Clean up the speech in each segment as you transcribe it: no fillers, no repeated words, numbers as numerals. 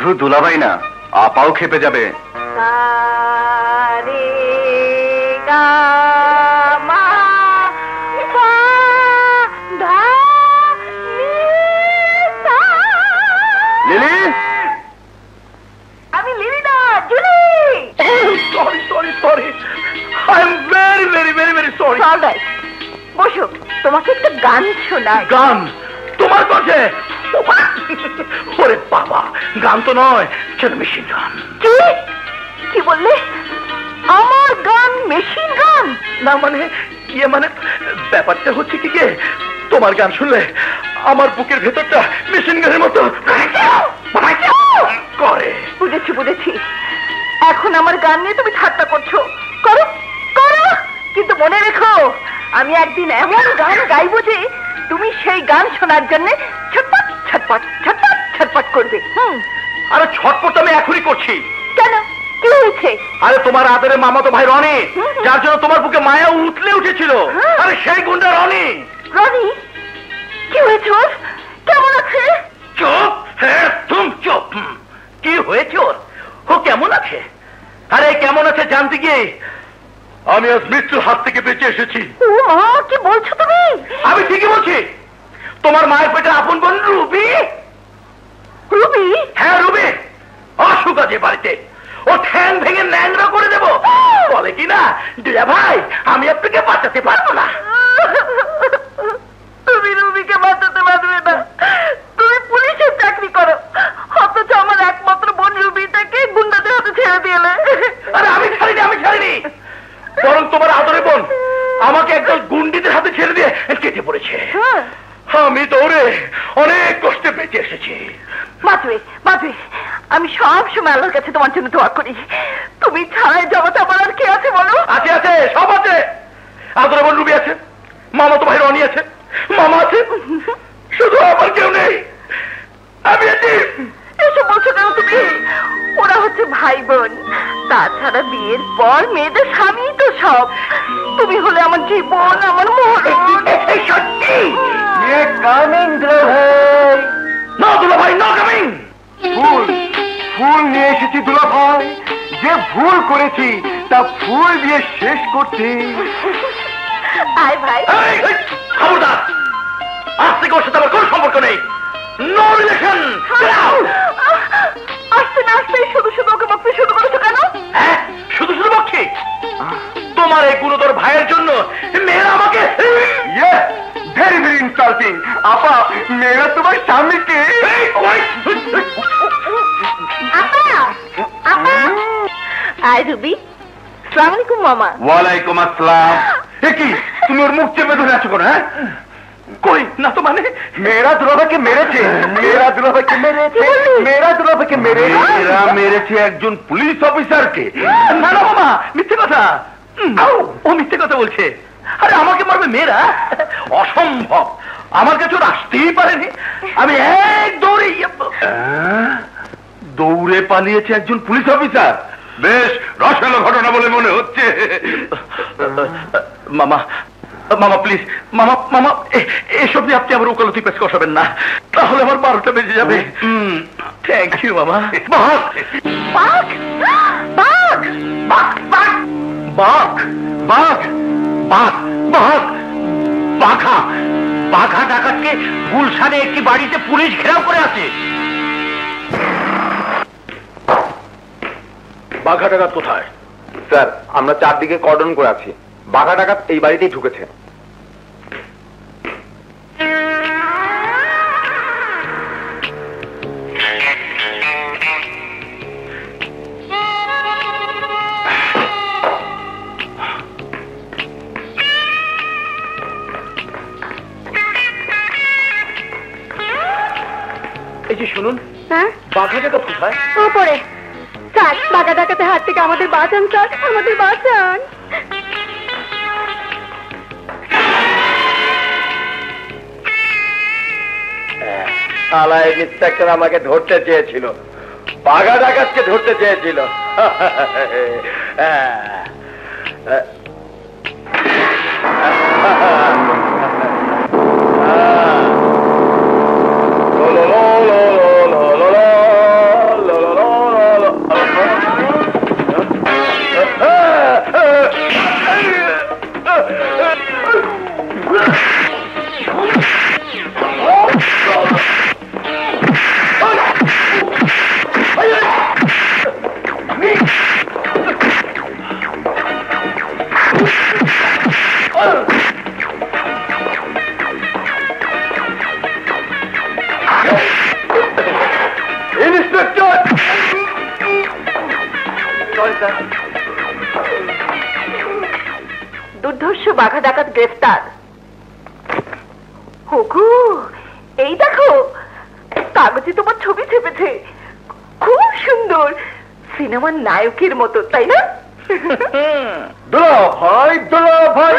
শুধু দুলাভাই না, আপাও খেপে যাবে। লিলি, আমি লিলি না, Julie. Sorry sorry sorry, I am very very very very sorry. বসো, তোমাকে একটা গান শোনাই। গান তোমার কাছে? ওরে বাবা, গান তো নয়, সেটা মেশিন গান। কি বললে? আমার গান মেশিন গান? না মানে ইয়ে মানে ব্যাপারটা হচ্ছে কি গে, তোমার গান শুনলে আমার বুকের ভেতরটা মেশিন গানের মতো করে। বুঝেছি বুঝেছি, এখন আমার গান নিয়ে তুমি ঠাট্টা করছো। করো করো, কিন্তু মনে রেখো আমি একদিন এমন গান গাইবো যে তুমি সেই গান শোনার জন্য ছটপট ছটপট ছটপট ছটপট করবে। আরে ছটপট আমি এখনই করছি। কেন, কি হয়েছে? আরে তোমার আদরে মামাতো ভাই রনি, যার জন্য তোমার বুকে মায়া উঠলে উঠেছিল, আরে সেই গুন্ডা রনি। রনি? কি হয়েছে ওর? কেমন আছে? চুপ, হ্যাঁ তুমি চুপ। কি হয়েছে ওর? ও কেমন আছে? আরে কেমন আছে জানতে গিয়ে আমি আজ মৃত্যুর হাত থেকে বেঁচে এসেছি। ও মা, কি বলছো তুমি? আমি ঠিকই বলছি। তোমার মায়ের পেটে আপন বোন রুবি। রুবি? হ্যাঁ রুবি, অসুখ আছে বাড়িতে, ও ঠ্যাং ভেঙে ন্যাংরা করে দেবো। বলে কি না, দিদা ভাই আমি আপনাকে বাঁচাতে পারবো না। তুমি রুবিকে বাঁচাতে পারবে না, তুমি পুলিশের চাকরি করো, অথচ আমার একমাত্র বোন রুবিটাকে গুন্ডাদের হাতে ছেড়ে দিলে। আরে আমি ছাড়িনি, আমি ছাড়িনি, বরং তোমার আদরে বোন আমাকে একদল গুন্ডিদের হাতে ছেড়ে দিয়ে কেটে পড়েছে। আমি দৌড়ে অনেক কষ্টে বেঁচে এসেছি। বাঁচবে বাঁচবে, আমি সব সময় আল্লাহর কাছে তোমার জন্য দোয়া করি। তুমি ছাড়াই জগতে আমার আর কে আছে বলো? আছে আছে, সব আছে। আদরে বোন রুবি আছে, মামাতো ভাই রনি আছে, মামা আছে, শুধু আমার কেউ নেই। আমি আছি। এসব বলছো কেন তুমি? ওরা হচ্ছে ভাই বোন, তাছাড়া বিয়ের পর মেয়েদের স্বামী তো সব। তুমি হলে আমার জীবন, আমার মরণ। সত্যি কামিং দুলাভাই। না দুলাভাই, না কামিং। ফুল, ফুল নিয়ে এসেছি দুলাভাই। যে ভুল করেছি তা ফুল দিয়ে শেষ করছি। আয় ভাই। খবরদার, আজ থেকে ওর সাথে আমার কোনো সম্পর্ক নেই। No relation. আসতে না আসতে শুধু শুধু ওকে বকতে শুরু করেছো কেন? হ্যাঁ, শুধু শুধু বকছি? তোমার এই গুরুতর ভাইয়ের জন্য মেয়েরা আমাকে ভেরি ভেরি ইনসাল্টিং। আপা, মেয়েরা তোমার স্বামীকে। আয় রুবি। আসসালামু আলাইকুম মামা। ওয়ালাইকুম আসসালাম। কি তুমি ওর মুখ চেপে ধরে আছো কেন? হ্যাঁ, কই না তো মানে মেয়েরা দুলাভাইকে মেরেছে, মেয়েরা দুলাভাইকে মেরেছে, মেয়েরা দুলাভাইকে মেরেছে, মেয়েরা মেরেছে একজন পুলিশ অফিসারকে। না না মামা, মিথ্যে কথা। ও মিথ্যে কথা বলছে। আরে আমাকে মারবে মেয়েরা? অসম্ভব, আমার কাছে ওর আসতেই পারেনি। আমি এক দৌড়ে দৌড়ে পালিয়েছে একজন পুলিশ অফিসার। বেশ রসালো ঘটনা বলে মনে হচ্ছে। মামা মামা প্লিজ, মামা মামা এসব নিয়ে আপনি আমার ওকালতি পেশ কষাবেন না, তাহলে আমার 12টা বেজে যাবে। থ্যাংক ইউ মামা। বাঘ বাঘ বাঘ বাঘ বাঘ বাঘ বাঘ বাঘ বাঘা বাঘা ডাকাতকে গুলশানে একটি বাড়িতে পুলিশ ঘেরাও করে আছে। বাঘা ডাকাত কোথায়? স্যার, আমরা চারদিকে কর্ডন করে আছি। বাঘা ডাকাত এই বাড়িতেই ঢুকেছে। এই যে শুনুন, হ্যাঁ বাঘা ডাকাত কোথায়? ওপরে। স্যার, বাঘা ডাকাতে হাত থেকে আমাদের বাঁচান স্যার, আমাদের বাঁচান। আলাই ইন্সপেক্টর আমাকে ধরতে চেয়েছিল, বাঘা ডাকাতকে ধরতে চেয়েছিল। ইন্সপেক্টর! দুর্ধর্ষ বাঘা ডাকাত গ্রেফতার। হুকু, এই দেখো কাগজে তোমার ছবি চেপেছে, খুব সুন্দর, সিনেমার নায়কের মতো, তাই না? দুলাভাই, দুলাভাই,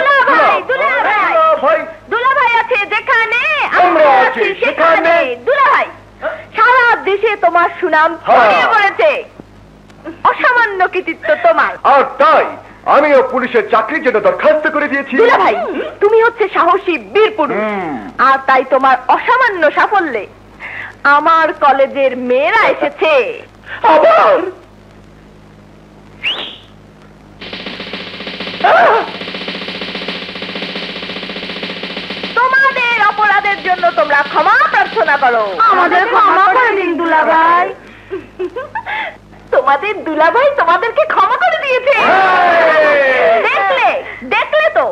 দুলাভাই, দুলাভাই আছে যেখানে আমরা আছি সেখানে। দুলাভাই, সারা দেশে তোমার সুনাম ছড়িয়ে পড়েছে, অসামান্য কৃতিত্ব তোমার। আর তাই আমিও পুলিশের চাকরির জন্য দরখাস্ত করে দিয়েছি। দুলাভাই, তুমি হচ্ছে সাহসী বীর পুরুষ, আর তাই তোমার অসামান্য সাফল্যে আমার কলেজের মেয়েরা এসেছে। আবার তোমাদের অপরাধের জন্য তোমরা ক্ষমা প্রার্থনা করো। আমাদের ক্ষমা করে দিন দুলাভাই। তোমাদের দুলাভাই তোমাদেরকে ক্ষমা করে দিয়েছে। দেখলে দেখলে তো,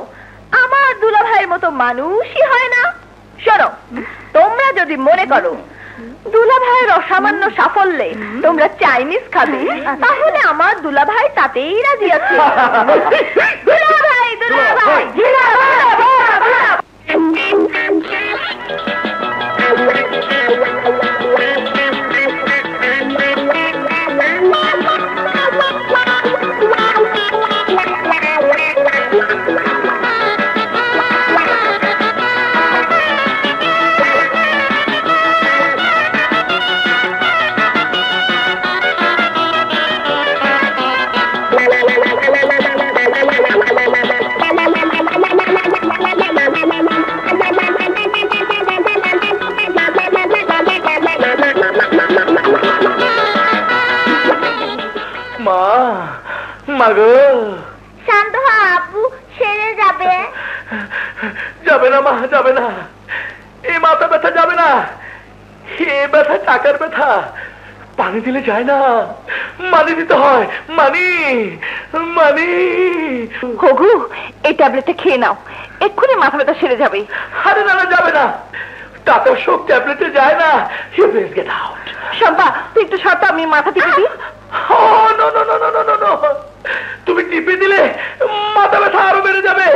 আমার দুলাভাইয়ের মতো মানুষই হয় না। শোনো, তোমরা যদি মনে করো দুলাভাইয়ের অসামান্য সাফল্যে তোমরা চাইনিজ খাবে, তাহলে আমার দুলাভাই তাতেই রাজি আছে। দুলাভাই, দুলাভাই, মা, মা গো, শান্ত হ আব্বু, সেরে যাবে। যাবে না মা, যাবে না, এই মাথা ব্যথা যাবে না, এ ব্যথা টাকার ব্যথা, পানি দিলে যায় না, মানি দিতে হয়, মানি মানি। হগু, এই ট্যাবলেটটা খেয়ে নাও, এক্ষুনি মাথা ব্যথা সেরে যাবে। আরে না, যাবে না, টাকা শোক ট্যাবলেটে যায় না, you please get out. Shampa, তুই একটু সরতো, আমি মাথা টিপে দিই। তুমি টিপে দিলে মাথা ব্যথা আরো বেড়ে যাবে।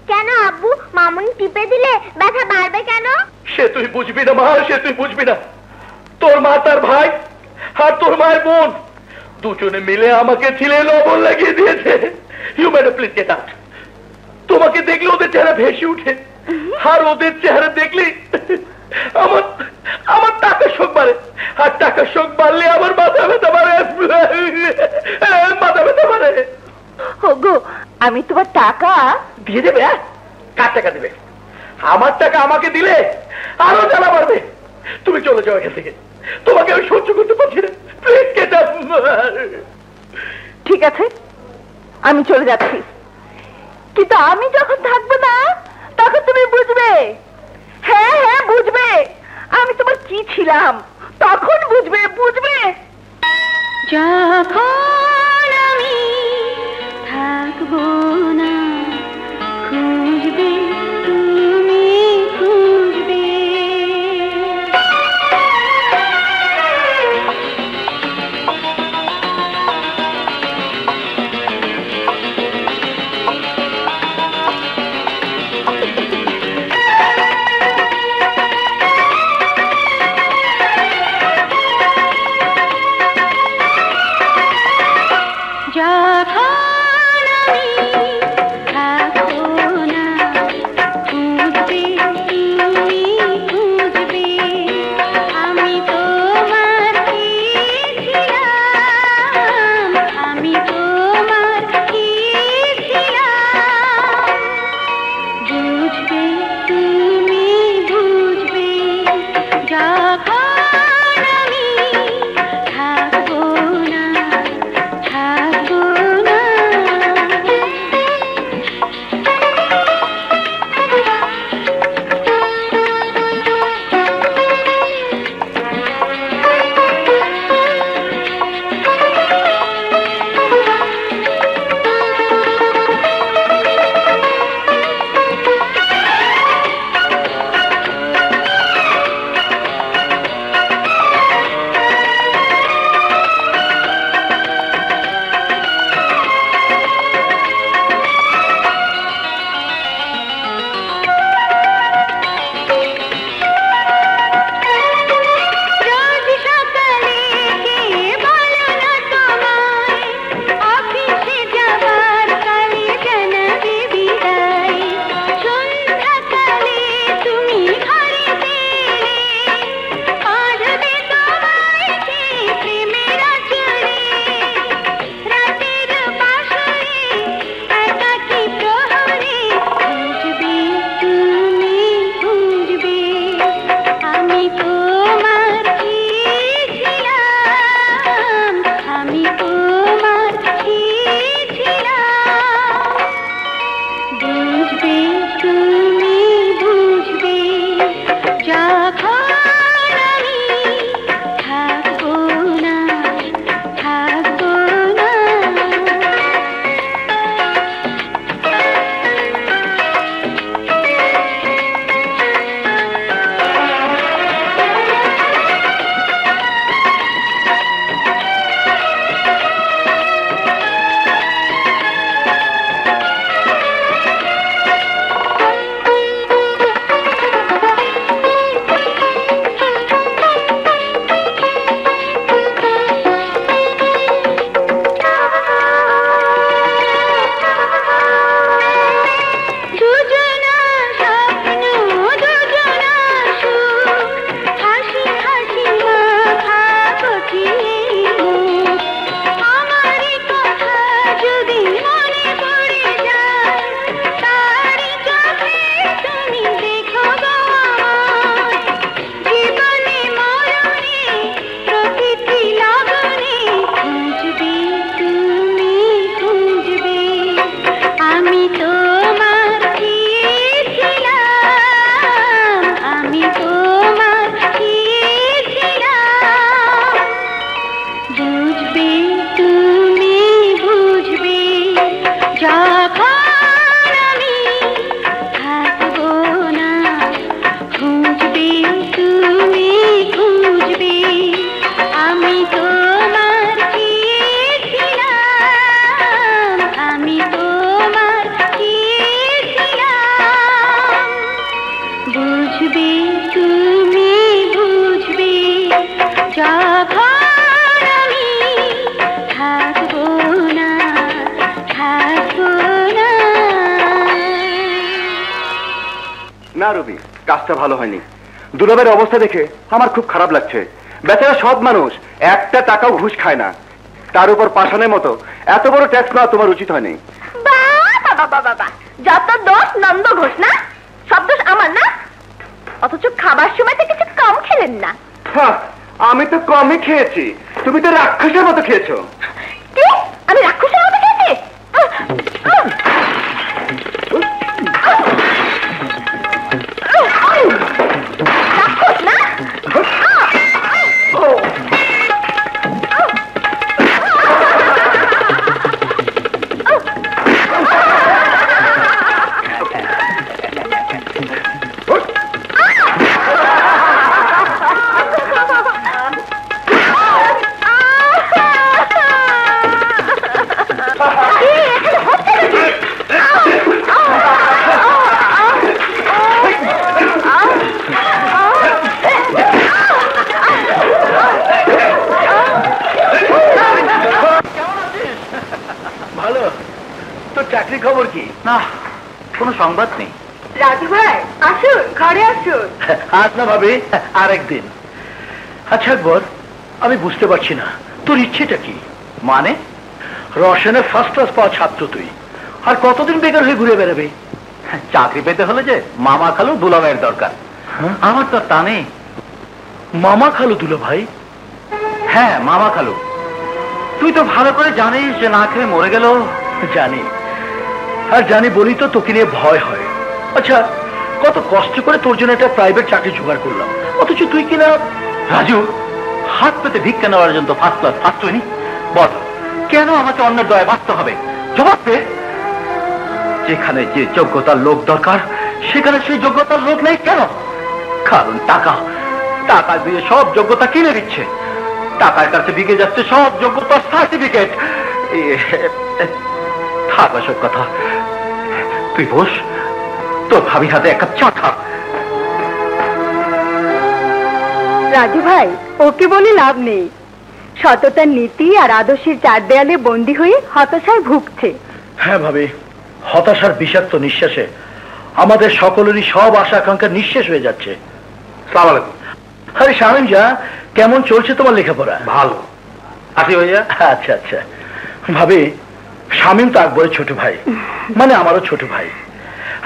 কেন আব্বু, মামুনি টিপে দিলে ব্যথা বাড়বে কেন? সে তুই বুঝবি না মা, সে তুই বুঝবি না। তোর মা তার ভাই আর তোর মায়ের বোন দুজনে মিলে আমাকে ছিলে লবণ লাগিয়ে দিয়েছে। You madam please get out. তোমাকে দেখলে ওদের চেহারা ভেসে উঠে, আর ওদের চেহারা দেখলে আমার আমার টাকা শোক বাড়ে, আর টাকা শোক বাড়লে আমার মাথা ব্যথা বাড়ে, মাথা ব্যথা বাড়ে। হগু, আমি তোমার টাকা দিয়ে দেবে? কার টাকা দেবে? আমার টাকা আমাকে দিলে আরো জ্বালা বাড়বে। তুমি চলে যাও এখান থেকে, তোমাকে আমি সহ্য করতে পারছি না, প্লিজ গেট আউট। ঠিক আছে, আমি চলে যাচ্ছি, কিন্তু আমি যখন থাকবো না তখন তুমি বুঝবে। হ্যাঁ হ্যাঁ, বুঝবে আমি তোমার কি ছিলাম, তখন বুঝবে, বুঝবে। যখন আমি থাকবো না, খুঁজবে তুমি, খুঁজবে। রবি, কাজটা ভালো হয়নি। দুলাভের অবস্থা দেখে আমার খুব খারাপ লাগছে। বেচারা সৎ মানুষ, একটা টাকাও ঘুষ খায় না, তার উপর পাষাণের মতো এত বড় ট্যাক্স নেওয়া তোমার উচিত হয়নি। বাবা যত দোষ নন্দ ঘোষ না, সব দোষ আমার না? অথচ খাবার সময় তো কিছু কম খেলেন না। আমি তো কমই খেয়েছি, তুমি তো রাক্ষসের মতো খেয়েছো। কি? আমি রাক্ষসের মতো খেয়েছি? রাক্ষস না? ভালো। তোর চাকরি খবর কি? না, কোনো সংবাদ নেই। রাজু ভাই আসুন, ঘরে আসুন। আজ না ভাবি, আরেকদিন। আচ্ছা একবার, আমি বুঝতে পারছি না তোর ইচ্ছেটা কি? মানে? রসায়নে ফার্স্ট ক্লাস পাওয়া ছাত্র তুই, আর কতদিন বেকার হয়ে ঘুরে বেড়াবে? চাকরি পেতে হলে যে মামা খালু দুলাভাইয়ের দরকার, আমার তো তা নেই। মামা খালু দুলো ভাই? হ্যাঁ, মামা খালু। তুই তো ভালো করে জানিস যে না খেয়ে মরে গেল। জানি, আর জানি বলি তো তোকে নিয়ে ভয় হয়। আচ্ছা, কত কষ্ট করে তোর জন্য একটা প্রাইভেট চাকরি জোগাড় করলাম, অথচ তুই কিনা। রাজু, হাত পেতে ভিক্ষা নেওয়ার জন্য ফার্স্ট ক্লাস ফার্স্ট হয়নি? বল, কেন আমাকে অন্যের দয়ায় বাঁচতে হবে? জবাব দে। যেখানে যে যোগ্যতার লোক দরকার, সেখানে সেই যোগ্যতার লোক নেই কেন? কারণ টাকা, টাকা দিয়ে সব যোগ্যতা কিনে দিচ্ছে। টাকার কাছে বিকে যাচ্ছে সব যোগ্যতার সার্টিফিকেট। থাক সব কথা, তুই বস, তোর ভাবির হাতে এক কাপ চা খা। রাজু ভাই, ওকে বলে লাভ নেই। সততার নীতি আর আদর্শের চার দেয়ালে বন্দী হয়ে হতাশায় ভুগছে। হ্যাঁ ভাবি, হতাশার বিষাক্ত নিঃশ্বাসে আমাদের সকলেরই সব আশা আকাঙ্ক্ষা নিঃশেষ হয়ে যাচ্ছে। সালাম আলাইকুম। আরে শামিম যা, কেমন চলছে তোমার লেখাপড়া? ভালো। আসি ভাইয়া। আচ্ছা আচ্ছা। ভাবি, শামিম তো আকবরের ছোট ভাই, মানে আমারও ছোট ভাই।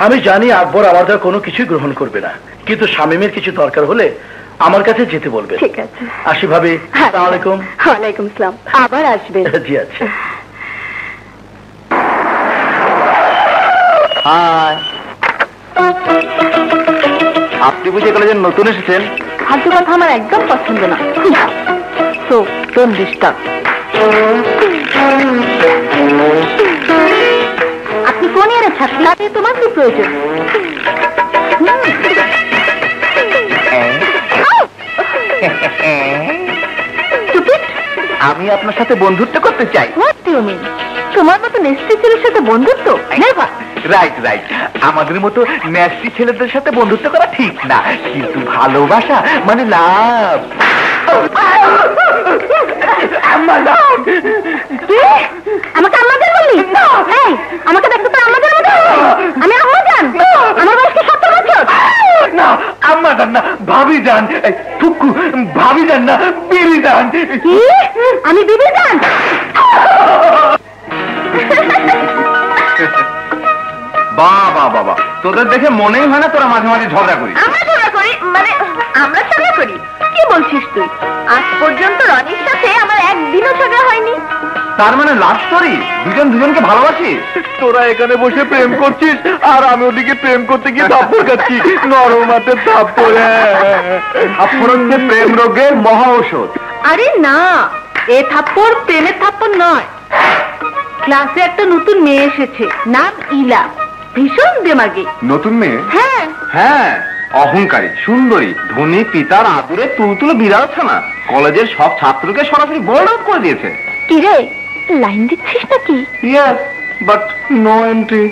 আমি জানি আকবর আমার দ্বারা কোনো কিছুই গ্রহণ করবে না, কিন্তু শামিমের কিছু দরকার হলে আমার কাছে যেতে বলবে। ঠিক আছে, আসি ভাবি। আসসালামু আলাইকুম। ওয়ালাইকুম আসসালাম। আবার আসবেন। জি আচ্ছা। আপনি বুঝে কলেজের নতুন এসেছেন? ফালতু কথা আমার একদম পছন্দ না। So don't disturb. আপনি কোন ইয়ারের ছাত্র? তাতে তোমার কি প্রয়োজন? আমি আপনার সাথে বন্ধুত্ব করতে চাই। What do you mean? তোমার মতো নেস্টি ছেলের সাথে বন্ধুত্ব? নেভার। রাইট রাইট, আমাদের মতো ন্যাস্টি ছেলেদের সাথে বন্ধুত্ব করা ঠিক না, কিন্তু ভালোবাসা মানে লাভ। আমাকে আম্মাজান বললি? এই, আমাকে দেখতে তো আম্মাজান মতো। আমি আম্মাজান? আমার বয়স কি 70 বছর? না, আম্মা যান না, ভাবি যান। টুকু, ভাবি যান না, বিবি যান। কি? আমি বিবি যান? বাবা বাবা, তোদের দেখে মনেই হয় না তোরা মাঝে মাঝে ঝগড়া করিস। আমরা ঝগড়া করি? মানে আমরা ঝগড়া করি? কি বলছিস তুই? আজ পর্যন্ত রনির সাথে আমার একদিনও ঝগড়া হয়নি। তার মানে লাভ স্টোরি, দুজন দুজনকে ভালোবাসিস। তোরা এখানে বসে প্রেম করছিস, আর আমি ওদিকে প্রেম করতে গিয়ে থাপ্পড় খাচ্ছি। নরম হাতে থাপ্পড়। থাপ্পড় হচ্ছে প্রেম রোগের মহা ঔষধ। আরে না, এ থাপ্পড় প্রেমের থাপ্পড় নয়। ক্লাসে একটা নতুন মেয়ে এসেছে, নাম ইলা। ভীষণ দেমাগে। নতুন মেয়ে? হ্যাঁ হ্যাঁ, অহংকারী, সুন্দরী, ধনী পিতার আদুরে তুলতুলে বিড়াল ছানা। কলেজের সব ছাত্রকে সরাসরি বোর্ড আউট করে দিয়েছে। কি রে, লাইন দিচ্ছিস নাকি? Yes, but no entry.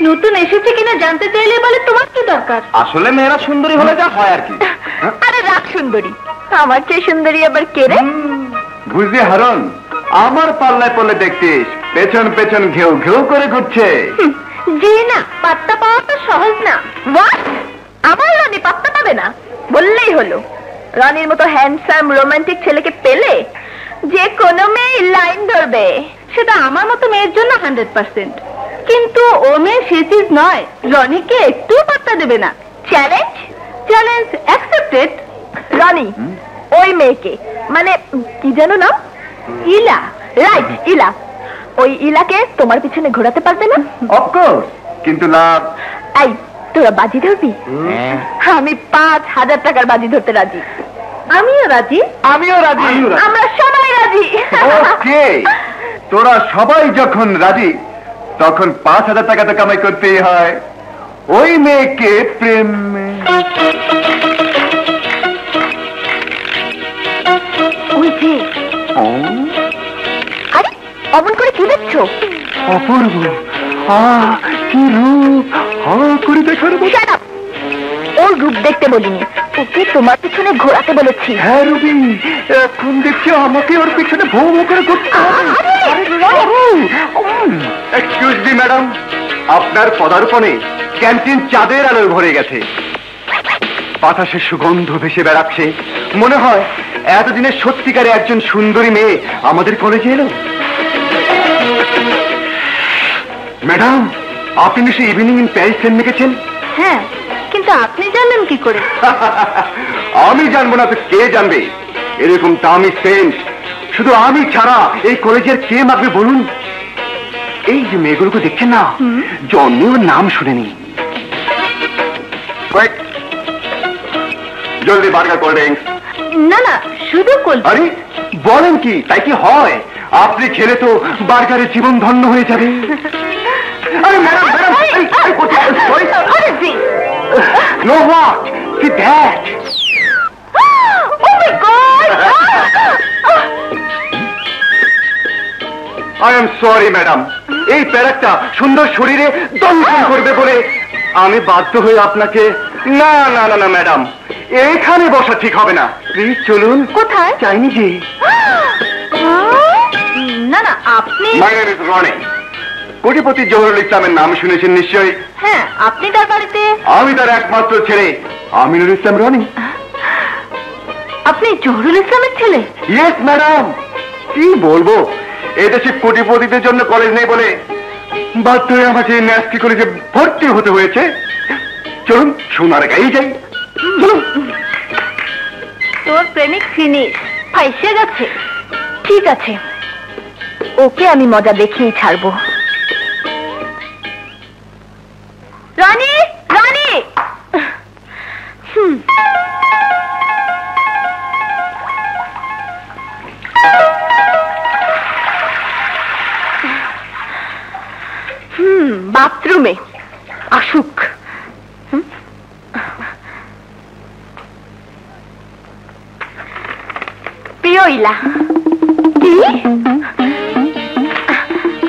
নতুন এসেছে কিনা জানতে চাইলে বলে তোমার কি দরকার? আসলে মেয়েরা সুন্দরী হলে যা হয় আর কি। আরে রাখ সুন্দরী, আমার চেয়ে সুন্দরী আবার কে রে? বুঝলি হারন, আমার পাল্লায় পড়লে দেখতিস পেছন পেছন ঘেউ ঘেউ করে ঘুরছে। জি না, পাত্তা পাওয়া তো সহজ না। What? আমার রনি পাত্তা পাবে না বললেই হলো। রনির মতো হ্যান্ডসাম রোমান্টিক ছেলেকে পেলে যে কোনো মেয়ে লাইন ধরবে। সেটা আমার মতো মেয়ের জন্য 100%, কিন্তু ও মেয়ে সে চিজ নয়, রনিকে একটু পাত্তা দেবে না। Challenge challenge accepted. রনি ওই মেয়েকে, মানে কি জানো না, ইলা, রাইট ইলা, ওই ইলাকে তোমার পিছনে ঘোরাতে পারবে না? অফকোর্স, কিন্তু লাভ। এই তোরা বাজি ধরবি? আমি 5,000 টাকার বাজি ধরতে রাজি। আমিও রাজি। আমিও রাজি। আমরা সবাই রাজি। ওকে, তোরা সবাই যখন রাজি তখন 5,000 টাকা তো কামাই করতেই হয়। ওই মেয়েকে প্রেম ওই যে, আরে অমন করে কি দেখছো? অপূর্ব, কি রূপ, করে দেখার মতো। Shut up! ওর রূপ দেখতে বলিনি, ওকে তোমার পিছনে ঘোরাতে বলেছি। হ্যাঁ রুবি, এখন দেখছি আমাকে ওর পিছনে ভৌ ভৌ করে ঘুরতে হবে। এক্সকিউজ মি ম্যাডাম, আপনার পদার্পণে ক্যান্টিন চাঁদের আলোয় ভরে গেছে। বাতাসের সুগন্ধ ভেসে বেড়াচ্ছে। মনে হয় এতদিনের সত্যিকারে একজন সুন্দরী মেয়ে আমাদের কলেজে এলো। ম্যাডাম, আপনি নিশ্চয়ই ইভিনিং ইন প্যারিস সেন্ট লিখেছেন? হ্যাঁ, কিন্তু আপনি জানলেন কি করে? আমি জানবো না তো কে জানবে? এরকম দামি সেন্ট শুধু আমি ছাড়া এই কলেজের কে মাখবে বলুন? এই যে মেয়েগুলোকে দেখছেন না, জন্মেও নাম শুনেনি। জলদি বার্গার কোল্ড ড্রিঙ্কস। না না, শুধু কোল্ড। আরে বলেন কি, তাই কি হয়? আপনি খেলে তো বার্গারের জীবন ধন্য হয়ে যাবে। আরে madam, madam, no what, see that. Oh my god! I am sorry madam, এই প্যারাকটা সুন্দর শরীরে দংশন করবে বলে আমি বাধ্য হয়ে আপনাকে। না না না না ম্যাডাম, এখানে বসা ঠিক হবে না, প্লিজ চলুন। কোথায়? চাইনিজে। না না, আপনি। My name is Roni. কোটিপতি জহুরুল ইসলামের নাম শুনেছেন নিশ্চয়ই? হ্যাঁ, আপনি তার বাড়িতে। আমি তার একমাত্র ছেলে আমিনুল ইসলাম রনি। আপনি জহুরুল ইসলামের ছেলে? Yes madam. কি বলবো, এদেশে কোটিপতিদের জন্য কলেজ নেই বলে বাধ্য হয়ে আমাকে ন্যাস্টি কলেজে ভর্তি হতে হয়েছে। চলুন সোনার গায়ে যাই। তোর প্রেমিক ফিনিশ, ফাইসে গেছে। ঠিক আছে, ওকে আমি মজা দেখিয়ে ছাড়বো। রানী, রানী! বাথরুমে আসুক। প্রিয় ইলা। কি?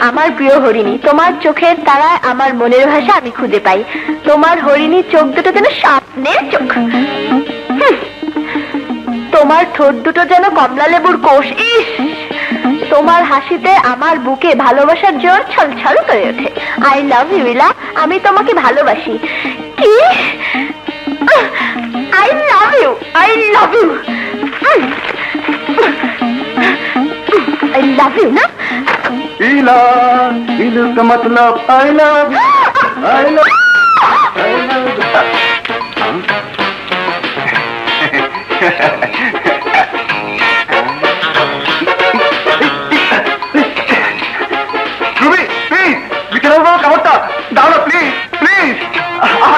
আমার প্রিয় হরিণী, তোমার চোখের তারায় আমার মনের ভাষা আমি খুঁজে পাই। তোমার হরিণী চোখ দুটো যেন স্বপ্নের চোখ। তোমার ঠোঁট দুটো যেন কমলা লেবুর কোষ। ইস, তোমার হাসিতে আমার বুকে ভালোবাসার জোর ছলছল করে ওঠে। আই লাভ ইউ ইলা, আমি তোমাকে ভালোবাসি। কি? I love you, I love you, I love you না? ইলা, ইলু का मतलब I love you, I love you, I love you. Ruby, please, বিকেলের বড় কাপড়টা দাও না, প্লিজ, প্লিজ।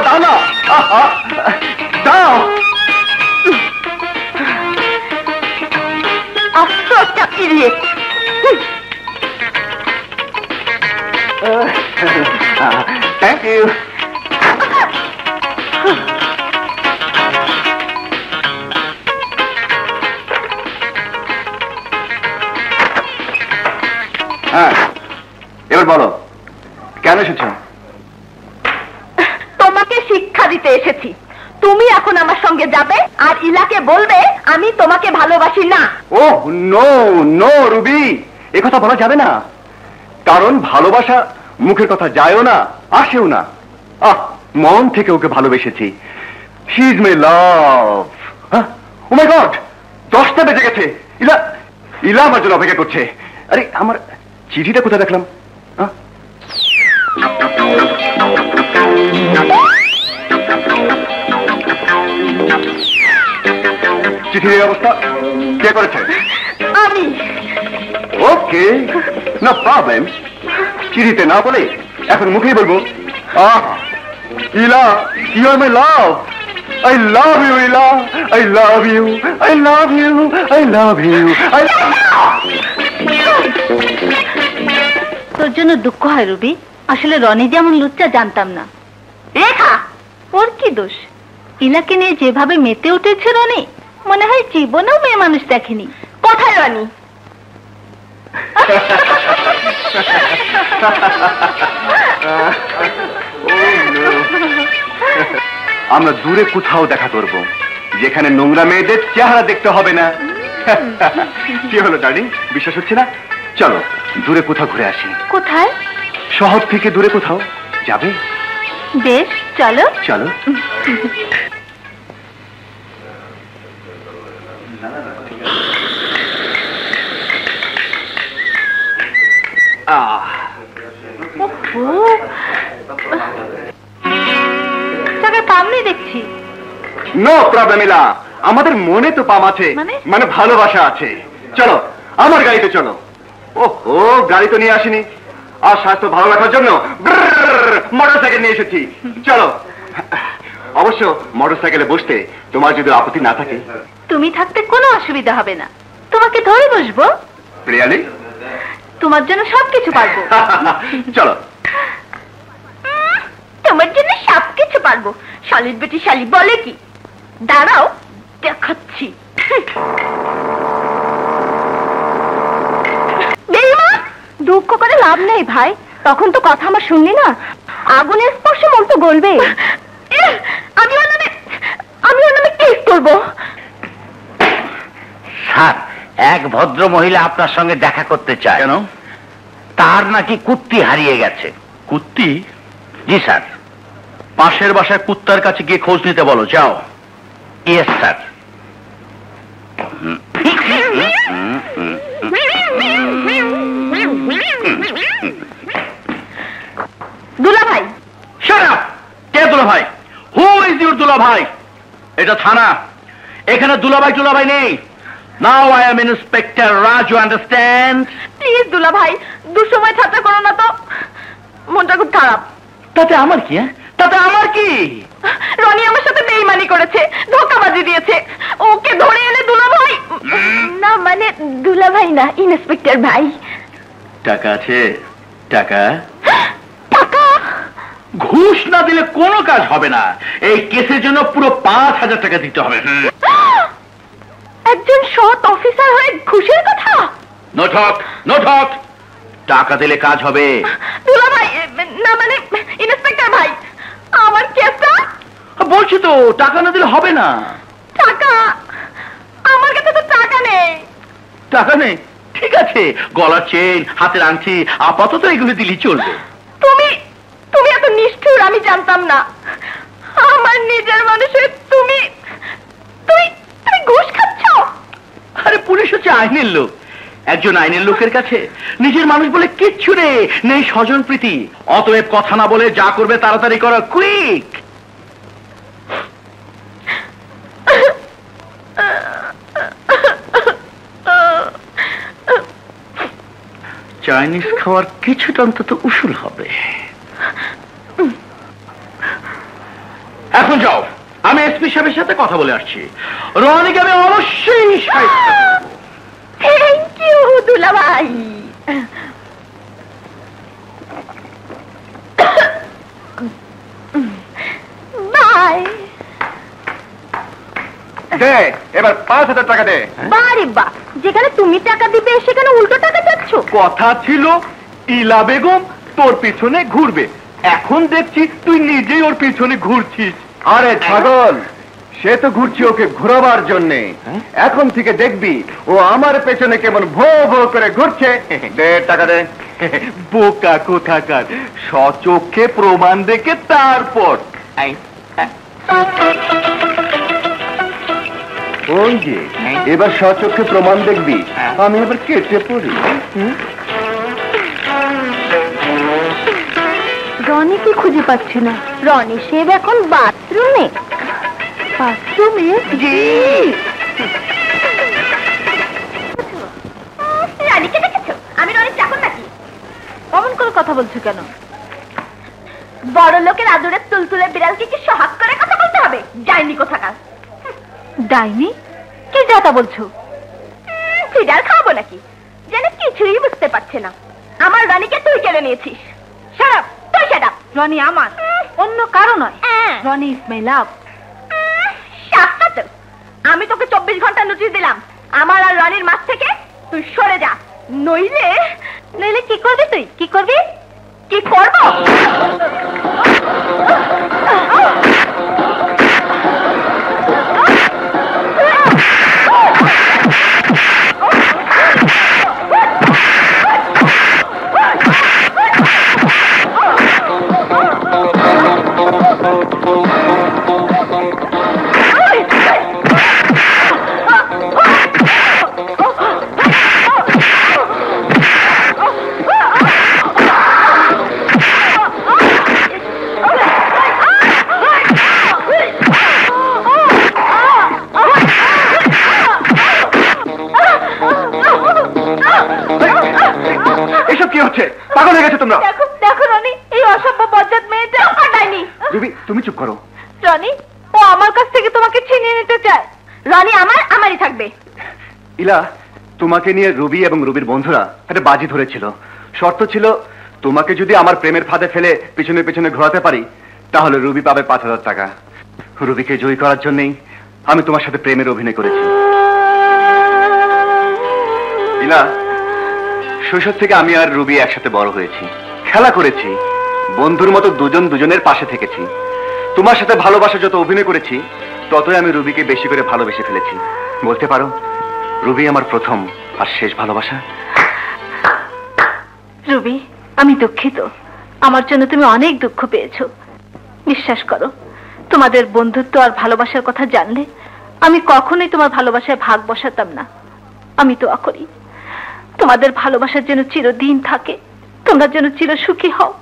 দাও না, দাও। আফসোসটা ইডিয়েট। Thank you. হ্যাঁ, এবার বলো কেন এসেছ? তোমাকে শিক্ষা দিতে এসেছি। তুমি এখন আমার সঙ্গে যাবে আর ইলাকে বলবে আমি তোমাকে ভালোবাসি না। ও নো নো রুবি, এ কথা বলা যাবে না, কারণ ভালোবাসা মুখের কথা যায়ও না, আসেও না। মন থেকে ওকে ভালোবেসেছি, she is my love. Oh my god, 10টা বেজে গেছে। ইলা ইলা আমার জন্য অপেক্ষা করছে। আরে আমার চিঠিটা কোথায় দেখলাম? চিঠির এই অবস্থা কে করেছে? আমি। Okay, no problem. চিঠিতে না বলে এখন মুখেই বলবো, Ila, you are my love. I love you, Ila. I love you. I love you. I love you. তোর জন্য দুঃখ হয় রুবি, আসলে রনি যেমন লুচ্চা জানতাম না। রেখা, ওর কি দোষ? ইলাকে নিয়ে যেভাবে মেতে উঠেছে রনি, মনে হয় জীবনেও মেয়ে মানুষ দেখেনি। কোথায় রনি? আমরা দূরে কোথাও দেখা করব, যেখানে নোংরা মেয়েদের চেহারা দেখতে হবে না। কি হলো ডার্লিং, বিশ্বাস হচ্ছে না? চলো দূরে কোথাও ঘুরে আসি। কোথায়? শহর থেকে দূরে কোথাও যাবে? বেশ, চলো চলো। জায়গায় পাম নেই দেখছি। নো প্রবলেম ইলা, আমাদের মনে তো পাম আছে, মানে ভালোবাসা আছে। চলো আমার গাড়িতে চলো। ওহো, গাড়ি তো নিয়ে আসিনি, আর স্বাস্থ্য ভালো রাখার জন্য মোটরসাইকেল নিয়ে এসেছি। চলো। অবশ্য মোটরসাইকেলে বসতে তোমার যদি আপত্তি না থাকে। তুমি থাকতে কোনো অসুবিধা হবে না, তোমাকে ধরে বসবো। রিয়ালি? তোমার জন্য সবকিছু পারবো। চলো। তোমার জন্য সবকিছু পারবো? শালির বেটি শালি বলে কি? দাঁড়াও দেখাচ্ছি। দুঃখ করে লাভ নেই ভাই, তখন তো কথা আমার শুনলি না। আগুনের স্পর্শে মন তো গলবে। আমি ওর নামে কেস করবো। স্যার, এক ভদ্র মহিলা আপনার সঙ্গে দেখা করতে চায়। কেন? তার নাকি কুত্তি হারিয়ে গেছে। কুত্তি? জি স্যার। পাশের বাসায় কুত্তার কাছে গিয়ে খোঁজ নিতে বলো, যাও। Yes sir. দুলা ভাই। Shut up! কে দুলা ভাই? হু ইজ ইউর দুলা ভাই? এটা থানা, এখানে দুলাভাই নেই। Now I am inspector Raju, understand? Please দুলা ভাই, দুঃসময় ঠাট্টা করো না তো, মনটা খুব খারাপ। তাতে আমার কি? তাতে আমার কি? রনি আমার সাথে বেইমানি করেছে, ধোঁকাবাজি দিয়েছে। ওকে ধরে এনে দুলা ভাই। না মানে দুলা ভাই না, ইন্সপেক্টর ভাই। টাকা আছে? টাকা? টাকা? ঘুষ না দিলে কোনো কাজ হবে না। এই কেসের জন্য পুরো 5,000 টাকা দিতে হবে। একজন সৎ অফিসার হয়ে ঘুষের কথা? No talk, no talk. টাকা দিলে কাজ হবে। দুলা ভাই, না মানে ইন্সপেক্টর ভাই, আমার কেসটা। বলছি তো, টাকা না দিলে হবে না। টাকা? আমার কাছে তো টাকা নেই। টাকা নেই? ঠিক আছে, গলার চেন, হাতের আংটি, আপাতত এগুলো দিলেই চলবে। তুমি এত নিষ্ঠুর আমি জানতাম না। আমার নিজের মানুষের তুমি তুমি তুমি ঘুষ খাচ্ছ? আরে পুলিশ হচ্ছে আইনের লোক। একজন আইনের লোকের কাছে নিজের মানুষ বলে কিচ্ছু নেই স্বজন প্রীতি। অতএব কথা না বলে যা করবে তাড়াতাড়ি করো, কুইক। চাইনিজ খাওয়ার কিছুটা অন্তত উসুল হবে। এখন যাও, আমি এসপি সাহেবের সাথে কথা বলে আসছি। রনিকে আমি অবশ্যই থ্যাংক ইউ দুলা ভাই। বাই। দে, এবার 5,000 টাকা দে। বারে বা, যেখানে তুমি টাকা দিবে সেখানে উল্টো টাকা চাচ্ছ। কথা ছিল ইলা বেগম তোর পিছনে ঘুরবে, এখন দেখছি তুই নিজেই ওর পিছনে ঘুরছিস। আরে ছাগল, সে তো ঘুরছি ওকে ঘোরাবার জন্যে। এখন থেকে দেখবি ও আমার পেছনে কেমন ভো ভো করে ঘুরছে। দে টাকা দে। বোকা কোথাকার, সচক্ষে প্রমাণ দেখে তারপর। ওই যে এবার সচক্ষে প্রমাণ দেখবি, আমি এবার কেটে পড়ি। রনিকে খুঁজে পাচ্ছি না। রনি সে এখন বাথরুমে। বাথরুমে? জি। রানীকে দেখেছো? আমি রনির চাকর নাকি? অমন করে কথা বলছো কেন? বড় লোকের আদরের তুলতুলে বিড়ালকে কি সোহাগ করে কথা বলতে হবে? যায়নি কোথাকার। ডাইনি? কি যাতা বলছো? ফিডার খাবো নাকি? যেন কিছুই বুঝতে পারছে না। আমার রানীকে তুই কেড়ে নিয়েছিস। শাট আপ, তুই শাট আপ। রনি আমার, অন্য কারো নয়। রনি ইজ মাই লাভ। শাস্তা তো। আমি তোকে 24 ঘন্টা নোটিশ দিলাম। আমার আর রনির মাঝ থেকে তুই সরে যা, নইলে নইলে কি করবি তুই? কি করবি? কি করবো? এসব কি হচ্ছে? পাগল হয়ে গেছে তোমরা? দেখো দেখো রনি, এই অসভ্য বজ্জাত মেয়েটা ডাইনি। রুবি, তুমি চুপ করো। রনি, ও আমার কাছ থেকে তোমাকে ছিনিয়ে নিতে চায়। রনি আমারই থাকবে। ইলা, তোমাকে নিয়ে রুবি এবং রুবির বন্ধুরা একটা বাজি ধরেছিল। শর্ত ছিল, তোমাকে যদি আমার প্রেমের ফাঁদে ফেলে পিছনে পিছনে ঘোরাতে পারি, তাহলে রুবি পাবে 5,000 টাকা। রুবিকে জয়ী করার জন্যই আমি তোমার সাথে প্রেমের অভিনয় করেছি। ইলা, শৈশব থেকে আমি আর রুবি একসাথে বড় হয়েছি, খেলা করেছি, বন্ধুর মতো দুজন দুজনের পাশে থেকেছি। তোমার সাথে ভালোবাসা যত অভিনয় করেছি, ততই আমি রুবিকে বেশি করে ভালোবেসে ফেলেছি। বলতে পারো, রুবি আমার প্রথম আর শেষ ভালোবাসা। রুবি, আমি দুঃখিত। আমার জন্য তুমি অনেক দুঃখ পেয়েছো। বিশ্বাস করো, তোমাদের বন্ধুত্ব আর ভালোবাসার কথা জানলে আমি কখনোই তোমার ভালোবাসায় ভাগ বসাতাম না। আমি দোয়া করি তোমাদের ভালোবাসার যেন চিরদিন থাকে, তোমরা যেন চির সুখী হও।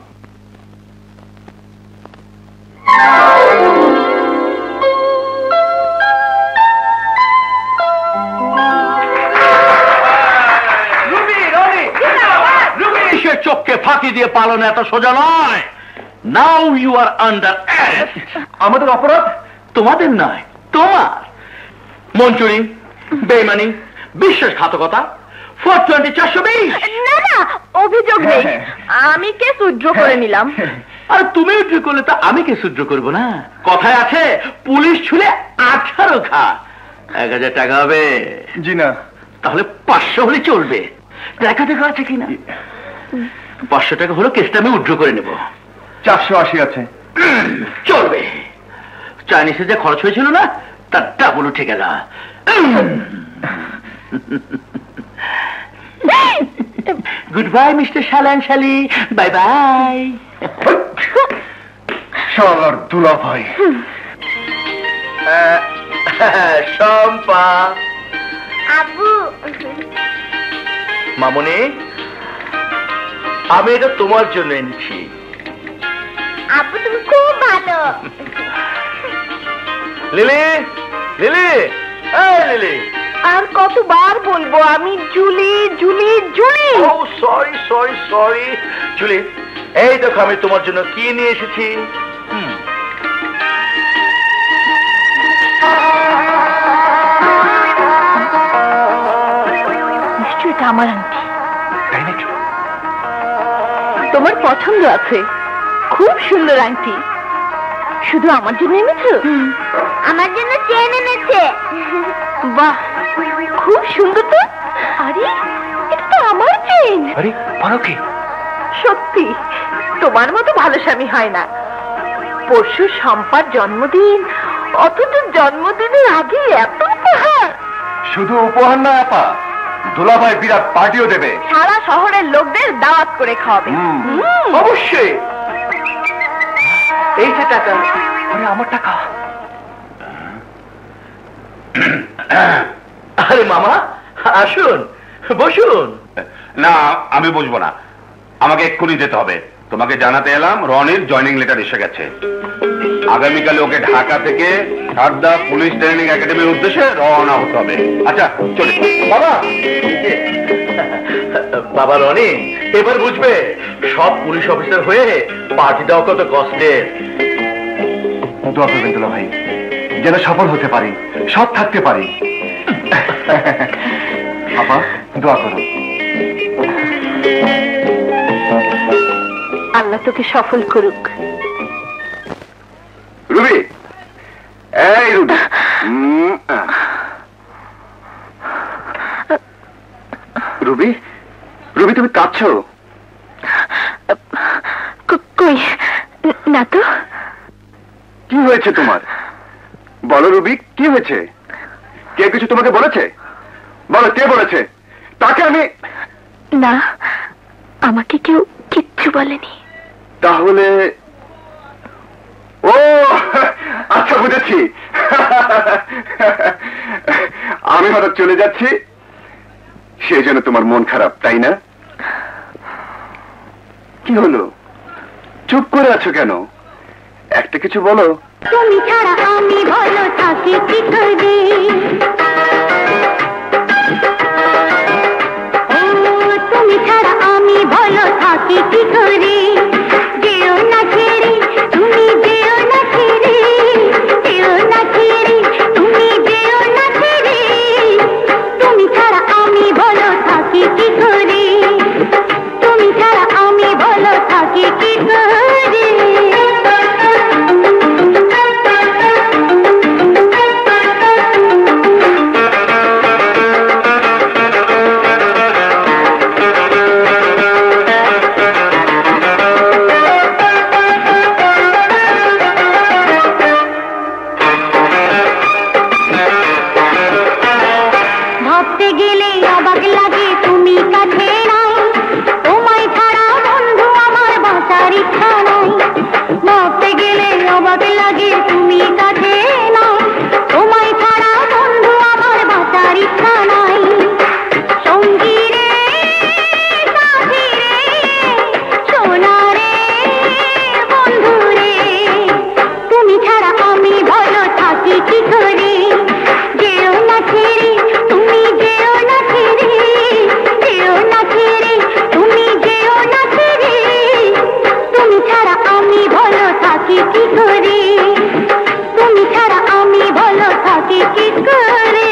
চোখকে ফাঁকি দিয়ে পালন এত সোজা নয়। Now you are under arrest. আমাদের অপরাধ? তোমাদের নয়, তোমার। মঞ্চুরি, বেইমানি, বিশ্বাসঘাতকতা, 420, 420। না না, অভিযোগ নেই। আমি কেস উইথড্র করে নিলাম। আর তুমি উদ্র করলে তো আমি কে শুদ্র করবো না? কথায় আছে, পুলিশ ছুলে 18 খা। 1000 টাকা হবে? জি না। তাহলে 500 হলে চলবে। দেখা দেখা আছে কিনা? 500 টাকা হলো, কেসটা আমি উদ্র করে নেব। 480 আছে। চলবে। চাইনিজে যে খরচ হয়েছিল না, তার ডাবল উঠে গেল। গুড বাই মিস্টার শালান শালি, বাই বাই। শালার দুলা ভাই। শম্পা। আব্বু, মামনি, আমি এটা তোমার জন্য এনেছি। আব্বু তুমি খুব ভালো। লিলি, লিলি, এই লিলি। আর কতবার বলবো আমি জুলি জুলি জুলি? ও সরি সরি সরি জুলি, এই দেখো আমি তোমার জন্য কি নিয়ে এসেছি। নিশ্চয়ই এটা আমার আন্টি। তাই নাকি? তোমার পছন্দ আছে, খুব সুন্দর আন্টি। শুধু আমার জন্য এনেছো? আমার জন্য চেন এনেছে। বাহ, খুব সুন্দর তো। আরে এটা তো আমার চেন। আরে বলো কি? সত্যি তোমার মতো ভালো স্বামী হয় না। পরশু শম্পার জন্মদিন, অথচ জন্মদিনের আগে এত উপহার। শুধু উপহার না আপা, দুলাভাই বিরাট পার্টিও দেবে। সারা শহরের লোকদের দাওয়াত করে খাওয়াবে। অবশ্যই। এই যে টাকা। আরে আমার টাকা। আরে মামা আসুন, বসুন। না, আমি বুঝবো না, আমাকে এক্ষুনি যেতে হবে। তোমাকে জানাতে এলাম রনির জয়নিং লেটার এসে গেছে। আগামীকাল ওকে ঢাকা থেকে সারদা পুলিশ ট্রেনিং একাডেমির উদ্দেশ্যে রওনা হতে হবে। আচ্ছা চলে বাবা, বাবা রনি এবার বুঝবে সব পুলিশ অফিসার হয়ে পার্টি দেওয়া কত কষ্টের। দোয়া করবেন দুলা ভাই, যেন সফল হতে পারি, সব থাকতে পারি। বাবা দোয়া করুন। আল্লাহ তোকে সফল করুক। রুবি, এই রুবি, রুবি, রুবি তুমি কাঁদছো? কই না তো। কি হয়েছে তোমার? বলো রুবি, কি হয়েছে? কে কিছু তোমাকে বলেছে? বলো কে বলেছে? তাকে আমি। না, আমাকে কেউ কিচ্ছু বলেনি। তাহলে ও আচ্ছা, বুঝেছি। আমি হঠাৎ চলে যাচ্ছি, সেই জন্য তোমার মন খারাপ, তাই না? কি হলো, চুপ করে আছো কেন? একটা কিছু বলো। তুমি ছাড়া আমি ভালো থাকি কি করে? ও তুমি ছাড়া আমি ভালো থাকি কি করে? যেও না ছেড়ে, তুমি যেও না ছেড়ে, যেও না ছেড়ে, তুমি যেও না ছেড়ে। তুমি ছাড়া আমি ভালো থাকি কি করে? তুমি ছাড়া আমি ভালো থাকি কি করে? ভাবতে গেলে অবাক লাগে তুমি কাছে নাই, তোমায় ছাড়া বন্ধু আমার বাঁচার ইচ্ছা নাই। ভাবতে গেলে অবাক লাগে তুমি কাছে নাই, তোমায় ছাড়া বন্ধু আমার বাঁচার ইচ্ছা নাই। সঙ্গী রে, সাথী রে, সোনা রে, বন্ধু রে, তুমি ছাড়া আমি ভালো থাকি কি করে? যেও না ছেড়ে, তুমি যেও না ছেড়ে, যেও না ছেড়ে, তুমি যেও না ছেড়ে। তুমি ছাড়া আমি ভালো থাকি কি করে? তুমি ছাড়া আমি ভালো থাকি কি করে?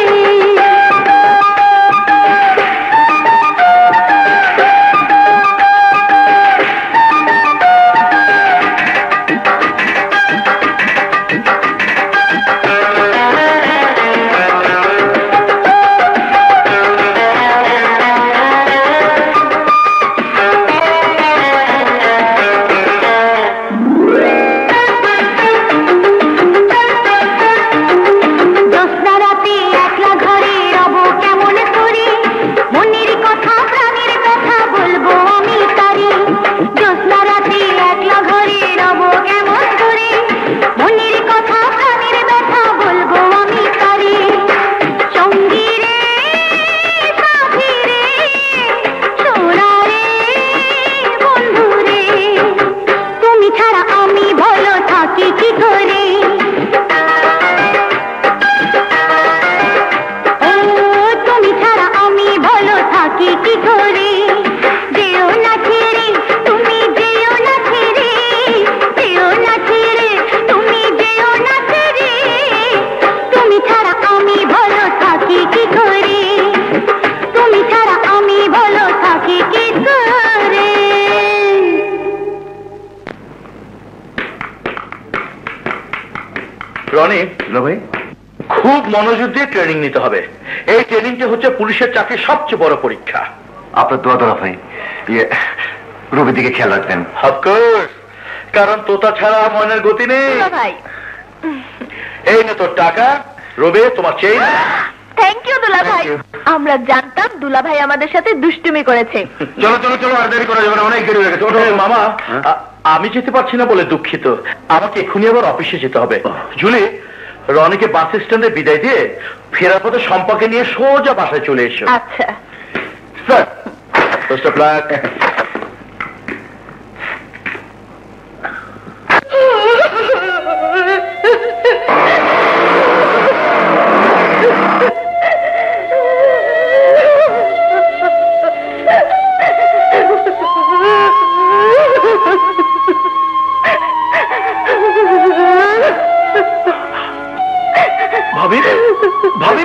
জ্যোৎস্না রাতে একলা ঘরে রব কেমন করে? মনের কথা প্রাণের কথা বলবো আমি তারে। জ্যোৎস্না রাতে একলা ঘরে রব কেমন করে? মনের কথা প্রাণের কথা বলবো আমি তারে। সঙ্গী রে, সাথী রে, সোনা রে, বন্ধু রে, তুমি ছাড়া আমি ভালো থাকি কি করে? ও তুমি ছাড়া আমি ভালো থাকি কি করে? যেও না ছেড়ে, তুমি যেও না ছেড়ে, যেও না ছেড়ে, তুমি যেও না ছেড়ে। তুমি ছাড়া আমি ভালো থাকি কি করে? তুমি ছাড়া আমি ভালো থাকি কি করে? রনি দুলা ভাই, খুব মনোযোগ দিয়ে ট্রেনিং নিতে হবে। এই ট্রেনিংটা হচ্ছে পুলিশের চাকরির সবচেয়ে বড় পরীক্ষা। আপনার দোয়া দুলা ভাই, রবির দিকে খেয়াল রাখবেন। অফকোর্স, কারণ তোতা ছাড়া মনের গতি নেই। ভাই, এই না তোর টাকা, রবি তোমার চেইন। থ্যাংক ইউ দুলা ভাই। আমরা জানতাম দুলা ভাই আমাদের সাথে দুষ্টুমি করেছে। চলো চলো চলো, আর দেরি করা যাবে না, অনেক দেরি হয়ে গেছে। ওঠো। মামা, আমি যেতে পারছি না বলে দুঃখিত। আমাকে এক্ষুনি আবার অফিসে যেতে হবে। জুলি, রনিকে বাস স্ট্যান্ডে বিদায় দিয়ে ফেরার পথে সম্পাকে নিয়ে সোজা বাসায় চলে এসো। আচ্ছা স্যার, বেস্ট অফ লাক। ভাবি, ভাবি,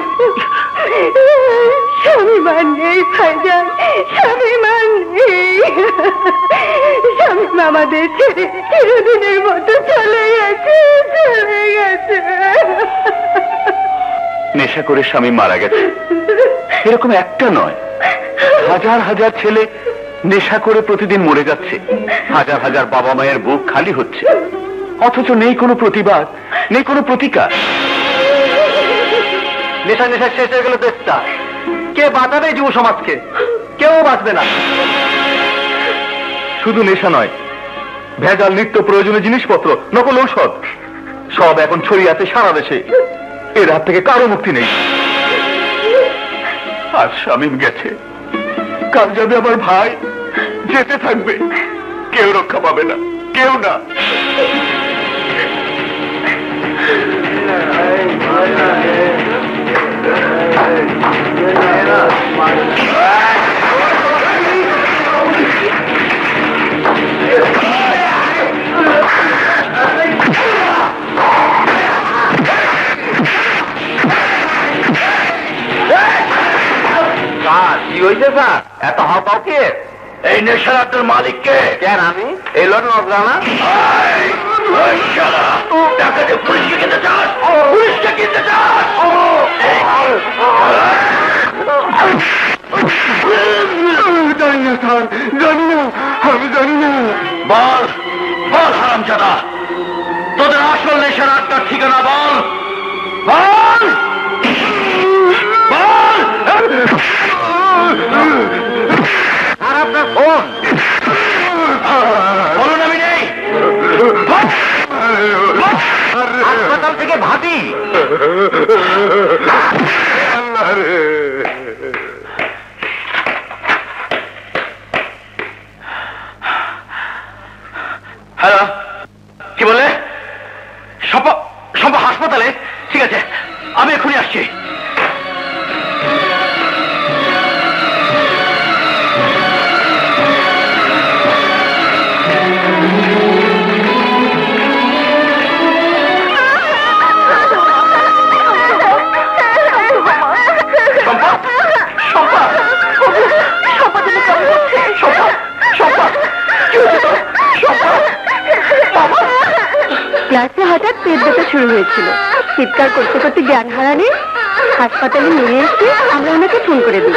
স্বামীমান নেই ভাইজান, স্বামীমান নেই। স্বামী আমাদের ছেড়ে চিরদিনের মতো চলে গেছে, চলে গেছে। নেশা করে স্বামী মারা গেছে এরকম একটা নয়, হাজার হাজার ছেলে নেশা করে প্রতিদিন মরে যাচ্ছে। হাজার হাজার বাবা মায়ের বুক খালি হচ্ছে, অথচ নেই কোনো প্রতিবাদ, নেই কোনো প্রতিকার। নেশা নেশা শেষ হয়ে গেল দেশটা, কে বাঁচাবে যুব সমাজকে? কেউ বাঁচবে না। শুধু নেশা নয়, ভেজাল নিত্য প্রয়োজনীয় জিনিসপত্র, নকল ঔষধ সব এখন ছড়িয়ে আছে সারা দেশে। এর হাত থেকে কারো মুক্তি নেই। আজ শামীম গেছে, কাল যাবে আমার ভাই, যেতে থাকবে, কেউ রক্ষা পাবে না, কেউ না। কি হয়েছে স্যার? এত হাওয়া কে? এই নেশার আড্ডার মালিককে। কেন আমি? এই লোক নজরানা। পুলিশকে কিনতে চাস? পুলিশকে কিনতে চাস? জানি না স্যার, জানি না, আমি জানি না। বল বল হারামজাদা, তোদের আসল নেশার আড্ডার ঠিকানা বল, বল বল। আর আপনার ফোন বলুন, আমি নেই। হাসপাতাল থেকে ভাবি। হ্যালো, কি বলে? সম্পা হাসপাতালে? ঠিক আছে, আমি এখনই আসছি। ক্লাসে হঠাৎ পেট ব্যথা শুরু হয়েছিল, চিৎকার করতে করতে জ্ঞান হারালে হাসপাতালে নিয়ে এসে আমরা ওনাকে ফোন করে দিই।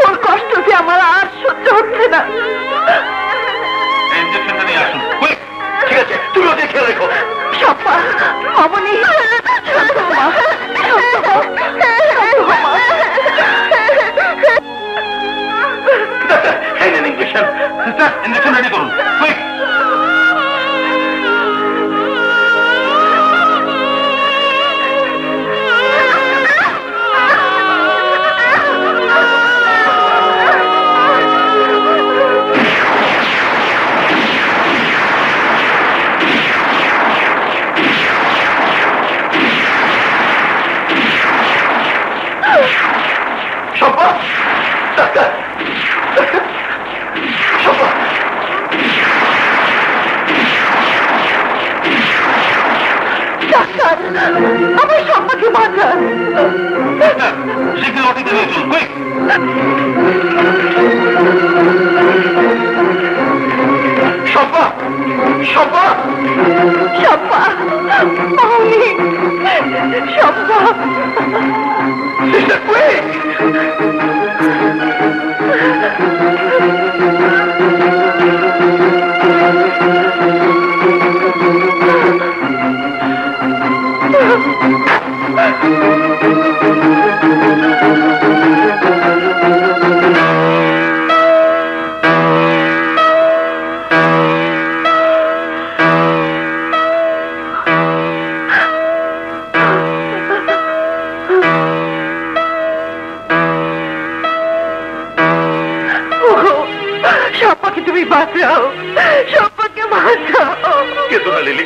ওর কষ্ট যে আমার আর সহ্য হচ্ছে না। ঠিক আছে, তুমি ওদের খেয়াল রেখো। সম্পা, মামনি, ইঞ্জেকশন রেডি করুন। আমার সম্পাকে বাঁচান। সম্পা, সম্পা, সম্পা, মামনি, সম্পা। সিস্টার কুইক, বাঁচাও, সম্পর্কে বাঁচাও। কেঁদো না লিলি,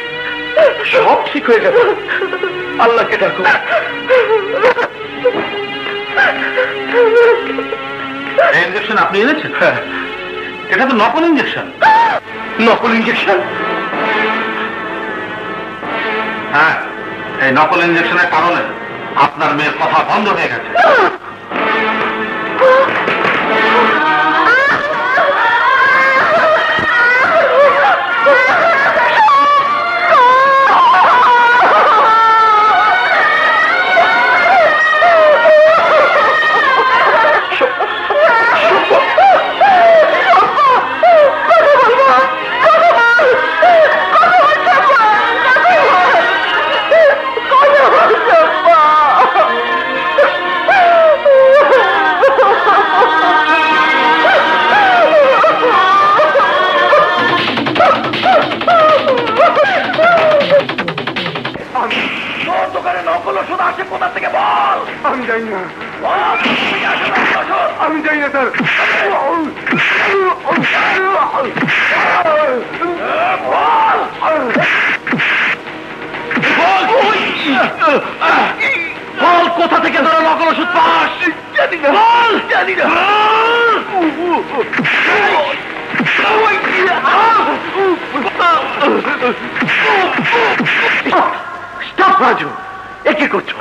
সব ঠিক হয়ে যাবে, আল্লাহকে ডাকো। ইঞ্জেকশন আপনি এনেছেন? হ্যাঁ। এটা তো নকল ইঞ্জেকশন। নকল ইঞ্জেকশন? হ্যাঁ, এই নকল ইঞ্জেকশনের কারণে আপনার মেয়ের কথা বন্ধ হয়ে গেছে। দোকানে নকল ওষুধ আসে কোথা থেকে বল? আমি জানি না। আমি জানি না স্যার। বল কোথা থেকে ধরো নকল ওষুধ পাস? জানি না, জানি না। স্টপ রাজু, এ কি করছো?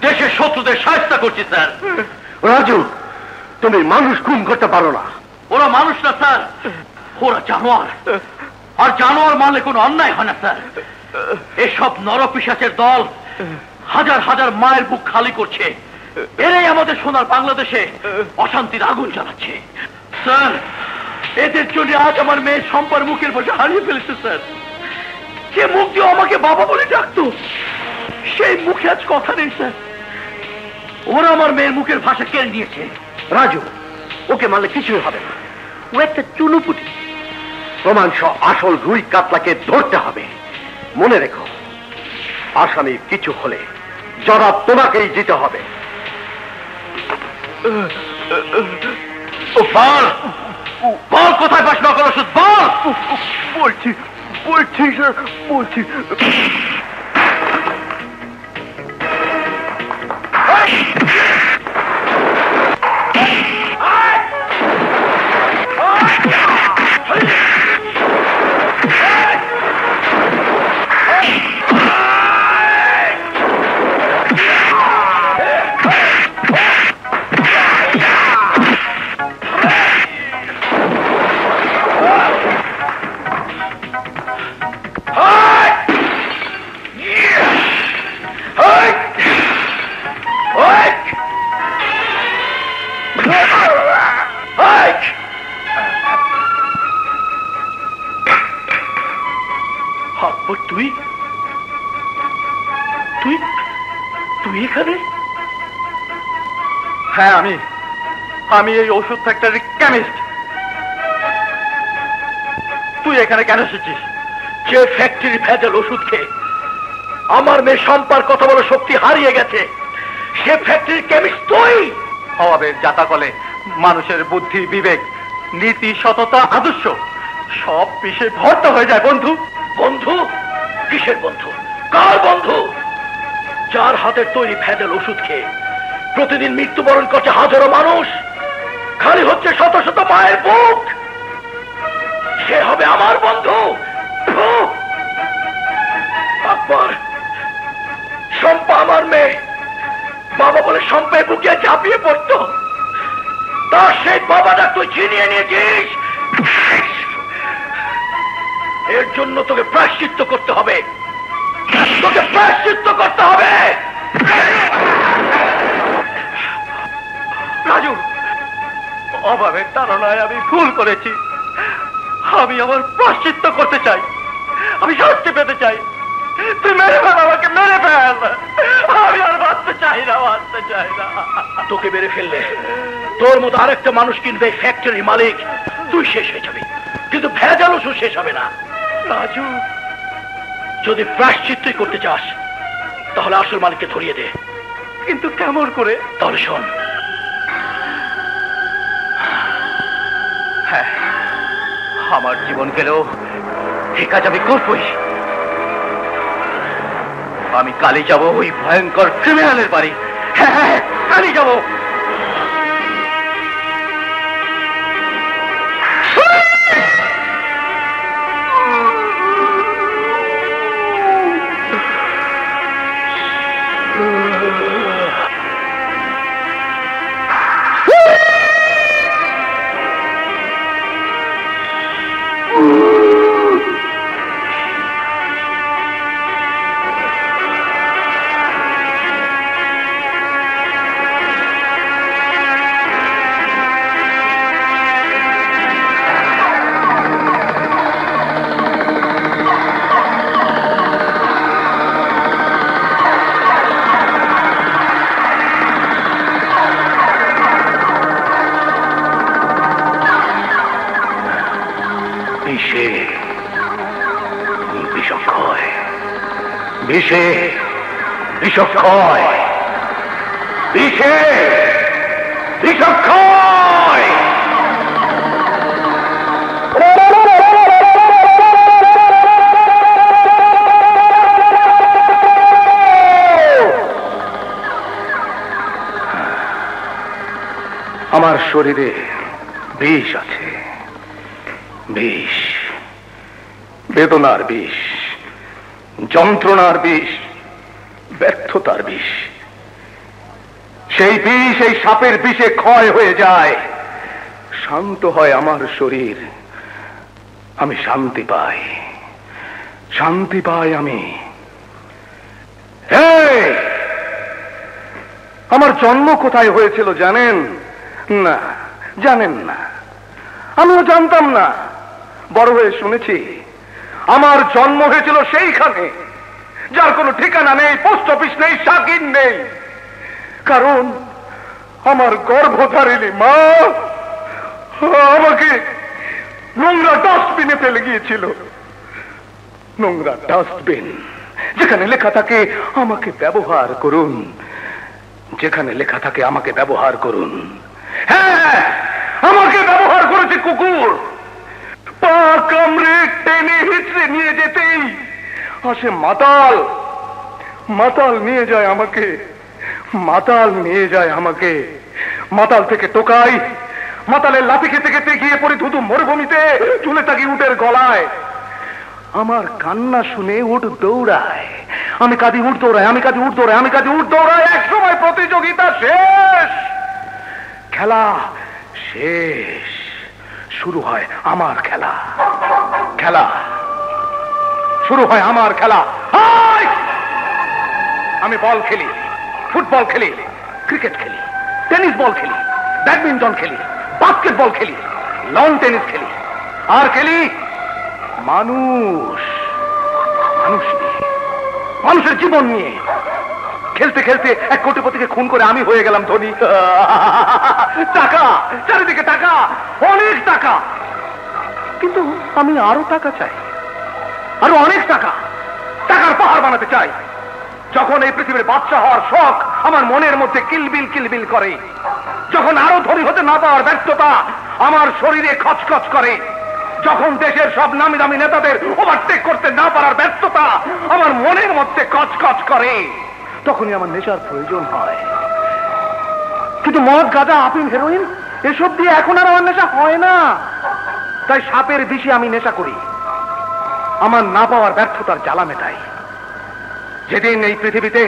দেশের শত্রুদের সাহায্য করছি স্যার। রাজু, তুমি মানুষ খুন করতে পারো না। ওরা মানুষ না স্যার, ওরা জানোয়ার। আর জানোয়ার মারলে কোনো অন্যায় হয় না স্যার। এসব নরপিশাচের দল হাজার হাজার মায়ের বুক খালি করছে। এরাই আমাদের সোনার বাংলাদেশে অশান্তির আগুন জ্বালাচ্ছে স্যার। এদের জন্য আজ আমার মেয়ে সম্পার মুখের ভাষা হারিয়ে ফেলেছে স্যার। যে মুখ দিয়ে আমাকে বাবা বলে ডাকতো, সেই মুখে আজ কথা নেই স্যার। ওরা আমার মেয়ের মুখের ভাষা কেড়ে নিয়েছে। রাজু, ওকে মারলে কিছুই হবে না। ও একটা চুনুপুটি। প্রমাণ সহ আসল রুই কাতলাকে ধরতে হবে। মনে রেখো, আসামি কিছু হলে জবাব তোমাকেই দিতে হবে। বল বল, কোথায় পাস নকল ওষুধ? বল। বলছি বলছি স্যার, বলছি। তুই তুই তুই এখানে? হ্যাঁ, আমি এই ওষুধ ফ্যাক্টরির কেমিস্ট। তুই এখানে কেন এসেছিস? যে ফ্যাক্টরি ভেজাল ওষুধ খেয়ে আমার মেয়ে সম্পার কথা বলার শক্তি হারিয়ে গেছে, সে ফ্যাক্টরির কেমিস্ট তুই? অভাবের জাতাকলে মানুষের বুদ্ধি, বিবেক, নীতি, সততা, আদর্শ সব বিষে ভর্তা হয়ে যায় বন্ধু। বন্ধু? কিসের বন্ধু? কার বন্ধু? যার হাতের তৈরি ভেজাল ওষুধ খেয়ে প্রতিদিন মৃত্যুবরণ করছে হাজারো মানুষ, খালি হচ্ছে শত শত মায়ের বুক, সে হবে আমার বন্ধু? আকবর, শম্পা আমার মেয়ে, বাবা বলে শম্পায় বুকে ঝাঁপিয়ে পড়তো, তার সেই বাবাটা তুই ছিনিয়ে নিয়েছিস। এর জন্য তোকে প্রায়শ্চিত্ত করতে হবে, তোকে প্রায়শ্চিত্ত করতে হবে। রাজু, অভাবের তাড়নায় আমি ভুল করেছি। আমি আমার প্রায়শ্চিত্ত করতে চাই, আমি শাস্তি পেতে চাই। তুই মেরে ফেল, আমাকে মেরে ফেল। আমি আর বাঁচতে চাই না, বাঁচতে চাই না। তোকে মেরে ফেললে তোর মতো আরেকটা মানুষ কিনবে ফ্যাক্টরির মালিক, তুই শেষ হয়ে যাবি, কিন্তু ভেজাল ওষুধ শেষ হবে না। রাজু, যদি প্রায়শ্চিত্তই করতে চাস তাহলে আসল মালিককে ধরিয়ে দে। কিন্তু কেমন করে? তাহলে শোন, আমার জীবন গেলেও এ কাজ আমি করবই। আমি কালই যাব ওই ভয়ঙ্কর ক্রিমিনালের বাড়ি। হ্যাঁ হ্যাঁ, কালই যাব। বিষে বিষক্ষয়, বিষে বিষক্ষয়। আমার শরীরে বিষ আছে, বিষ, বেদনার বিষ, যন্ত্রণার বিষ, ব্যর্থতার বিষ। সেই বিষ এই সাপের বিষে ক্ষয় হয়ে যায়, শান্ত হয় আমার শরীর, আমি শান্তি পাই, শান্তি পাই আমি। আমার জন্ম কোথায় হয়েছিল জানেন না? জানেন না? আমিও জানতাম না, বড় হয়ে শুনেছি আমার জন্ম হয়েছিল সেইখানে যার কোনো ঠিকানা নেই, পোস্ট অফিস নেই, শাকির নেই। কারণ আমার গর্ভধারিণী মা আমাকে নোংরা ডাস্টবিনে ফেলে গিয়েছিল। নোংরা ডাস্টবিন, যেখানে লেখা থাকে আমাকে ব্যবহার করুন, যেখানে লেখা থাকে আমাকে ব্যবহার করুন। হ্যাঁ, আমাকে ব্যবহার করেছে কুকুর। পা কামড়ে টেনে হিচড়ে নিয়ে যেতেই আসে মাতাল, মাতাল নিয়ে যায় আমাকে, মাতাল নিয়ে যায় আমাকে। মাতাল থেকে টোকাই, মাতালের লাথি খেতে খেতে গিয়ে পড়ে ধুধু মরুভূমিতে, চুলে থাকি উটের গলায়। আমার কান্না শুনে উট দৌড়ায়, আমি কাঁদি উট দৌড়ায়, আমি কাঁদি উট দৌড়ায়, আমি কাঁদি উট দৌড়ায়। এক সময় প্রতিযোগিতা শেষ, খেলা শেষ, শুরু হয় আমার খেলা। খেলা শুরু হয় আমার খেলা। আমি বল খেলি, ফুটবল খেলি, ক্রিকেট খেলি, টেনিস বল খেলি, ব্যাডমিন্টন খেলি, বাস্কেটবল খেলি, লন টেনিস খেলি, আর খেলি মানুষ, মানুষ নিয়ে, মানুষের জীবন নিয়ে। খেলতে খেলতে এক কোটিপতিকে খুন করে আমি হয়ে গেলাম ধনী। টাকা, চারিদিকে টাকা, অনেক টাকা। কিন্তু আমি আরো টাকা চাই, আরো অনেক টাকা, টাকার পাহাড় বানাতে চাই। যখন এই পৃথিবীর বাদশা হওয়ার শখ আমার মনের মধ্যে কিলবিল কিলবিল করে, যখন আরো ধনী হতে না পাওয়ার ব্যর্থতা আমার শরীরে খচখচ করে, যখন দেশের সব নামি দামি নেতাদের ওভারটেক করতে না পারার ব্যর্থতা আমার মনের মধ্যে খচখচ করে, তখনই আমার নেশার প্রয়োজন হয়। কিন্তু মদ, গাঁজা, আফিম, হেরোইন এসব দিয়ে এখন আর আমার নেশা হয় না। তাই সাপের বিষে আমি নেশা করি, আমার না পাওয়ার ব্যর্থতার জ্বালা মেটাই। যেদিন এই পৃথিবীতে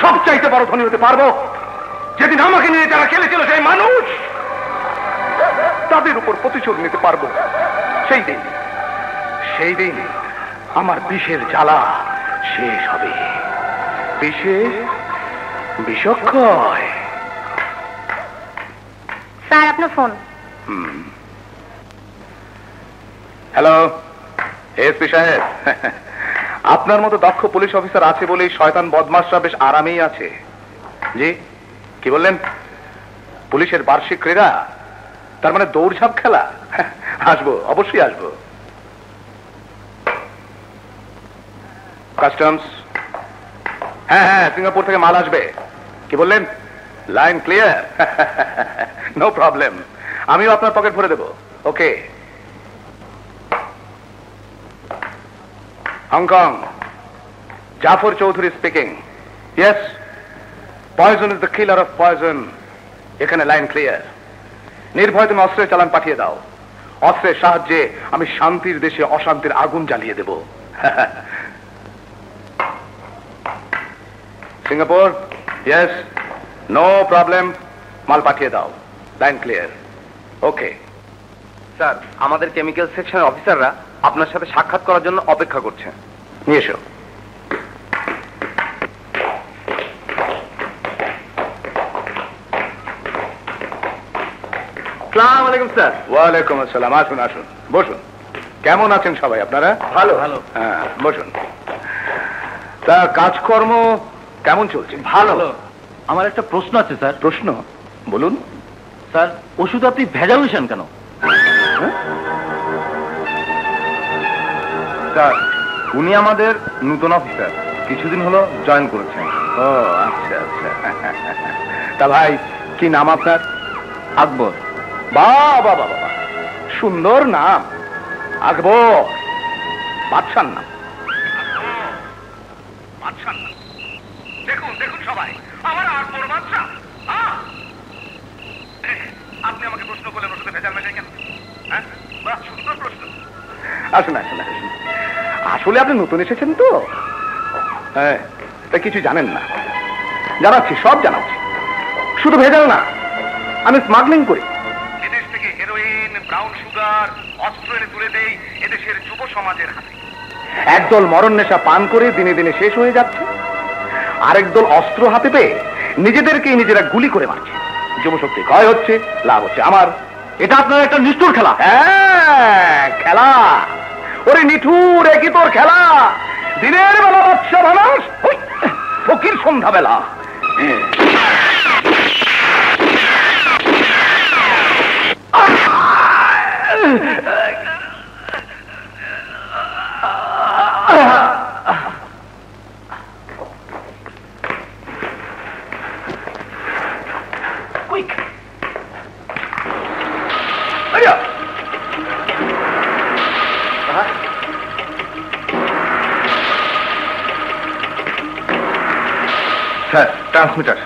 সবচাইতে বড় ধনী হতে পারবো, যেদিন আমাকে নিয়ে যারা খেলেছিল সেই মানুষ, তাদের উপর প্রতিশোধ নিতে পারবো, সেই দিন আমার বিষের জ্বালা শেষ হবে। বিষে বিষক্ষয়। স্যার আপনার ফোন। হ্যালো এসপি সাহেব, আপনার মতো দক্ষ পুলিশ অফিসার আছে বলেই শয়তান বদমাশরা বেশ আরামেই আছে। জি, কি বললেন? পুলিশের বার্ষিক ক্রীড়া, তার মানে দৌড়ঝাঁপ খেলা? আসবো, অবশ্যই আসবো। কাস্টমস, হ্যাঁ হ্যাঁ, সিঙ্গাপুর থেকে মাল আসবে। কি বললেন? Line clear? নো প্রবলেম, আমিও আপনার পকেট ভরে দেবো। Okay, Hong Kong, Jafar Chowdhury speaking. Yes, poison is the killer of poison. এখানে লাইন ক্লিয়ার। নির্ভয় তুমি অস্ত্রের চালান পাঠিয়ে দাও। অস্ত্রের সাহায্যে আমি শান্তির দেশে অশান্তির আগুন জ্বালিয়ে দেব। সিঙ্গাপুর, ইয়েস, নো প্রবলেম, মাল পাঠিয়ে দাও। Line clear. ওকে স্যার, আমাদের কেমিক্যাল সেকশনের অফিসাররা আপনার সাথে সাক্ষাৎ করার জন্য অপেক্ষা করছে। নিয়ে এসো। আসসালামু আলাইকুম স্যার। ওয়ালাইকুম আসসালাম। আসুন আসুন, বসুন। কেমন আছেন সবাই আপনারা? ভালো ভালো। হ্যাঁ, বসুন। তা কাজকর্ম কেমন চলছে? ভালো। আমার একটা প্রশ্ন আছে স্যার। প্রশ্ন বলুন। স্যার, ওষুধ আপনি ভেজাল মিশান কেন? স্যার, উনি আমাদের নতুন অফিসার, কিছুদিন হলো জয়েন করেছেন। ও আচ্ছা আচ্ছা। তা ভাই, কি নাম আপনার? আকবর। বাবা বাবা, সুন্দর নাম, আকবর। বাদশার নাম। দেখুন দেখুন সবাই, আমার আকবর বাদশা। আপনি আমাকে প্রশ্ন করলেন ওষুধে ভেজাল মেশাই কেন? হ্যাঁ, সুন্দর প্রশ্ন। আসুন আসুন আসুন। আসলে আপনি নতুন এসেছেন তো, হ্যাঁ, তা কিছু জানেন না। জানাচ্ছি, সব জানাচ্ছি। শুধু ভেজাল না, আমি স্মাগলিং করি। এদেশ থেকে হেরোইন, ব্রাউন সুগার, অস্ত্র এনে তুলে দেই এদেশের যুব সমাজের হাতে। একদল মরণ নেশা পান করে দিনে দিনে শেষ হয়ে যাচ্ছে, আরেক দল অস্ত্র হাতে পেয়ে নিজেদেরকেই নিজেরা গুলি করে মারছে। যুবশক্তি ক্ষয় হচ্ছে, লাভ হচ্ছে আমার। এটা আপনার একটা নিষ্ঠুর খেলা। হ্যাঁ, খেলা। ওরে নিঠুর, একই তোর খেলা। দিনের বেলা বাচ্চা মানুষ, ফকির সন্ধ্যাবেলা। Sir, transmitter.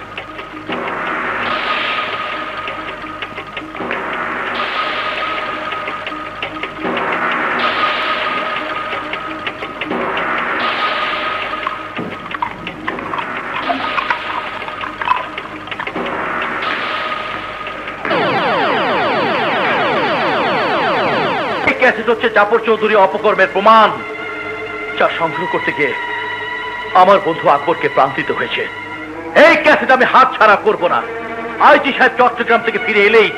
ক্যাসেট হচ্ছে জাফর চৌধুরী অপকর্মের প্রমাণ, যা সংগ্রহ করতে গিয়ে আমার বন্ধু আকবরকে প্রান্তিত হয়েছে। এই ক্যাসেট আমি হাত ছাড়া করব না। আইজি সাহেব চট্টগ্রাম থেকে ফিরে এলেই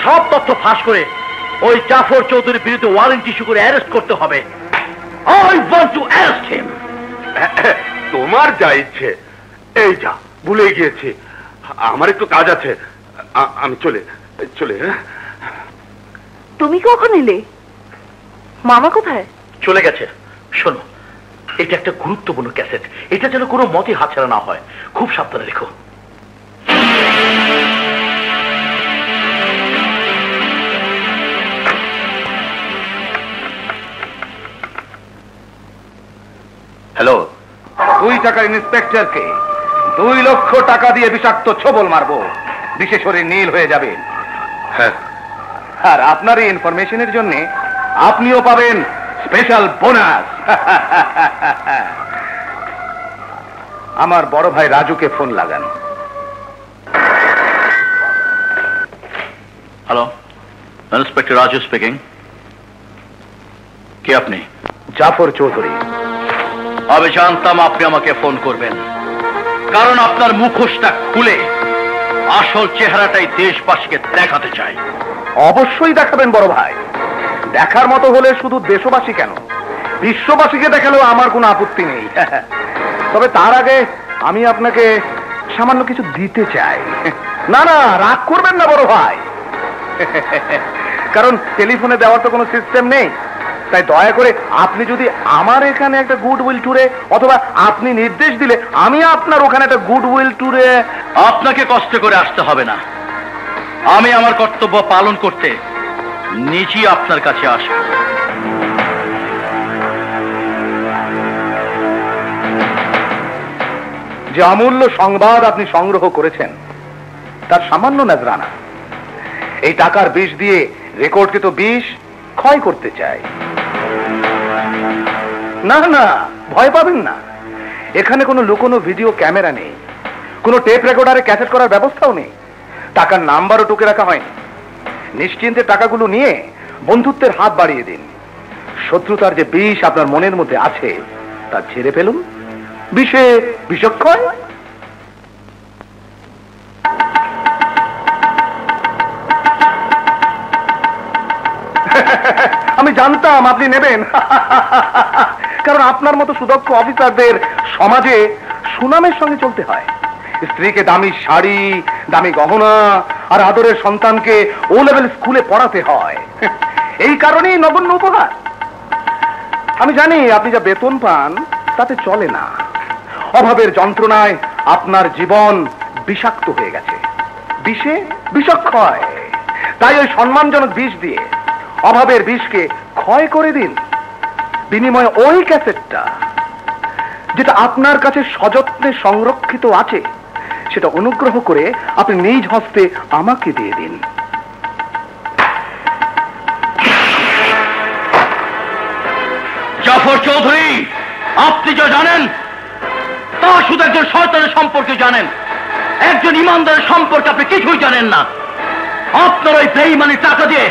সব তথ্য ফাঁস করে ওই জাফর চৌধুরীর বিরুদ্ধে ওয়ারেন্ট ইস্যু করে অ্যারেস্ট করতে হবে। I want to arrest him. তোমার যা ইচ্ছে। এই যা, ভুলে গিয়েছি, আমার একটু কাজ আছে, আমি চলে চলে। তুমি কখন এলে? মামা কোথায়? চলে গেছে। শোনো, এটা একটা গুরুত্বপূর্ণ ক্যাসেট, এটা যেন কোনো মতে হাতছাড়া না হয়, খুব সাবধানে রেখো। হ্যালো, 2 টাকার ইন্সপেক্টরকে 2 লক্ষ টাকা দিয়ে বিষাক্ত ছোবল মারবো, বিশেষ শরীর নীল হয়ে যাবে। হ্যাঁ, আর আপনার এই ইনফরমেশনের জন্য আপনিও পাবেন স্পেশাল বোনাস। আমার বড় ভাই রাজুকে ফোন লাগান। Hello, inspector Raju speaking. কে আপনি? জাফর চৌধুরী। আমি জানতাম আপনি আমাকে ফোন করবেন, কারণ আপনার মুখোশটা খুলে আসল চেহারাটাই দেশবাসীকে দেখাতে চাই। অবশ্যই দেখাবেন বড় ভাই। দেখার মতো হলে শুধু দেশবাসী কেন, বিশ্ববাসীকে দেখালেও আমার কোনো আপত্তি নেই। তবে তার আগে আমি আপনাকে সামান্য কিছু দিতে চাই। না না, রাগ করবেন না বড় ভাই, কারণ টেলিফোনে দেওয়ার তো কোনো সিস্টেম নেই। তাই দয়া করে আপনি যদি আমার এখানে একটা গুডউইল ট্যুরে, অথবা আপনি নির্দেশ দিলে আমি আপনার ওখানে একটা গুডউইল ট্যুরে। আপনাকে কষ্ট করে আসতে হবে না, আমি আমার কর্তব্য পালন করতে নিজেই আপনার কাছে আসব। যে অমূল্য সংবাদ আপনি সংগ্রহ করেছেন তার সামান্য নজরানা। এই টাকার বিষ দিয়ে রেকর্ডকে তো বিষ ক্ষয় করতে চাই। না না, ভয় পাবেন না। এখানে কোনো লুকোনো ভিডিও ক্যামেরা নেই, কোনো টেপ রেকর্ডারে ক্যাসেট করার ব্যবস্থাও নেই, টাকার নাম্বারও টুকে রাখা হয়নি। নিশ্চিন্তে টাকাগুলো নিয়ে বন্ধুত্বের হাত বাড়িয়ে দিন। শত্রুতার যে বিষ আপনার মনের মধ্যে আছে তা ঝেড়ে ফেলুন। বিষে বিষক্ষয়। আমি জানতাম আপনি নেবেন, কারণ আপনার মতো সুদক্ষ অফিসারদের সমাজে সুনামের সঙ্গে চলতে হয়। স্ত্রীকে দামি শাড়ি, দামি গহনা আর আদরের সন্তানকে ও লেভেল স্কুলে পড়াতে হয়। এই কারণেই নগণ্য উপহার। আমি জানি আপনি যা বেতন পান তাতে চলে না। অভাবের যন্ত্রণায় আপনার জীবন বিষাক্ত হয়ে গেছে, বিষে বিষক্ষয়। তাই ওই সম্মানজনক বিষ দিয়ে অভাবের বিষকে ক্ষয় করে দিন। বিনিময়ে ওই ক্যাসেটটা যেটা আপনার কাছে সযত্নে সংরক্ষিত আছে সেটা অনুগ্রহ করে আপনি নিজ হস্তে আমাকে দিয়ে দিন। জাফর চৌধুরী, আপনি যা জানেন তা শুধু একজন শয়তানের সম্পর্কে জানেন, একজন ইমানদারের সম্পর্কে আপনি কিছুই জানেন না। আপনার ওই বেঈমানি টাকা দিয়ে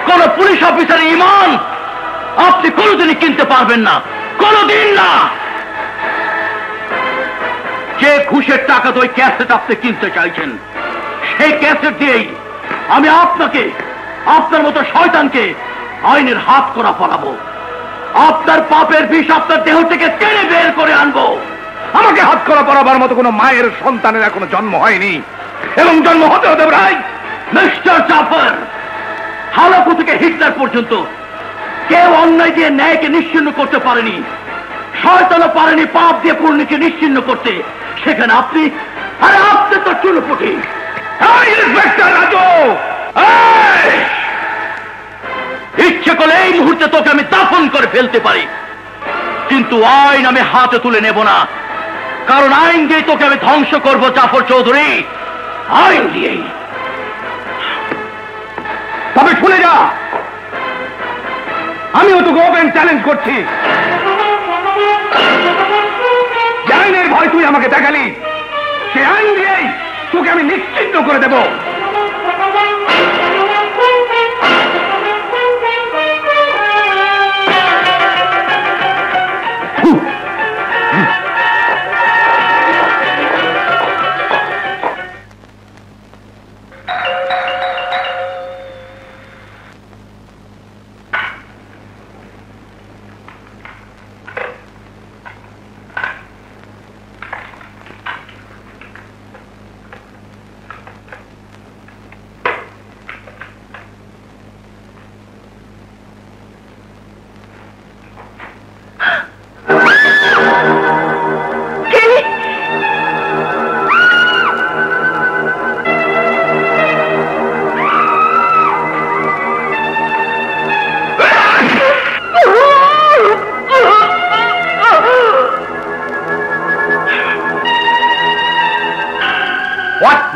কোন পুলিশ অফিসারের ঈমান আপনি কোনোদিনই কিনতে পারবেন না, কোনোদিন না। যে ঘুষের টাকা ওই ক্যাসেট আপনি কিনতে চাইছেন, সেই ক্যাসেট দিয়েই আমি আপনাকে, আপনার মতো শয়তানকে আইনের হাত করা পড়াবো। আপনার পাপের বিষ আপনার দেহ থেকে টেনে বের করে আনবো। আমাকে হাত করা পড়াবার মতো কোনো মায়ের সন্তানের এখনো জন্ম হয়নি, এবং জন্ম হতে হতে প্রায়। মিস্টার জাফর, হালাকু থেকে হিটলার পর্যন্ত কেউ অন্যায় দিয়ে ন্যায়কে নিশ্চিহ্ন করতে পারেনি, শয়তানও পারেনি পাপ দিয়ে পুণ্যকে নিশ্চিহ্ন করতে। সেখানে আপনি, আরে আপনি তো চুলপুটি। ইচ্ছে করলে এই মুহূর্তে তোকে আমি দাফন করে ফেলতে পারি, কিন্তু আইন আমি হাতে তুলে নেব না, কারণ আইন দিয়ে তোকে আমি ধ্বংস করবো জাফর চৌধুরী, আইন দিয়েই। তবে শুনে যা, আমিও তোকে ওপেন চ্যালেঞ্জ করছি। যে আইনের ভয় তুই আমাকে দেখালি, সে আইন দিয়েই তোকে আমি নিশ্চিহ্ন করে দেব।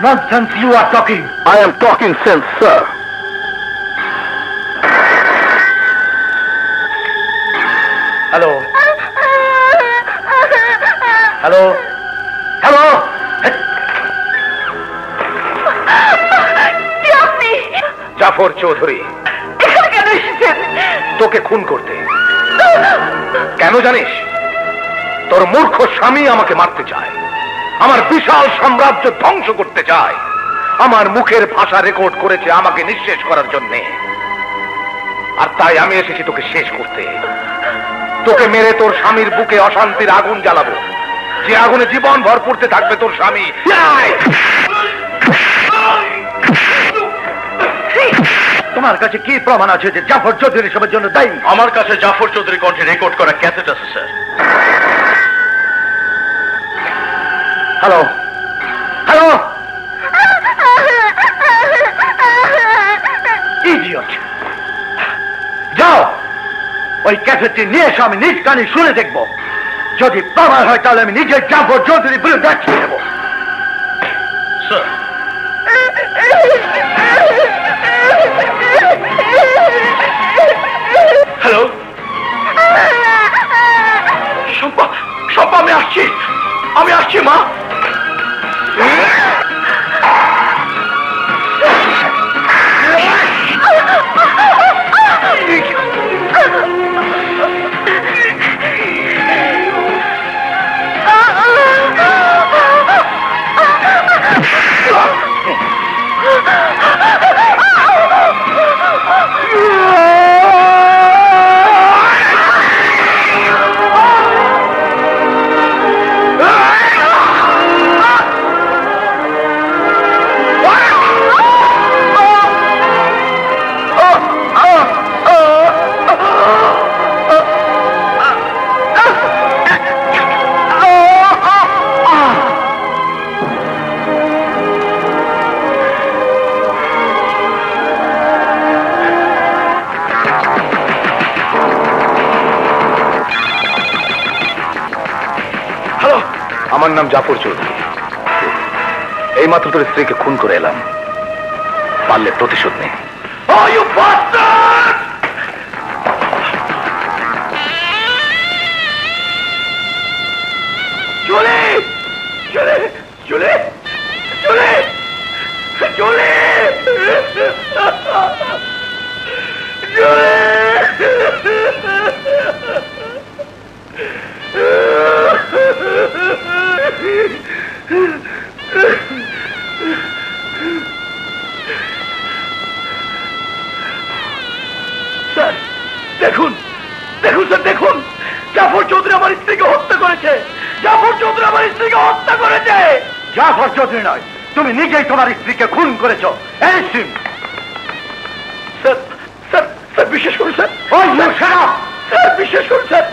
Nonsense you are talking. I am talking sense, sir. Hello. Hello. Hello. কে আপনি? জাফর চৌধুরী। এখানে কেন এসেছেন? তোকে খুন করতে। কেন জানিস? তোর মূর্খ স্বামী আমাকে মারতে চায়, আমার বিশাল সাম্রাজ্য ধ্বংস করতে চায়, আমার মুখের ভাষা রেকর্ড করেছে আমাকে নিঃশেষ করার জন্যে। আর তাই আমি এসেছি তোকে শেষ করতে। তোকে মেরে তোর স্বামীর বুকে অশান্তির আগুন জ্বালাবো, যে আগুনে জীবন ভর পড়তে থাকবে তোর স্বামী। তোমার কাছে কি প্রমাণ আছে যে জাফর চৌধুরী সবের জন্য দায়ী? আমার কাছে জাফর চৌধুরী কণ্ঠে রেকর্ড করা ক্যাসেট আছে স্যার। হ্যালো হ্যালো, ইডিয়ট, যাও ওই ক্যাসেটটি নিয়ে এসো, আমি নিজ কানে শুনে দেখবো। যদি প্রমাণ হয় তাহলে আমি নিজের জাফর চৌধুরীর বিরুদ্ধে অ্যাকশন নেব। স্যার, হ্যালো শম্পা, শম্পা আমি আসছি মা। আমার নাম জাফর চৌধুরী। এইমাত্র তোর স্ত্রীকে খুন করে এলাম, পারলে প্রতিশোধ নেই। স্যার দেখুন, দেখুন স্যার, দেখুন জাফর চৌধুরী আমার স্ত্রীকে হত্যা করেছে। জাফর চৌধুরী আমার স্ত্রীকে হত্যা করেছে। জাফর চৌধুরী নয়, তুমি নিজেই তোমার স্ত্রীকে খুন করেছো। স্যার স্যার স্যার বিশ্বাস করুন স্যার। স্যার বিশ্বাস করুন স্যার।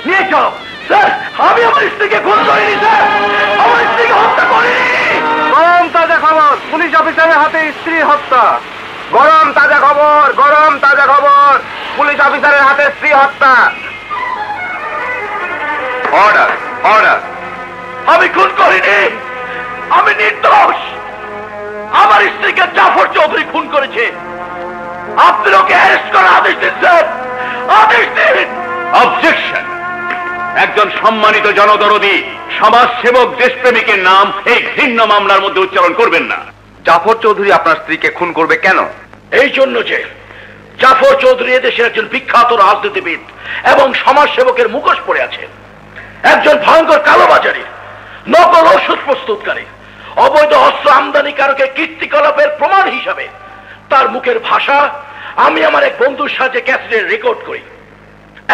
নিয়ে চলো। স্যার আমি আমার স্ত্রীকে খুন করিনি স্যার, আমার স্ত্রীকে হত্যা করিনি। গরম তাজা খবর, পুলিশ অফিসারের হাতে স্ত্রী হত্যা। গরম তাজা খবর, গরম তাজা খবর, পুলিশ অফিসারের হাতে স্ত্রী হত্যা। Order, order. আমি খুন করিনি, আমি নির্দোষ। আমার স্ত্রীকে জাফর চৌধুরী খুন করেছে। আপনি ওকে অ্যারেস্ট করার আদেশ দিন স্যার, আদেশ দিন। অবজেকশন। একজন সম্মানিত জনদরদী সমাজসেবক দেশপ্রেমিকের নাম এই ঘৃণ্য মামলার মধ্যে উচ্চারণ করবেন না। জাফর চৌধুরী আপনার স্ত্রীকে খুন করবে কেন? এই জন্য যে জাফর চৌধুরী এদেশের একজন বিখ্যাত রাজনীতিবিদ এবং সমাজসেবকের মুখোশ পরে আছে। একজন ভয়ঙ্কর কালোবাজারি, নকল ঔষধ প্রস্তুতকারী, অবৈধ অস্ত্র আমদানিকারকের কীর্তিকলাপের প্রমাণ হিসাবে তার মুখের ভাষা আমি আমার এক বন্ধুর সাথে ক্যাসেটে রেকর্ড করি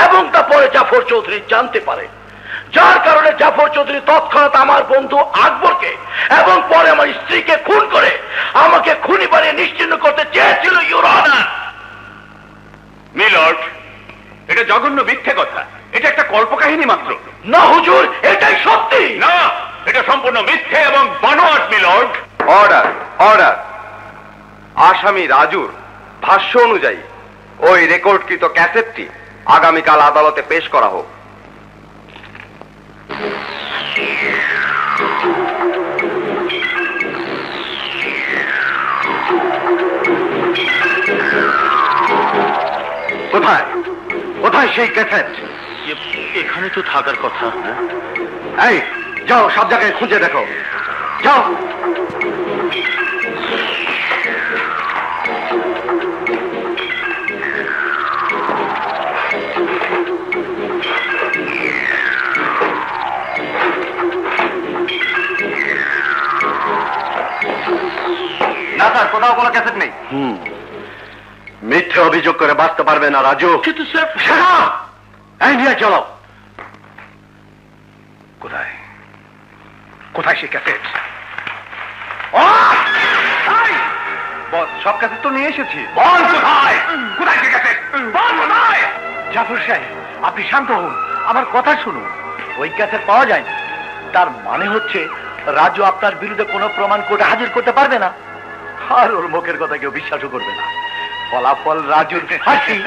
এবং তা পরে জাফর চৌধুরী জানতে পারে, যার কারণে জাফর চৌধুরী তৎক্ষণাৎ আমার বন্ধু আকবরকে এবং পরে আমার স্ত্রীকে খুন করে আমাকে খুনি বানিয়ে নিশ্চিহ্ন করতে চেয়েছিল। Your honour. মিলর্ড, এটা জঘন্য মিথ্যে কথা। এটা একটা কল্পকাহিনী মাত্র। না হুজুর, এটাই সত্যি। না, এটা সম্পূর্ণ মিথ্যে এবং বানোয়াট মিলর্ড। Order, order. আসামি রাজুর ভাষ্য অনুযায়ী ওই রেকর্ডকৃত ক্যাসেটটি আগামীকাল আদালতে পেশ করা হোক। কোথায় কোথায় সেই ক্যাসেট? এখানে তো থাকার কথা। এই যাও, সব জায়গায় খুঁজে দেখো, যাও। না স্যার, কোথাও কোনো ক্যাসেট নেই। মিথ্যে অভিযোগ করে বাঁচতে পারবে না রাজু। কিন্তু স্যার, এই নিয়ে চলো। কোথায় কোথায় সে ক্যাসেট? বল, সব ক্যাসেট তো নিয়ে এসেছি। বল কোথায়? কোথায় সে ক্যাসেট? বল কোথায়? জাফর সাহেব, আপনি শান্ত হন, আমার কথা শুনুন। ওই ক্যাসেট পাওয়া যায় না, তার মানে হচ্ছে রাজু আপনার বিরুদ্ধে কোনো প্রমাণ কোর্টে হাজির করতে পারবে না, আর ওর মুখের কথা কেউ বিশ্বাসও করবে না। ফলাফল রাজুর ফাঁসি।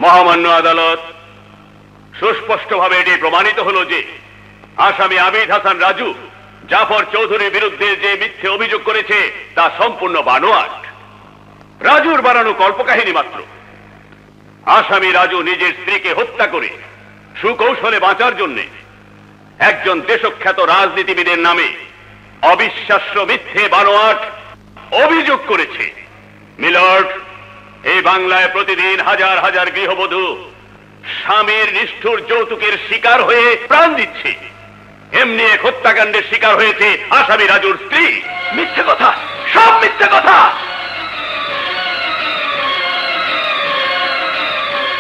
মহামান্য আদালত, সুস্পষ্টভাবে এটি প্রমাণিত হলো যে আসামি আবিদ হাসান রাজু জাফর চৌধুরীর বিরুদ্ধে যে মিথ্যে অভিযোগ করেছে তা সম্পূর্ণ বানোয়াট, রাজুর বানানো কল্পকাহিনী মাত্র। আসামি রাজু নিজের স্ত্রীকে হত্যা করে সুকৌশলে বাঁচার জন্য একজন দেশখ্যাত রাজনীতিবিদের নামে অবিশ্বাস্য মিথ্যে বানোয়াট অভিযোগ করেছে। মিলর্ড, এই বাংলায় প্রতিদিন হাজার হাজার গৃহবধূ স্বামীর নিষ্ঠুর যৌতুকের শিকার হয়ে প্রাণ দিচ্ছে, এমনি এক হত্যাকাণ্ডের শিকার হয়েছে আসামি রাজুর স্ত্রী। মিথ্যে কথা, সব মিথ্যে কথা।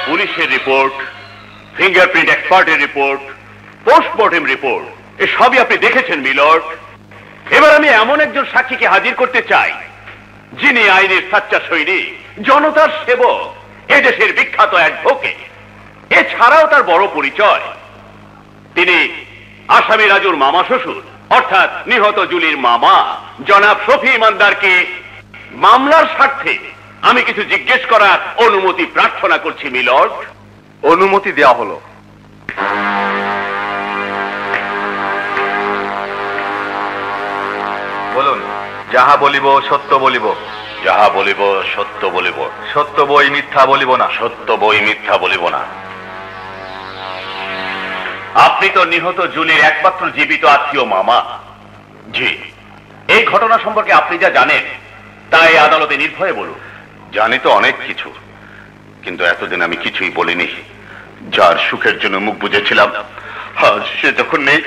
পুলিশের রিপোর্ট, ফিঙ্গারপ্রিন্ট এক্সপার্টের রিপোর্ট, পোস্টমর্টেম রিপোর্ট, এসবই আপনি দেখেছেন মিলর্ড। এবার আমি এমন একজন সাক্ষীকে হাজির করতে চাই যিনি আইনের সাচ্চা সৈনিক, জনতার সেবক, এদেশের বিখ্যাত অ্যাডভোকেট। এছাড়াও তার বড় পরিচয়, তিনি আসামি রাজুর মামা শ্বশুর অর্থাৎ নিহত জুলির মামা জনাব শফি ইমানদারকে মামলার স্বার্থে আমি কিছু জিজ্ঞেস করার অনুমতি প্রার্থনা করছি মিলর্ড। অনুমতি দেওয়া হলো। বলুন। যাহা বলিব সত্য বলিব। যাহা বলিব সত্য বলিব। সত্য বই মিথ্যা বলিব না। সত্য বই মিথ্যা বলিব না। আপনি তো নিহত জুলির একমাত্র জীবিত আত্মীয় মামা। জি, এই ঘটনা সম্পর্কে আপনি যা জানেন তাই আদালতে নির্ভয়ে বলুন। জানি তো অনেক কিছু, কিন্তু এতদিন আমি কিছুই বলিনি। যার সুখের জন্য মুখ বুজেছিলাম, আজ সে যখন নেই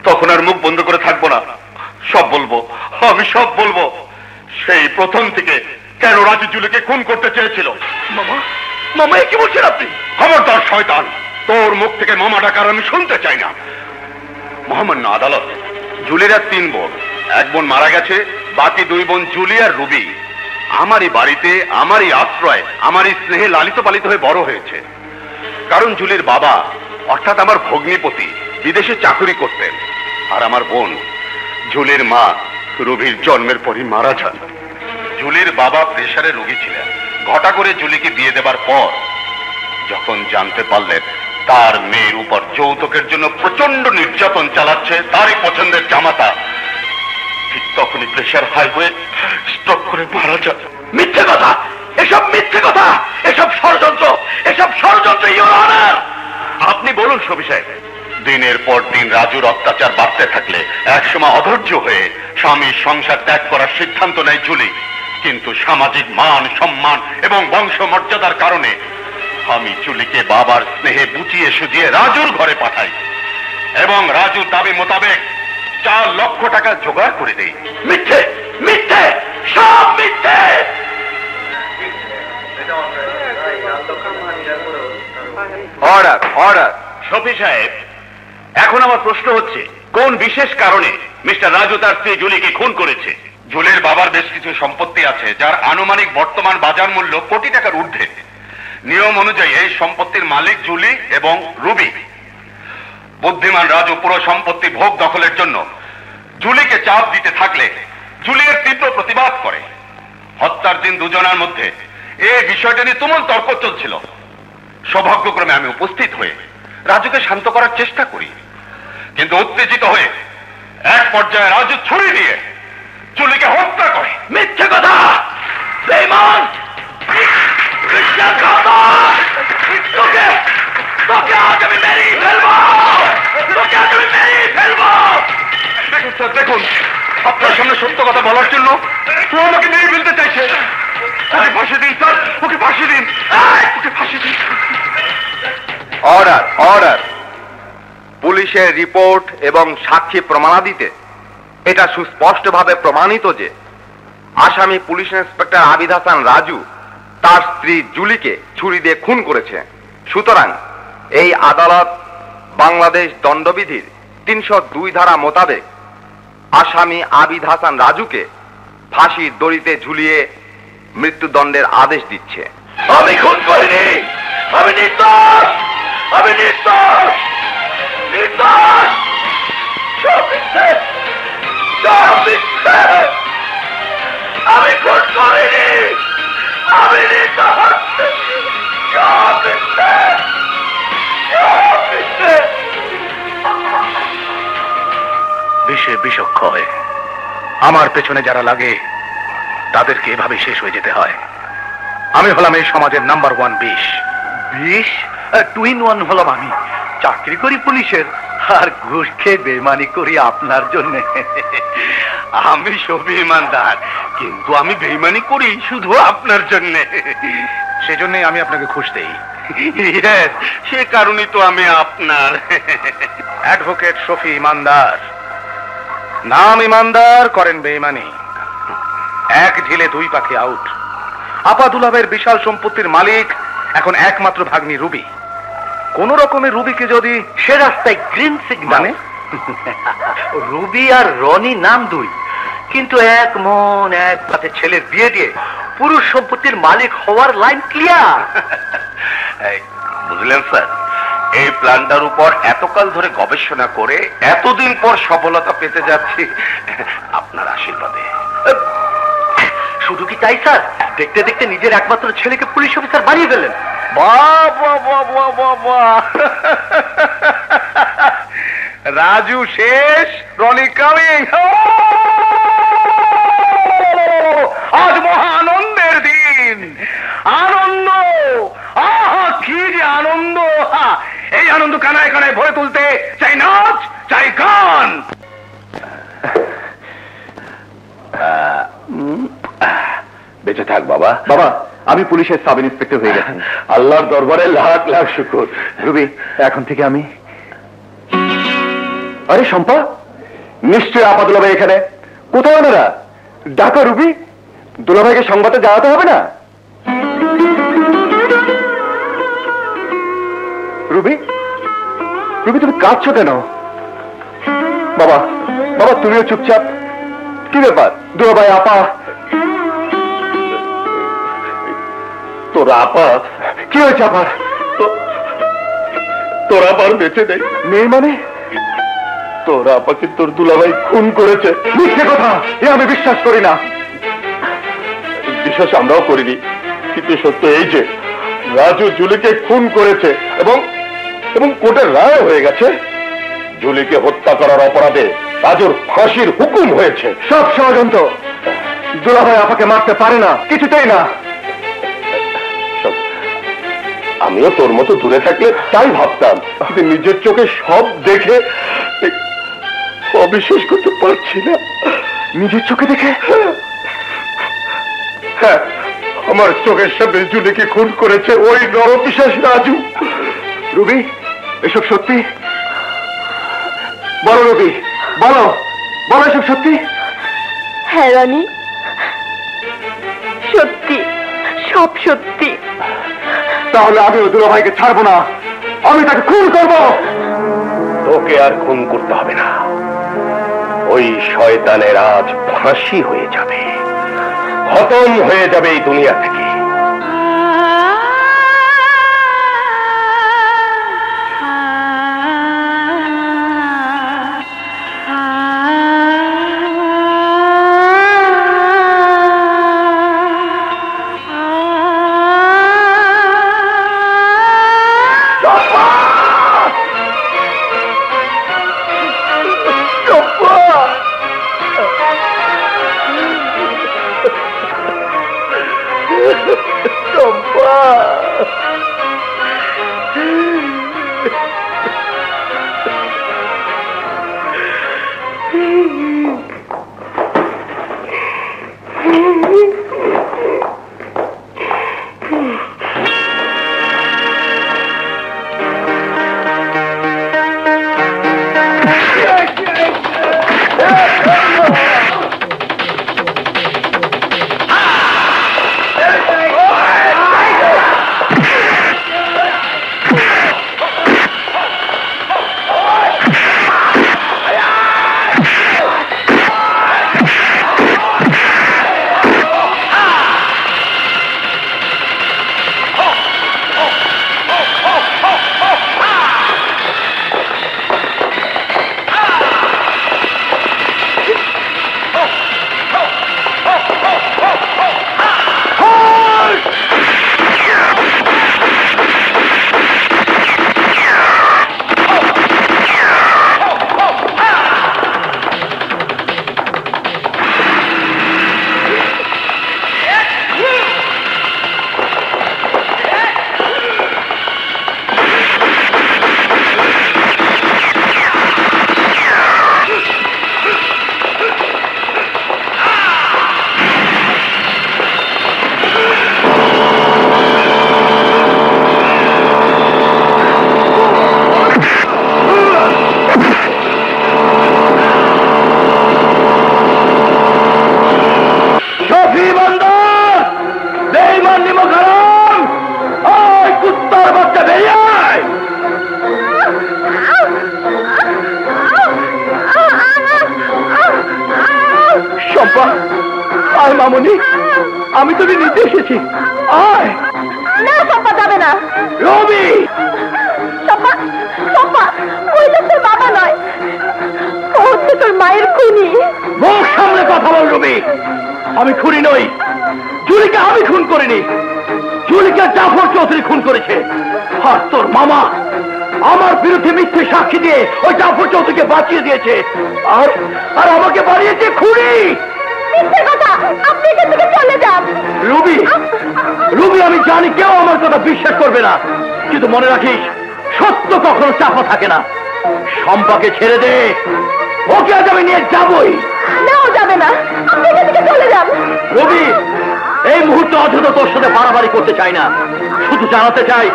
তখন আর মুখ বন্ধ করে থাকবো না। সব বলবো, আমি সব বলবো। সেই প্রথম থেকে কেন রাজু জুলিকে খুন করতে চেয়েছিল। মামা, মামা কি বলছেন আপনি? খবরদার শয়তান, তোর মুখ থেকে মামা ডাকার আমি শুনতে চাই না। মহামান্য আদালত, জুলির আর 3 বোন, 1 বোন মারা গেছে, বাকি 2 বোন জুলি আর রুবি আমারই বাড়িতে, আমারই আশ্রয়, আমারই স্নেহে লালিত পালিত হয়ে বড় হয়েছে। কারণ জুলির বাবা অর্থাৎ আমার ভগ্নিপতি বিদেশে চাকরি করতেন, আর আমার বোন জুলির মা রুবির জন্মের পরই মারা যান। জুলির বাবা প্রেসারে রোগী ছিলেন। ঘটা করে জুলিকে বিয়ে দেবার পর যখন জানতে পারলেন তার মেয়ের উপর যৌতুকের জন্য প্রচন্ড নির্যাতন চালাচ্ছে তারই পছন্দের জামাতা, ঠিক তখনই প্রেসার হাই হয়ে স্ট্রোক করে মারা যান। মিথ্যে কথা, এসব মিথ্যে কথা, এসব ষড়যন্ত্র, এসব ষড়যন্ত্র ইওর অনার। আপনি বলুন শফি সাহেব। দিনের পর দিন রাজুর অত্যাচার বাড়তে থাকলে একসময় অধৈর্য হয়ে স্বামীর সংসার ত্যাগ করার সিদ্ধান্ত নেয় জুলি। কিন্তু সামাজিক মান সম্মান এবং বংশ মর্যাদার কারণে আমি জুলিকে বাবার স্নেহে বুঝিয়ে সুজিয়ে রাজুর ঘরে পাঠাই এবং রাজুর দাবি মোতাবেক 4 লক্ষ টাকা জোগাড় করে দেই। মিথ্যে, মিথ্যে, সব মিথ্যে। Order, order. শফি সাহেব, এখন আমার প্রশ্ন হচ্ছে কোন বিশেষ কারণে মিস্টার রাজু তার স্ত্রী জুলিকে খুন করেছে? জুলির বাবার বেশ কিছু সম্পত্তি আছে যার আনুমানিক বর্তমান বাজার মূল্য কোটি টাকার ঊর্ধ্বে। নিয়ম অনুযায়ী এই সম্পত্তির মালিক জুলি এবং রুবি। বুদ্ধিমান রাজু পুরো সম্পত্তি ভোগ দখলের জন্য জুলিকে চাপ দিতে থাকলে জুলি এর তীব্র প্রতিবাদ করে। হত্যার দিন দুজনের মধ্যে এই বিষয়টা নিয়ে তুমুল তর্ক চলছিল। সৌভাগ্যক্রমে আমি উপস্থিত হয়ে রাজুকে শান্ত করার চেষ্টা করি, কিন্তু উত্তেজিত হয়ে এক পর্যায়ে রাজু ছুরি দিয়ে জুলিকে হত্যা করে। মিথ্যে কথা, বেঈমান, বিশ্বাসঘাতক। তোকে তোকে আজ আমি মেরেই ফেলবো, তোকে আজ আমি মেরেই ফেলবো। দেখুন স্যার, দেখুন, আপনার সামনে সত্য কথা বলার জন্য ও আমাকে মেরে ফেলতে চাইছে। ওকে ফাঁসি দিন স্যার, ওকে ফাঁসি দিন, ওকে ফাঁসি দিন। Order, order. পুলিশের রিপোর্ট এবং সাক্ষী প্রমাণাদিতে এটা সুস্পষ্টভাবে প্রমাণিত যে আসামি পুলিশ ইন্সপেক্টর আবিদ হাসান রাজু তার স্ত্রী জুলিকে ছুরি দিয়ে খুন করেছে। সুতরাং এই আদালত বাংলাদেশ দণ্ডবিধির 302 ধারা মোতাবেক আসামি আবিদ হাসান রাজুকে ফাঁসির দড়িতে ঝুলিয়ে মৃত্যুদণ্ডের আদেশ দিচ্ছে। আমি খুন করিনি, আমি নির্দোষ, আমি নির্দোষ, নির্দোষ। সব মিথ্যে, সব মিথ্যে। আমি খুন করিনি, আমি নির্দোষ, সব মিথ্যে। সে বিষক্ষয়। আমার পেছনে যারা লাগে তাদেরকে এভাবে শেষ হয়ে যেতে হয়। আমি হলাম এই সমাজের নাম্বার 1 বিষ। বিষ? 2 in 1 হলাম আমি। চাকরি করি পুলিশের, আর ঘুষ খেয়ে বেইমানি করি আপনার জন্য। আমি সবই ইমানদার, কিন্তু আমি বেইমানি করি শুধু আপনার জন্য। সেজন্যই আমি আপনাকে ঘুষ দেই। সে কারণেই তো আমি আপনার। অ্যাডভোকেট শফি ইমানদার, নাম ইমানদার, করেন বেইমানি। এক ঢিলে 2 পাখি আউট। আপা দুলাভের বিশাল সম্পত্তির মালিক এখন একমাত্র ভাগ্নি রুবি। কোন রকমের রুবিকে যদি সে রাস্তায় গ্রিন সিগন্যাল। মানে রুবি আর রনি নাম 2, কিন্তু এক মন এক পাতে ছেলের বিয়ে দিয়ে পুরুষ সম্পত্তির মালিক হওয়ার লাইন ক্লিয়ার। বুঝলেন স্যার, এই প্ল্যানটার উপর এতকাল ধরে গবেষণা করে এতদিন পর সফলতা পেতে যাচ্ছি আপনার আশীর্বাদে। শুধু কি তাই স্যার, দেখতে দেখতে নিজের একমাত্র ছেলেকে পুলিশ অফিসার বানিয়ে ফেললেন। রাজু শেষ, রনি কামিং। আজ মহা আনন্দের দিন। আনন্দ, আহা কি যে আনন্দ! এই আনন্দ কানায় কানায় ভরে তুলতে চাই নাচ, চাই গান। বেঁচে থাক বাবা। বাবা, আমি পুলিশের সাব ইন্সপেক্টর হয়ে গেছি। আল্লাহর দরবারে লাখ লাখ শুকর। রুবি, এখন থেকে আমি। আরে শম্পা, নিশ্চয় আপা দুলাভাই এখানে। কোথায় ওনারা? ডাকা রুবি, দুলাভাইকে সংবাদে জানাতে হবে না? রুবি, রুবি তুমি কাঁদছো কেন? বাবা, বাবা তুমিও চুপচাপ। কি ব্যাপার? দুলাভাই, আপা? তোরা আপা? কি হয়েছে আপার? তোরা আবার বেঁচে নেই। নেই মানে? তোরা আপাকে তোর দুলাভাই খুন করেছে। মিথ্যে কথা, এ আমি বিশ্বাস করি না। বিশ্বাস আমরাও করিনি, কিন্তু সত্য এই যে রাজু জুলিকে খুন করেছে এবং এবং কোর্টের রায় হয়ে গেছে। জুলিকে হত্যা করার অপরাধে রাজুর ফাঁসির হুকুম হয়েছে। সব ষড়যন্ত্র। দুলাভাই আপাকে মারতে পারে না, কিছুতেই না। আমিও তোর মতো দূরে থাকলে তাই ভাবতাম, কিন্তু নিজের চোখে সব দেখে অবিশ্বাস করতে পারছি না। নিজের চোখে দেখে? হ্যাঁ, আমার চোখের সামনে জুলিকে খুন করেছে ওই নরপিশাচ রাজু। রুবি, এসব সত্যি? বলো রুবি, বলো, বলো এসব সত্যি? হ্যাঁ রনি, সত্যি, সব সত্যি। তাহলে আমি ওই দুলাভাইকে ছাড়বো না, আমি তাকে খুন করবো। তোকে আর খুন করতে হবে না, ওই শয়তানের আজ ফাঁসি হয়ে যাবে, খতম হয়ে যাবে এই দুনিয়া থেকে। আয় মামনি, আমি তোকে নিতে এসেছি, আয়। না চম্পা যাবে না। রবি! চম্পা, চম্পা, ওই লোক তোর বাবা নয়, ও হচ্ছে তোর মায়ের খুনি। মুখ সামনে কথা বল রবি, আমি খুনি নই। জুলিকে আমি খুন করিনি, জুলিকে জাফর চৌধুরী খুন করেছে। আর তোর মামা আমার বিরুদ্ধে মিথ্যে সাক্ষী দিয়ে ওই জাফর চৌধুরীকে বাঁচিয়ে দিয়েছে, আর আর আমাকে বানিয়েছে খুনি। মিথ্যে কথা, আপনি এখান থেকে চলে যান। রুবি, রুবি, আমি জানি কেউ আমার কথা বিশ্বাস করবে না, কিন্তু মনে রাখিস সত্য কখনো চাপা থাকে না। শম্পাকে ছেড়ে দে, ওকে আজ আমি নিয়ে যাবই। নাও যাবে না, আপনি এখান থেকে চলে যান। রবি, এই মুহূর্তে অযথা তোর সাথে বাড়াবাড়ি করতে চাই না, শুধু জানাতে চাই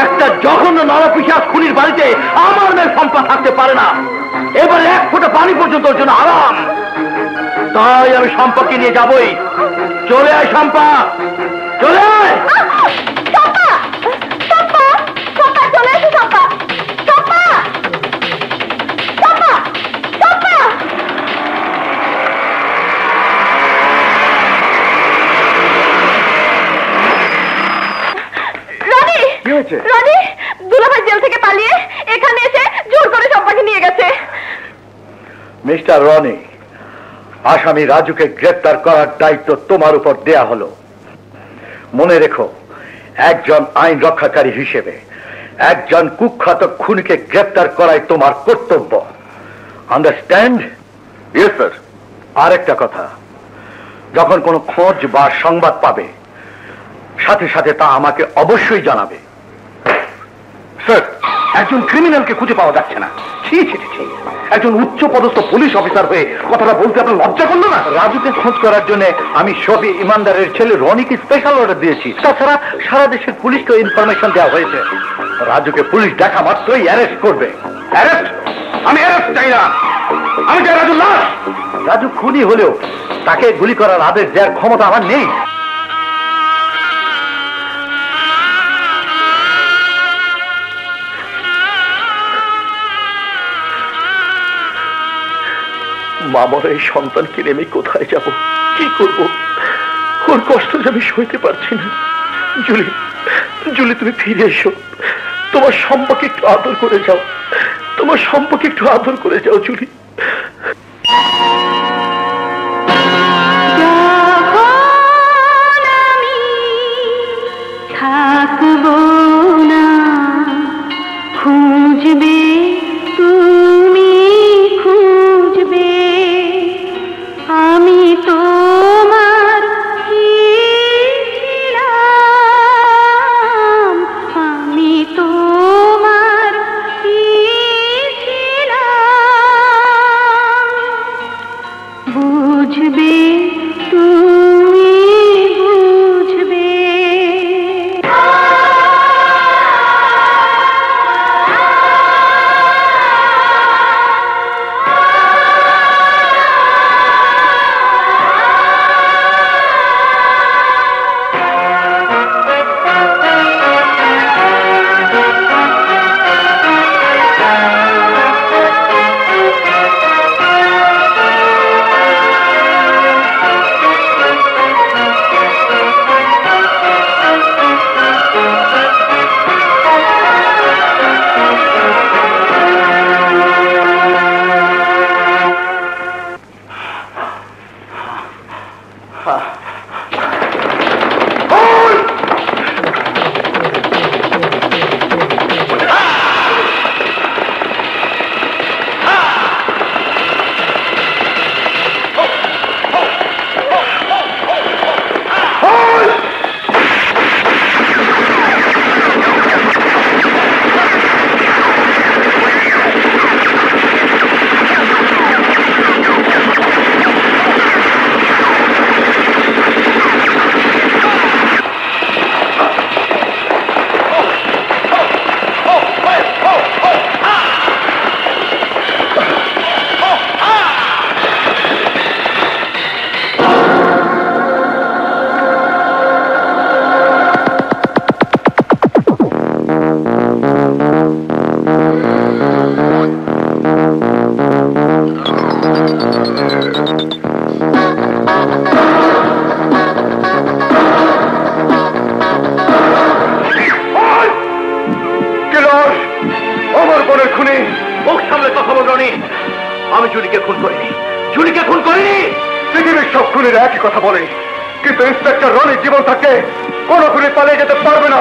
একটা জঘন্য নরপিশাচ খুনির বাড়িতে আমার মেয়ে শম্পা থাকতে পারে না। এবারে এক ফোঁটা পানি পর্যন্ত ওর জন্য আরাম, তাই আমি শম্পাকে নিয়ে যাবই। চলে আয় শম্পা, চলে আয়। চম্পা, চম্পা, চম্পা, চলে এসো চম্পা, চম্পা, চম্পা, চম্পা। রনি, কি হয়েছে? রনি, দুলাভাই জেল থেকে পালিয়ে এখানে এসে জোর করে চম্পাকে নিয়ে গেছে। মিস্টার রনি, আসামি রাজুকে গ্রেপ্তার করার দায়িত্ব তোমার উপর দেয়া হলো। মনে রেখো, একজন আইন রক্ষাকারী হিসেবে একজন কুখ্যাত খুনিকে গ্রেপ্তার করাই তোমার কর্তব্য। আন্ডারস্ট্যান্ড? Yes sir. আরেকটা কথা, যখন কোনো খোঁজ বা সংবাদ পাবে সাথে সাথে তা আমাকে অবশ্যই জানাবে। স্যার, একজন ক্রিমিনালকে খুঁজে পাওয়া যাচ্ছে না। ছি ছি ছি, একজন উচ্চ পদস্থ পুলিশ অফিসার হয়ে কথাটা বলতে আপনার লজ্জা করলো না? রাজুকে খোঁজ করার জন্য আমি শফি ইমানদারের ছেলে রনিকে স্পেশাল অর্ডার দিয়েছি। তাছাড়া সারা দেশের পুলিশকে ইনফরমেশন দেওয়া হয়েছে। রাজুকে পুলিশ দেখা মাত্রই অ্যারেস্ট করবে। অ্যারেস্ট? আমি অ্যারেস্ট চাই না, আমি চাই রাজু লাশ। রাজু খুনি হলেও তাকে গুলি করার আদেশ দেওয়ার ক্ষমতা আমার নেই। মামার এই সন্তানকে নিয়ে আমি কোথায় যাব, কি করব? ওর কষ্ট যে আমি সইতে পারছি না। জুলি, জুলি, তুমি ফিরে এসো, তোমার সম্পর্কে একটু আদর করে যাও, তোমার সম্পর্কে একটু আদর করে যাও জুলি। থাকবো না, খুঁজবে তুমি, খুঁজবে আমি তোমার কি ছিলাম, আমি তোমার কি ছিলাম। মুখ সামলে কথা বল রনি। আমি জুলিকে খুন করিনি, জুলিকে খুন করিনি। পৃথিবীর সব খুনিরা একই কথা বলে, কিন্তু ইন্সপেক্টর রনির জীবন থাকতে কোন খুনি পালিয়ে যেতে পারবে না।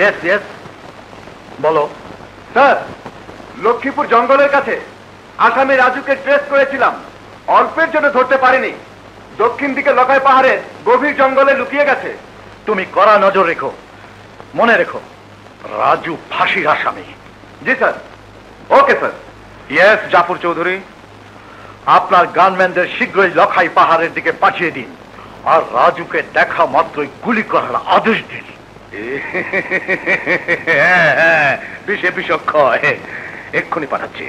ইয়েস ইয়েস, বলো। স্যার, লক্ষ্মীপুর জঙ্গলের কাছে আসামি রাজুকে ট্রেস করেছিলাম, অল্পের জন্য ধরতে পারিনি। দক্ষিণ দিকে লকাই পাহাড়ের গভীর জঙ্গলে লুকিয়ে গেছে। তুমি কড়া নজর রেখো, মনে রেখো রাজু ফাঁসির আসামি। জি sir. Okay sir. Yes Jafar Chowdhury, আপনার গানম্যানদের শীঘ্রই লখাই পাহাড়ের দিকে পাঠিয়ে দিন, আর রাজুকে দেখা মাত্রই গুলি করার আদেশ দিন। হ্যাঁ, বিষে বিষক্ষয়, এক্ষুনি পাঠাচ্ছি।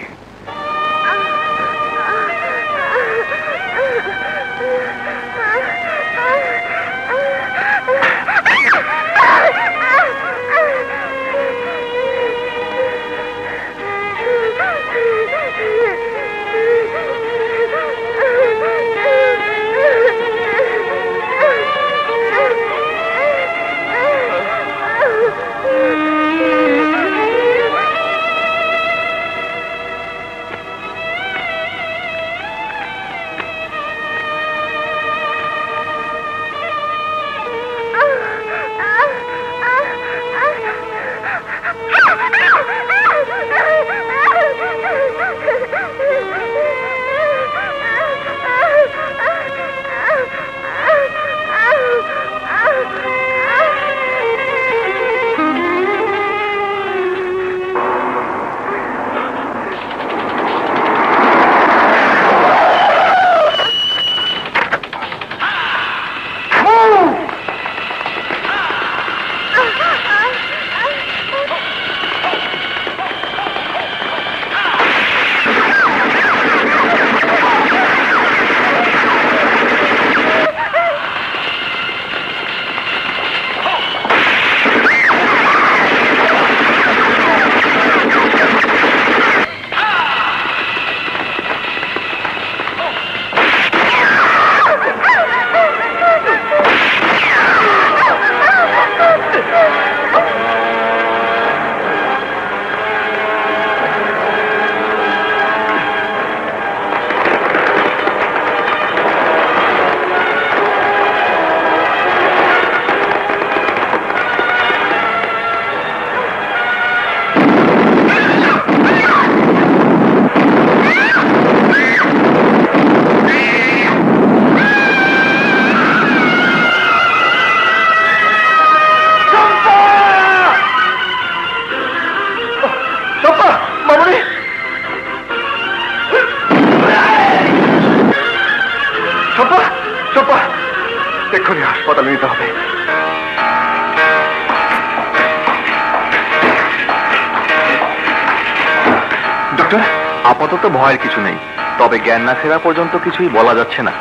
এক্ষুনি হাসপাতালে নিতে হবে। ডক্টর, আপাতত ভয়ের কিছু নেই, তবে জ্ঞান না ফেরা পর্যন্ত কিছুই বলা যাচ্ছে না।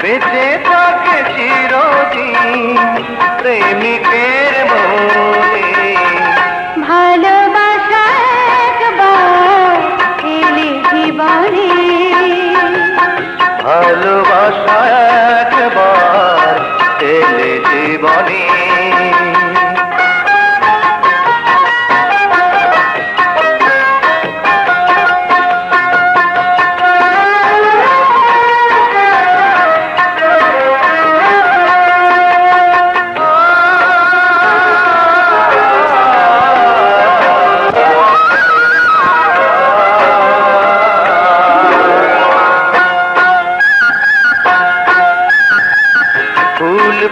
বেঁচে থাকে চিরদিন প্রেমিকের মনে। ভালোবাসা একবার এলে জীবনে, ভালোবাসা একবার এলে জীবনে।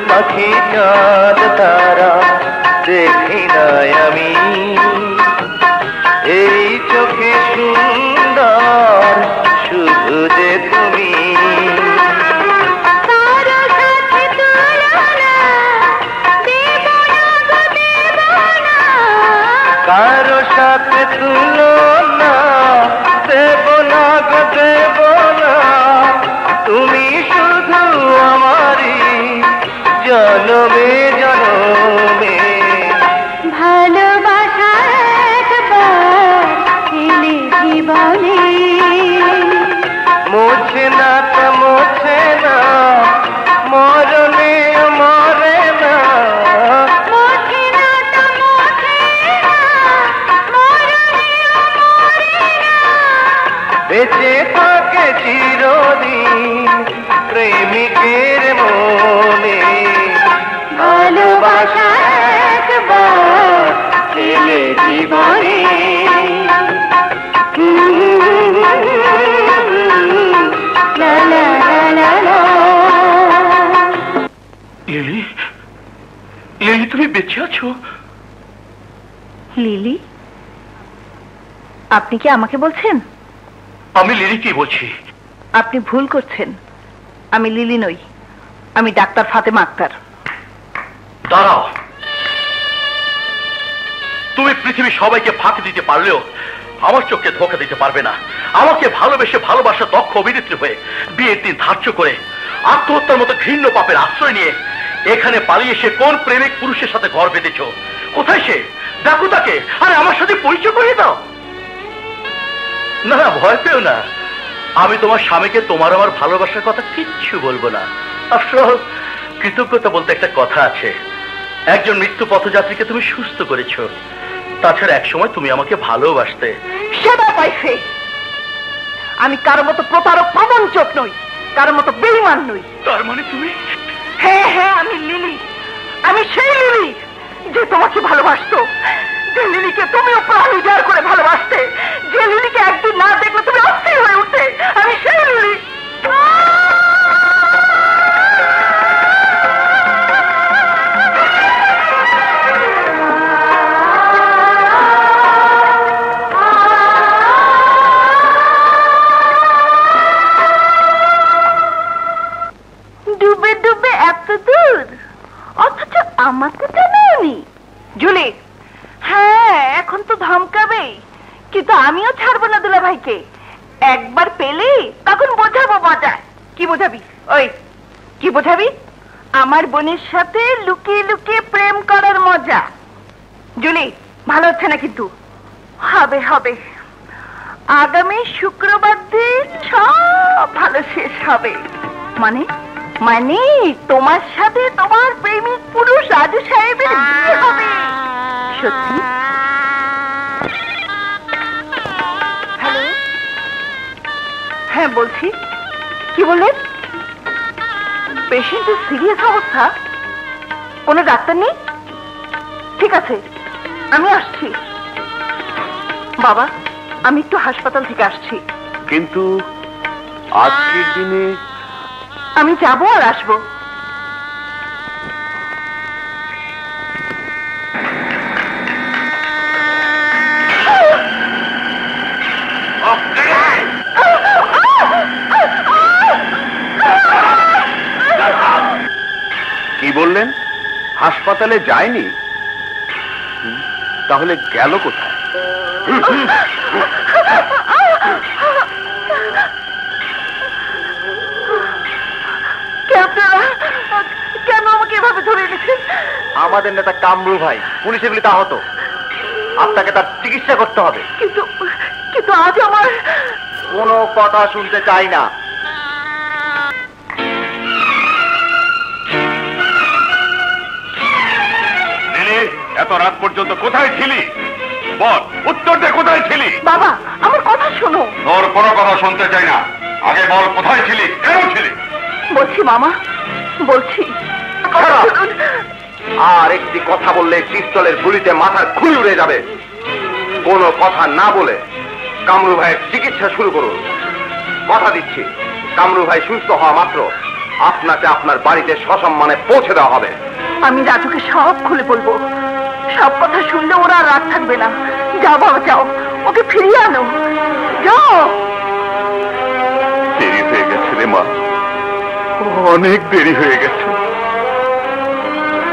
পাখি চাঁদ তারা দেখি নাই আমি, এই চোখে সুন্দর শুধু যে তুমি। কারো সাথে তুলনা দেব না গো দেব না, তুমি শুধু আমারই জনমে জনমে। ভালোবাসা একবার এলে জীবনে, মোছে না তা মোছে না, মরণে মরে না, মোছে না তা মোছে না, মরণে মরে না। বেঁচে থাকে চিরদিন প্রেমিকের মনে। ভালোবাসা একবার এলে জীবনে। লা লা লা লা লা। লিলি, লিলি তুমি বেঁচে আছো? লিলি, আপনি কি আমাকে বলছেন? আমি লিলিকে বলছি। আপনি ভুল করছেন, আমি লিলি নই, আমি ডাক্তার ফাতেমা আক্তার। দাঁড়াও, তুমি পৃথিবীর সবাইকে ফাঁকি দিতে পারলেও আমার চোখকে ধোঁকা দিতে পারবে না। আমাকে ভালোবেসে ভালোবাসা দক্ষ অভিনেত্রী হয়ে বিয়ের দিন ধার্য করে আত্মহত্যার মতো ঘৃণ্য পাপের আশ্রয় নিয়ে এখানে পালিয়ে এসে কোন প্রেমিক পুরুষের সাথে ঘর বেঁধেছ? কোথায় সে? ডাকো তাকে, আরে আমার সাথে পরিচয় করিয়ে দাও। না না, ভয় পেও না, আমি তোমার স্বামীকে তোমার আমার ভালোবাসার কথা কিচ্ছু বলবো না। আসলে কৃতজ্ঞতা বলতে একটা কথা আছে, একজন মৃত্যু পথযাত্রীকে তুমি সুস্থ করেছো, তাছাড়া একসময় তুমি আমাকে ভালোবাসতে। সেবা পাইছে। আমি কারো মতো প্রতারক প্রবঞ্চক নই, কারো মতো বেঈমান নই। তার মানে তুমি? হ্যাঁ হ্যাঁ, আমি লিলি, আমি সেই লিলি যে তোমাকে ভালোবাসতো, যে লিলিকে তুমিও প্রাণ উজাড় করে ভালোবাসতে, যে লিলিকে একদিন না দেখলে তুমি অস্থির হয়ে উঠতে। আমি সেই লিলি। ডুবে ডুবে এত দূর, অথচ আমাকে জানাওনি। জুলি, হ্যাঁ এখন তো ধমকাবেই, কিন্তু আমিও ছাড়বো না দুলা ভাইকে। একবার পেলে তখন বোঝাবো মজা। কি বোঝাবি? ওই কি বোঝাবি? আমার বোনের সাথে লুকিয়ে লুকিয়ে প্রেম করার মজা। জুলি, ভালো হচ্ছে না কিন্তু। হবে হবে, আগামী শুক্রবার দিন সব ভালো শেষ হবে। মানে মানে তোমার সাথে তোমার প্রেমিক পুরুষ রাজু সাহেবের বিয়ে হবে। সত্যি? হ্যালো, হ্যাঁ বলছি। কি বললেন? পেশেন্টের সিরিয়াস অবস্থা? কোনো ডাক্তার নেই? ঠিক আছে, আমি আসছি। বাবা, আমি একটু হাসপাতাল থেকে আসছি। কিন্তু আজকের দিনে আমি যাবো আর আসবো। কি বললেন? হাসপাতালে যায়নি? তাহলে গেল কোথায়? আমাদের নেতা কামরু ভাই পুলিশে গুলিতে আহত, আপনাকে তার চিকিৎসা করতে হবে। কিন্তু কিন্তু আজ আমার কোনো কথা শুনতে চাই না। এত রাত পর্যন্ত কোথায় ছিলি? বল, উত্তর দে, কোথায় ছিলি? বাবা আমার কথা শোনো। তোর কোনো কথা শুনতে চাই না, আগে বল কোথায় ছিলি, কেন ছিলি? বলছি মামা, বলছি। আর একটি কথা বললে পিস্তলের গুলিতে মাথার খুলি উড়ে যাবে। কোনো কথা না বলে কামরু ভাইয়ের চিকিৎসা শুরু করুন। কথা দিচ্ছি, কামরু ভাই সুস্থ হওয়া মাত্র আপনাকে আপনার বাড়িতে সসম্মানে পৌঁছে দেওয়া হবে। আমি রাজুকে সব খুলে বলবো, সব কথা শুনলে ওরা আর রাগ থাকবে না। যাও বাবা যাও, ওকে ফিরিয়ে আনো, যাও। দেরি হয়ে গেছে রে মা, অনেক দেরি হয়ে গেছে।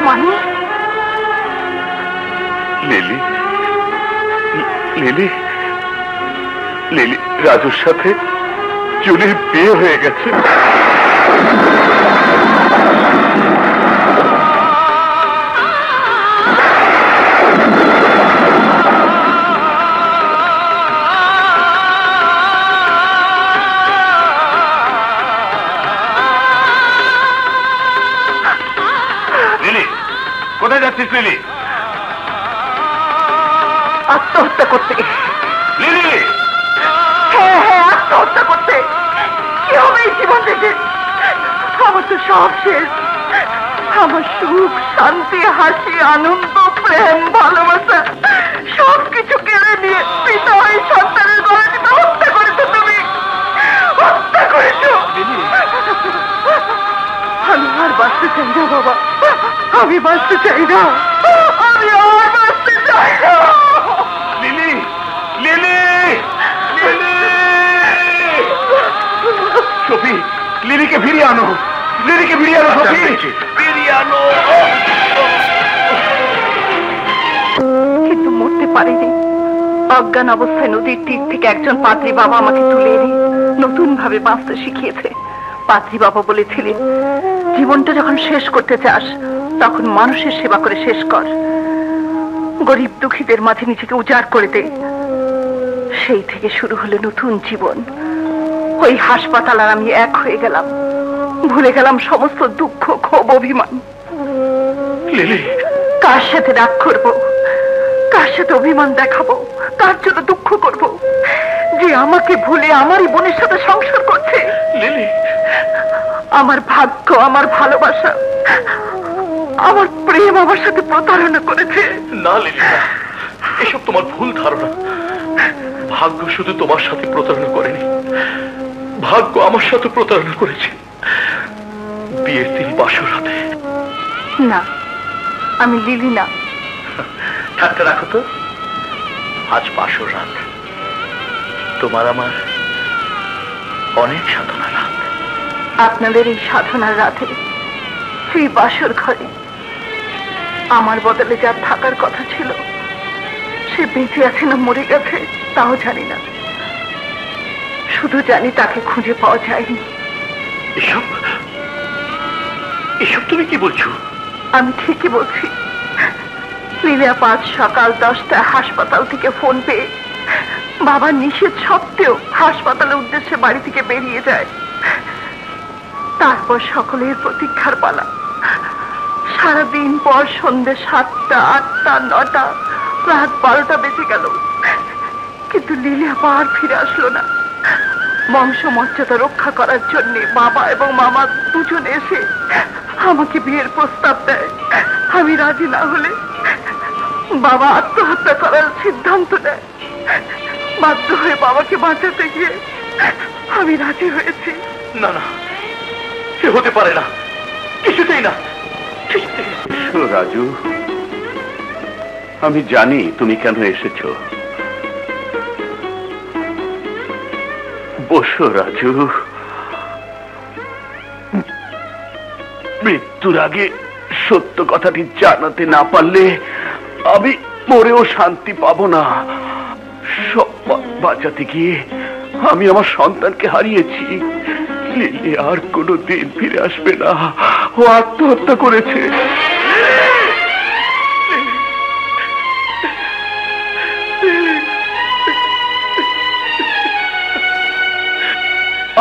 মানে লিলি, লিলি, লিলি, রাজুর সাথে জুলির বিয়ে হয়ে গেছে। কোথায় যাচ্ছিস লিলি? আত্মহত্যা করতে। লিলি, হ্যাঁ হ্যাঁ, আত্মহত্যা করতে। কি হবে এই জীবন থেকে? আমার তো সব শেষ। আমার সুখ, শান্তি, হাসি, আনন্দ, প্রেম, ভালোবাসা সবকিছু কেড়ে নিয়ে পিতা হয়ে সন্তানের গলাটিতে হত্যা করেছো তুমি, হত্যা করেছো। আমি আর বাঁচতে চাই না বাবা, আমি বাঁচতে চাই না, আমি আর বাঁচতে চাই না। লিলি, লিলি, লিলি, সফি, লিলিকে ফিরিয়ে আনো, লিলিকে ফিরিয়ে আনো, সফি, ফিরিয়ে আনো। কিন্তু মরতে পারিনি। অজ্ঞান অবস্থায় নদীর তীর থেকে একজন পাদ্রী বাবা আমাকে তুলে এনে নতুন ভাবে বাঁচতে শিখিয়েছে। পাদ্রী বাবা বলেছিলেন, জীবনটা যখন শেষ করতে চাস তখন মানুষের সেবা করে শেষ কর, গরিব দুঃখীদের মাঝে নিজেকে উজাড় করে দে। সেই থেকে শুরু হলো নতুন জীবন। ওই হাসপাতাল আর আমি এক হয়ে গেলাম, ভুলে গেলাম সমস্ত দুঃখ, ক্ষোভ, অভিমান। লিলি, কার সাথে রাগ করবো, কার সাথে অভিমান দেখাবো, কার জন্য দুঃখ করব, যে আমাকে ভুলে আমারই বোনের সাথে সংসার করছে। লিলি, আমার ভাগ্য, আমার ভালোবাসা, আমার প্রেম আমার সাথে প্রতারণা করেছে। না লিলি, না, এসব তোমার ভুল ধারণা। ভাগ্য শুধু তোমার সাথে প্রতারণা করেনি, ভাগ্য আমার সাথে প্রতারণা করেছে। বিয়ের দিন বাসর রাতে। না, আমি লিলি না। ঠাট্টা রাখো তো, আজ বাসর রাত, তোমার আমার অনেক সাধনা রাত। আপনাদের এই সাধনার রাতে সেই বাসর ঘরে আমার বদলে যার থাকার কথা ছিল সে বেঁচে আছে না মরে গেছে তাও জানি না, শুধু জানি তাকে খুঁজে পাওয়া যায়নি। এসব এসব তুমি কি বলছো? আমি ঠিকই বলছি। লীলা আজ সকাল 10টায় হাসপাতাল থেকে ফোন পেয়ে বাবার নিষেধ সত্ত্বেও হাসপাতালের উদ্দেশ্যে বাড়ি থেকে বেরিয়ে যায়। তারপর সকলের প্রতীক্ষার পালা। সারাদিন পর সন্ধ্যে 7টা, 8টা, 9টা, রাত 12টা বেজে গেল, কিন্তু লীলা আর ফিরে আসলো না। বংশ মর্যাদা রক্ষা করার জন্য বাবা এবং মামা দুজন এসে আমাকে বিয়ের প্রস্তাব দেয়। আমি রাজি না হলে বাবা আত্মহত্যা করার সিদ্ধান্ত নেয়। বাধ্য হয়ে বাবাকে বাঁচাতে গিয়ে আমি রাজি হয়েছি। না না, এ হতে পারে না, কিছুতেই না। রাজু, আমি জানি তুমি কেন এসেছো। বসো রাজু। মৃত্যুর আগে সত্য কথাটি জানাতে না পারলে আমি মরেও শান্তি পাবো না। সম্মান বাঁচাতে গিয়ে আমি আমার সন্তানকে হারিয়েছি। লিলি আর কোনোদিন ফিরে আসবে না, ও আত্মহত্যা করেছে।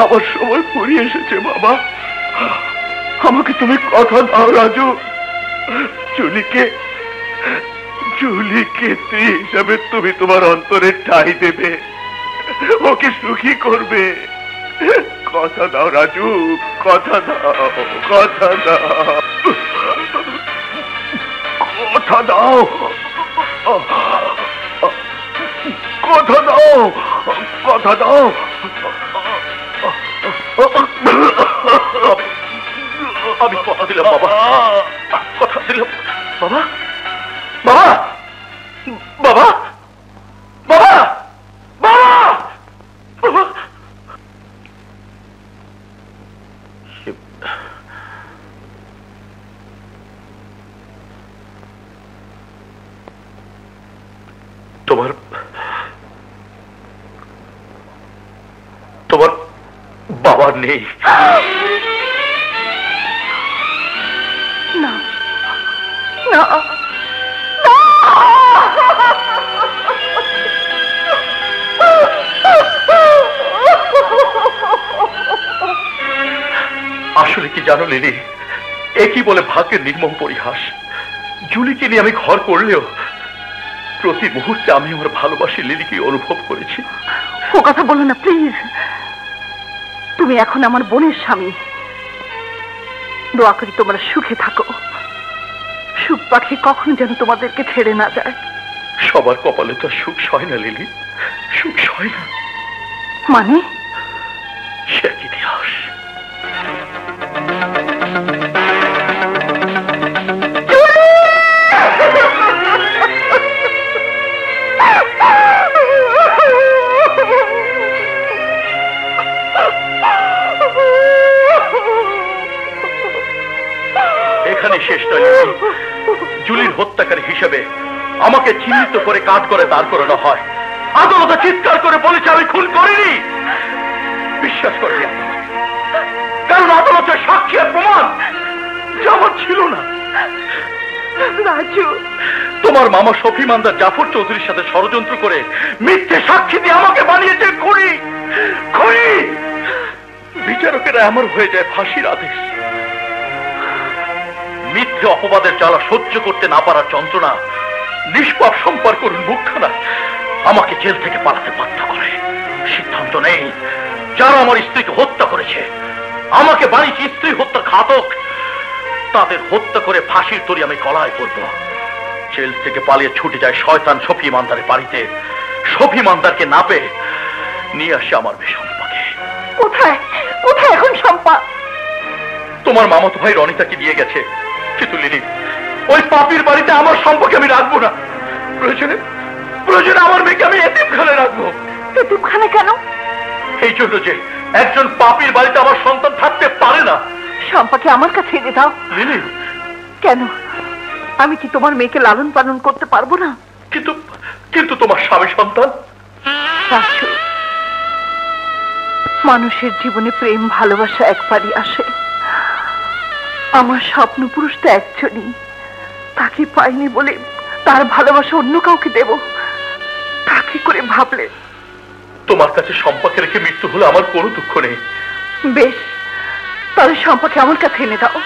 আমার সময় ফুরিয়ে এসেছে বাবা। আমাকে তুমি কথা দাও রাজু, জুলিকে স্ত্রী হিসাবে তুমি তোমার অন্তরে ঠাঁই দেবে, ওকে সুখী করবে। কথা দাও রাজু, কথা দাও, কথা দাও, কথা দাও, কথা দাও, কথা দাও। আমি কথা দিলাম বাবা, কথা দিলাম বাবা, বাবা, বাবা, বাবা, বাবা, বাবা। তোমার তোমার বাবা নেই? না, না, আসলে কি জানো লিলি, একই বলে ভাগ্যের নির্মম পরিহাস। জুলিকে নিয়ে আমি ঘর করলেও প্রতি মুহূর্তে আমি আমার ভালোবাসি লিলিকে অনুভব করেছি। ও কথা বলো না প্লিজ। তুমি এখন আমার বোনের স্বামী। দোয়া করি তোমরা সুখে থাকো। সুখ পাখি কখনো যেন তোমাদেরকে ছেড়ে না যায়। সবার কপালে তো সুখ সয় না লিলি, সুখ সয় না। মানে সে কি ইতিহাস। এখানে শেষ নয়, জুলির হত্যাকারী হিসেবে আমাকে চিহ্নিত করে কাজ করে দাঁড় করানো হয়। আদালতে চিৎকার করে বলেছে আমি খুন করিনি। বিশ্বাস করি, কারণ আদালতের সাক্ষী আর প্রমাণ আমার ছিল না। রাজু, তোমার মামা শফি মান্দার জাফর চৌধুরীর সাথে ষড়যন্ত্র করে মিথ্যে সাক্ষী দিয়ে আমাকে বানিয়েছে খুনি। খুনি বিচারকেরা আমার হয়ে যায় ফাঁসির আদেশ। মিথ্যে অপবাদের জ্বালা সহ্য করতে না পারার যন্ত্রণা নিষ্পাপ সম্পর্কের মুখখানা আমাকে জেল থেকে পালাতে বাধ্য করে। সিদ্ধান্ত নেই, যারা আমার স্ত্রীকে হত্যা করেছে, আমাকে বানিয়েছে স্ত্রী হত্যা ঘাতক, তাদের হত্যা করে ফাঁসির তরি আমি গলায় পড়ব। জেল থেকে পালিয়ে ছুটে যায় শয়তান শফি মান্দারের বাড়িতে। শফি মান্দারকে না পেয়ে নিয়ে আসে আমার মেয়ে শম্পাকে। কোথায় কোথায় এখন শম্পা? তোমার মামাতো ভাই রনিতাকে দিয়ে গেছে। কিন্তু লিলি, ওই পাপির বাড়িতে আমার সম্পর্কে আমি রাখবো না। প্রয়োজনে প্রয়োজনে আমার মেয়েকে আমি এতিমখানে রাখবো। এতিমখানে কেন? এই জন্য যে একজন পাপির বাড়িতে আমার সন্তান থাকতে পারে না। শম্পাকে আমার কাছে এনে দাও। লিলি, কেন? আমি কি তোমার মেয়েকে লালন পালন করতে পারবো না? কিন্তু কিন্তু তোমার স্বামী সন্তান। মানুষের জীবনে প্রেম ভালোবাসা একবারই আসে। আমার স্বপ্ন পুরুষ তো একজনই, তাকে পাইনি বলে তার ভালোবাসা অন্য কাউকে দেব, তাকে করে ভাবলে? তোমার কাছে সম্পাকে রেখে মৃত্যু হলে আমার কোনো দুঃখ নেই। বেশ, তাহলে সম্পাকে আমার কাছে এনে দাও।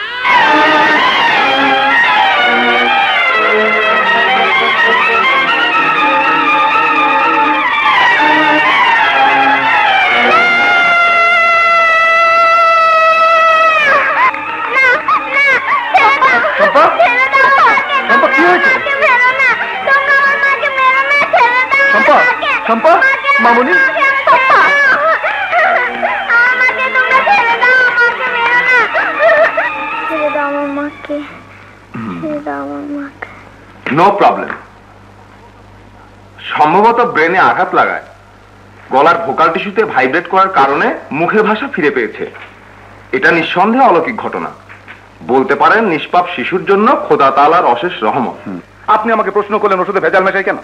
শম্পা, মামনি, নো প্রবলেম। সম্ভবত ব্রেনে আঘাত লাগায় গলার ভোকাল টিস্যুতে ভাইব্রেট করার কারণে মুখের ভাষা ফিরে পেয়েছে। এটা নিঃসন্দেহে অলৌকিক ঘটনা। বলতে পারেন নিষ্পাপ শিশুর জন্য খোদা তাআলার অশেষ রহমত। আপনি আমাকে প্রশ্ন করলেন ওষুধে ভেজাল মেশাই কেন?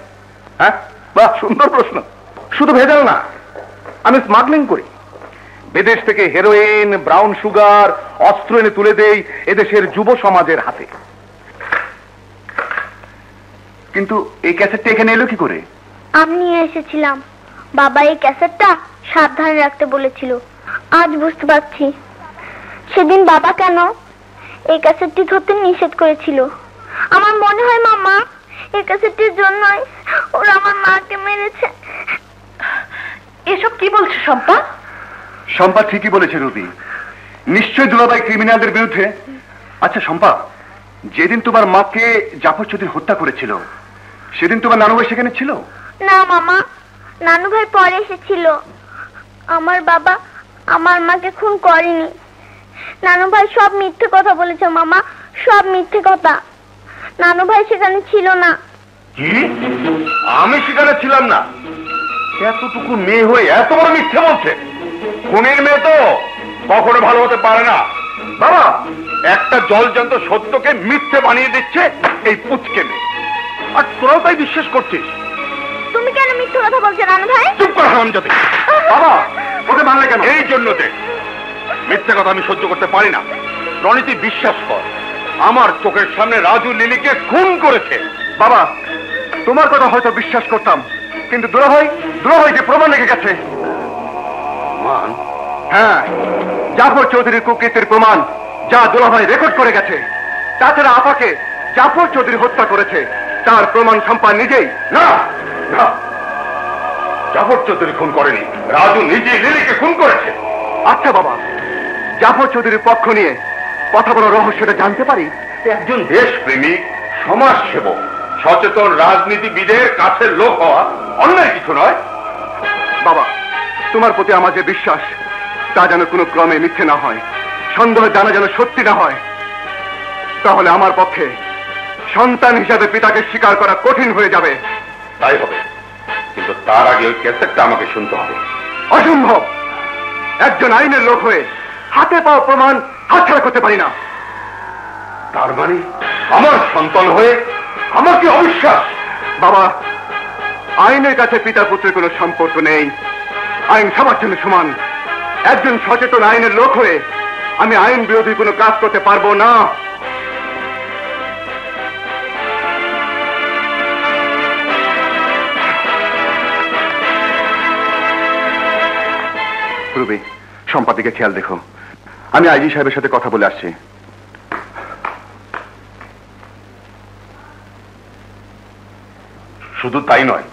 হ্যাঁ, বাহ, সুন্দর প্রশ্ন। শুধু ভেজাল না, আমি স্মাগলিং করি। বিদেশ থেকে হেরোইন, ব্রাউন সুগার, অস্ত্র এনে তুলে দেই এদেশের যুব সমাজের হাতে। কিন্তু এই ক্যাসেটটা এখানে এলো কি করে? আমি নিয়ে এসেছিলাম। বাবা এই ক্যাসেটটা সাবধানে রাখতে বলেছিল। আজ বুঝতে পারছি সেদিন বাবা কেন এই ক্যাসেটটি ধরতে নিষেধ করেছিল। আমার মনে হয় মামা এই ক্যাসেটটির জন্যই ওরা আমার মাকে মেরেছে। এসব কি বলছো শম্পা? শম্পা ঠিকই বলেছে রবি, নিশ্চয়ই দুলাভাই ক্রিমিনালদের বিরুদ্ধে। আচ্ছা শম্পা, যেদিন তোমার মাকে জাফর চৌধুরী হত্যা করেছিল সেদিন তোমার নানু ভাই সেখানে ছিল? না মামা, নানু ভাই পরে এসেছিল। আমার বাবা আমার মাকে খুন করেনি। নানু ভাই সব মিথ্যে কথা বলেছে মামা, সব মিথ্যে কথা। নানু ভাই সেখানে ছিল না। কি? আমি সেখানে ছিলাম না? এতটুকু মেয়ে হয়ে এত বড় মিথ্যে বলছে? খুনের মেয়ে তো কখনো ভালো হতে পারে না। বাবা, একটা জলজান্ত সত্যকে মিথ্যে বানিয়ে দিচ্ছে এই পুচকে মেয়ে, আর তোরাও তাই বিশ্বাস করছিস? তুমি কেন মিথ্যে কথা বলছো নানু ভাই? চুপ কর হারামজাদী। বাবা, ওকে মারলে কেন? এই জন্যতে মিথ্যে কথা আমি সহ্য করতে পারি না। রনিতি বিশ্বাস কর, আমার চোখের সামনে রাজু লিলিকে খুন করেছে। বাবা, তোমার কথা হয়তো বিশ্বাস করতাম, কিন্তু দুলাভাই যে প্রমাণ রেখে গেছে। হ্যাঁ, জাফর চৌধুরীর কুকীর্তির প্রমাণ যা দুলাভাই রেকর্ড করে গেছে। তাছাড়া আপাকে জাফর চৌধুরী হত্যা করেছে তার প্রমাণ সম্পান নিজেই। না না, জাফর চৌধুরী খুন করেনি, রাজু নিজেই লিলিকে খুন করেছে। আচ্ছা বাবা, জাফর চৌধুরীর পক্ষ নিয়ে কথা বলার রহস্যটা জানতে পারি? একজন দেশপ্রেমিক, সমাজসেবক, সচেতন রাজনীতিবিদের কাছের লোক হওয়া অন্যায় কিছু নয়। বাবা, তোমার প্রতি আমার যে বিশ্বাস তা যেন কোনো ক্রমে মিথ্যে না হয়, সন্দেহ জানা যেন সত্যি না হয়। তাহলে আমার পক্ষে সন্তান হিসাবে পিতাকে স্বীকার করা কঠিন হয়ে যাবে। তাই হবে, কিন্তু তার আগে ওই ক্যাসেটটা আমাকে শুনতে হবে। অসম্ভব! একজন আইনের লোক হয়ে হাতে পাওয়া প্রমাণ হাতছাড়া করতে পারি না। তার মানে আমার সন্তান হয়ে আমাকে অবিশ্বাস? বাবা, আইনের কাছে পিতা পুত্রের কোনো সম্পর্ক নেই। আইন সবার জন্য সমান। একজন সচেতন আইনের লোক হয়ে আমি আইন বিরোধী কোনো কাজ করতে পারবো না। রুবি, সম্পাদিকে খেয়াল রেখো। আমি আইজি সাহেবের সাথে কথা বলে আসছি। শুধু তাই নয়,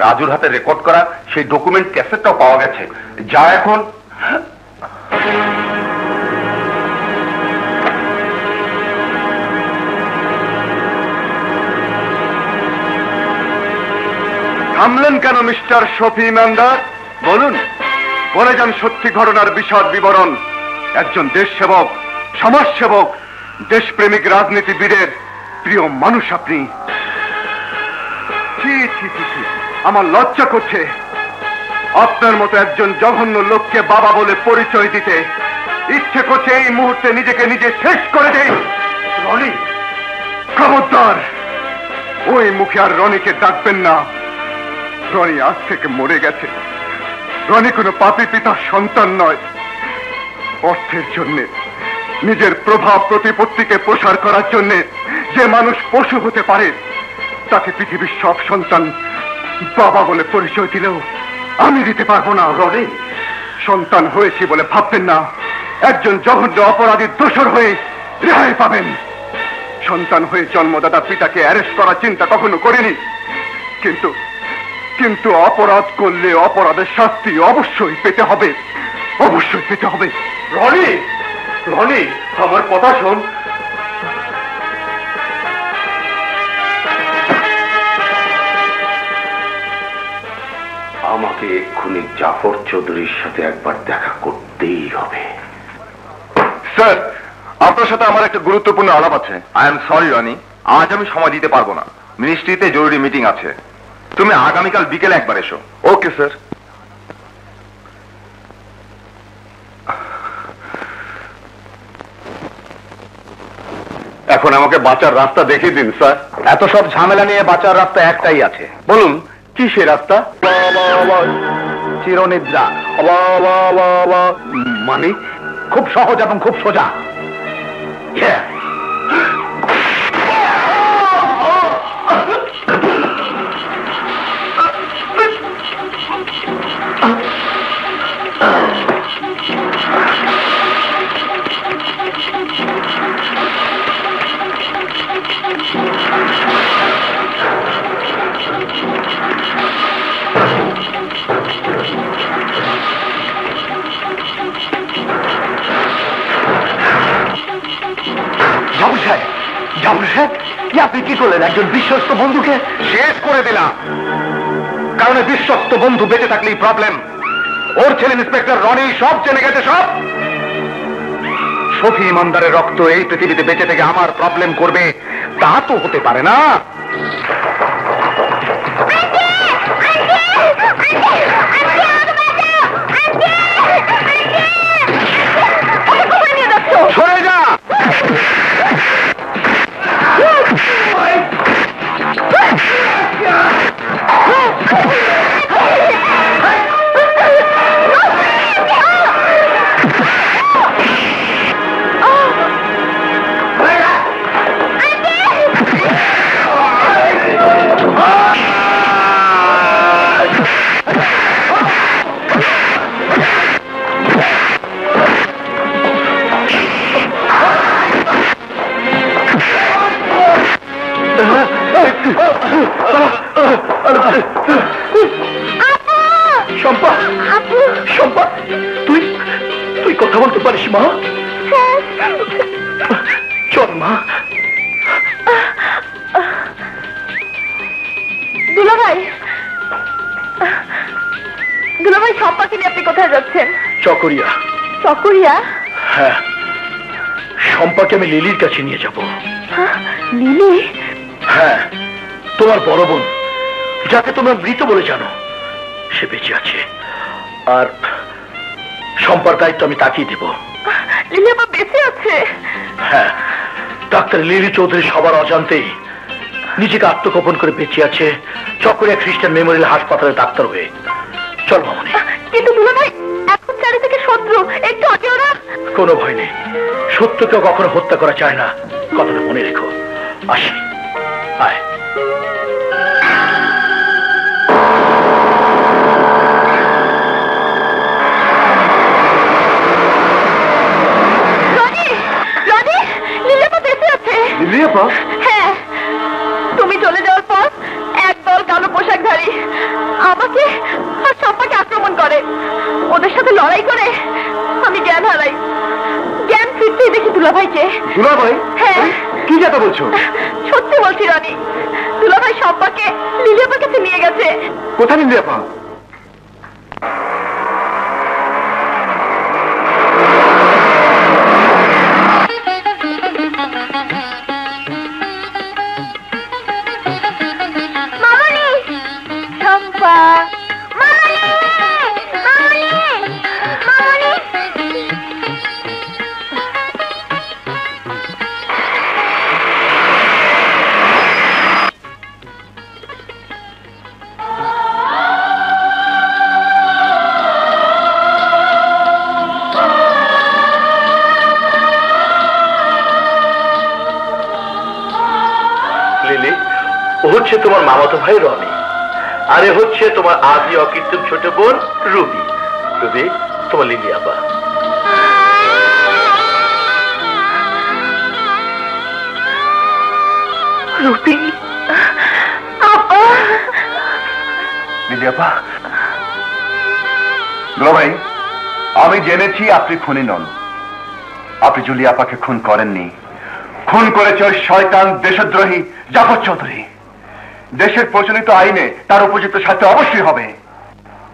রাজুর হাতে রেকর্ড করা সেই ডকুমেন্ট ক্যাসেটটাও পাওয়া গেছে, যা এখন থামলেন কেন মিস্টার শফি ইমানদার? বলুন, বলে যান সত্যি ঘটনার বিশদ বিবরণ। একজন দেশ সেবক, সমাজ সেবক, দেশপ্রেমিক রাজনীতিবিদের প্রিয় মানুষ আপনি। আমার লজ্জা করছে আপনার মতো একজন জঘন্য লোককে বাবা বলে পরিচয় দিতে। ইচ্ছে করছে এই মুহূর্তে নিজেকে নিজে শেষ করে দেই। রনি, খবরদার ওই মুখে আর রনিকে ডাকবেন না। রনি আজ থেকে মরে গেছে। রনি কোনো পাপী পিতার সন্তান নয়। অর্থের জন্য, নিজের প্রভাব প্রতিপত্তিকে প্রসার করার জন্য যে মানুষ পশু হতে পারে, তাকে পৃথিবীর সব সন্তান বাবা বলে পরিচয় দিলেও আমি দিতে পারবো না। রনি, সন্তান হয়েছি বলে ভাববেন না একজন জঘন্য অপরাধীর দোষর হয়ে রেহাই পাবেন। সন্তান হয়ে জন্মদাতা পিতাকে অ্যারেস্ট করার চিন্তা কখনো করিনি, কিন্তু অপরাধ করলে অপরাধের শাস্তি অবশ্যই পেতে হবে, অবশ্যই পেতে হবে। রনি, রনি, আমার কথা শোন। আমাকে এক্ষুনি জাফর চৌধুরীর সাথে একবার দেখা করতেই হবে। স্যার, আপনার সাথে আমার একটা গুরুত্বপূর্ণ আলাপ আছে। আই এম সরি রনি, আজ আমি সময় দিতে পারবো না। মিনিস্ট্রিতে জরুরি মিটিং আছে। তুমি আগামীকাল বিকেলে একবার এসো। Okay sir. এখন আমাকে বাঁচার রাস্তা দেখিয়ে দিন স্যার। এত সব ঝামেলা নিয়ে বাঁচার রাস্তা একটাই আছে। বলুন, কি সে রাস্তা? চিরনিদ্রা। মানে খুব সহজ এবং খুব সোজা। জাফর সাহেব কি আপনি কি করলেন? একজন বিশ্বস্ত বন্ধুকে শেষ করে দিলাম। কারণ বিশ্বস্ত বন্ধু বেঁচে থাকলেই প্রবলেম। ওর ছেলে ইন্সপেক্টর রনি সব জেনে গেছে, সব। শফি ইমানদারের রক্ত এই পৃথিবীতে বেঁচে থেকে আমার প্রবলেম করবে তা তো হতে পারে না। সরে যা। শম্পা, তুই কথা বলতে পারিস মা? চল মা। দুলাভাই, শম্পাকে নিয়ে আপনি কোথায় যাচ্ছেন? চকরিয়া। চকরিয়া? হ্যাঁ, শম্পাকে আমি লিলির কাছে নিয়ে যাব। লিলি? হ্যাঁ, তোমার বড় বোন, যাকে তোমরা মৃত বলে জানো, সে বেঁচে আছে। আর শম্পার দায়িত্ব আমি তাকিয়ে দেব। লিলি আবার বেঁচে আছে? হ্যাঁ, ডাক্তার লিলি চৌধুরী সবার অজান্তেই নিজেকে আত্মগোপন করে বেঁচে আছে চকরিয়া খ্রিস্টান মেমোরিয়াল হাসপাতালে ডাক্তার হয়ে। চল মামনি। কিন্তু দুলাভাই, এখন চারিদিকে শত্রু, একটু আগেও না। কোনো ভয় নেই, সত্যকেও কখনো হত্যা করা যায় না, কথাটা মনে রেখো। আসি, আয়। হ্যাঁ, তুমি চলে যাওয়ার পর একদল কালো পোশাকধারী আমাকে আর শম্পাকে আক্রমণ করে। ওদের সাথে লড়াই করে আমি জ্ঞান হারাই। জ্ঞান ফিরতেই দেখি দুলাভাইকে। দুলাভাই? হ্যাঁ। কি কথা বলছো? সত্যি বলছি রনি, দুলাভাই শম্পাকে লিলিয়াপার কাছে নিয়ে গেছে। কোথায় লিলিয়াপা? হচ্ছে তোমার মামাতো ভাই রনি, আরে হচ্ছে তোমার আদি অকৃত্রিম ছোট বোন রুবি। রুবি তোমার লিলি আপা। রুবি লিলি আপা। ভাই, আমি জেনেছি আপনি খুনি নন। আপনি জুলি আপাকে খুন করেননি। খুন করেছে ওই শয়তান দেশদ্রোহী জাফর চৌধুরী। দেশের প্রচলিত আইনে তার উপযুক্ত শাস্তি অবশ্যই হবে,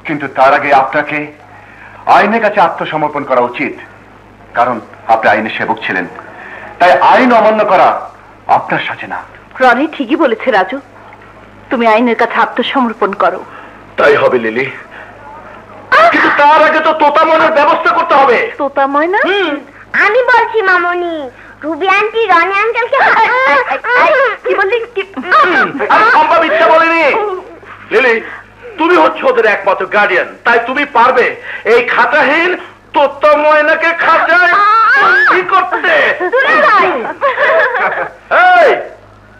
কিন্তু তার আগে আপনাকে আইনের কাছে আত্মসমর্পণ করা উচিত। কারণ আপনি আইনের সেবক ছিলেন, তাই আইন অমান্য করা আপনার সাথে না। রনি ঠিকই বলেছে রাজু, তুমি আইনের কাছে আত্মসমর্পণ করো। তাই হবে লিলি, কিন্তু তার আগে তো তোতা ময়নার ব্যবস্থা করতে হবে। তোতা ময়না? আমি বলছি মামনি, রুবি আন্টি রনি আঙ্কেলকে কি বললি? সম্ভব ইচ্ছা বলিনি। লিলি, তুমি হচ্ছে ওদের একমাত্র গার্ডিয়ান, তাই তুমি পারবে এই খাতাহীন তোতা ময়নাকে খাঁচায় কি করতে। এই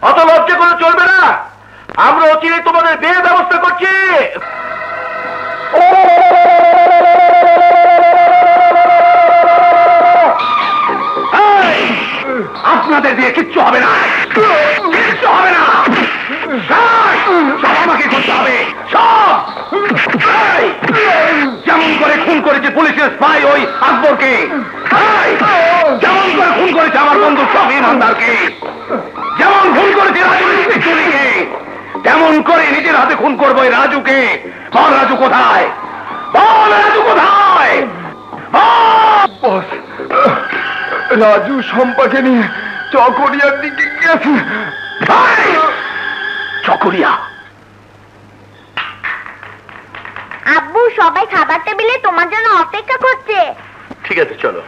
অত লজ্জা করে চলবে না, আমরা অচিরে তোমাদের বিয়ের ব্যবস্থা করছি। আপনাদের দিয়ে কিচ্ছু হবে না, কিচ্ছু হবে না। সব আমাকে করতে হবে, সব। যেমন করে খুন করেছে পুলিশের স্পাই ওই আকবরকে, যেমন করে খুন করেছে আমার বন্ধু শফিন হালদারকে, যেমন খুন করেছে রাজনীতির চুরিকে, তেমন করে নিজের হাতে খুন করবো ওই রাজুকে। বল রাজু কোথায়, বল রাজু কোথায়? রাজু শম্পাকে নিয়ে চকরিয়ার দিকে গেছে। চকরিয়া? আব্বু, সবাই খাবার টেবিলে তোমার জন্য অপেক্ষা করছে। ঠিক আছে, চলো।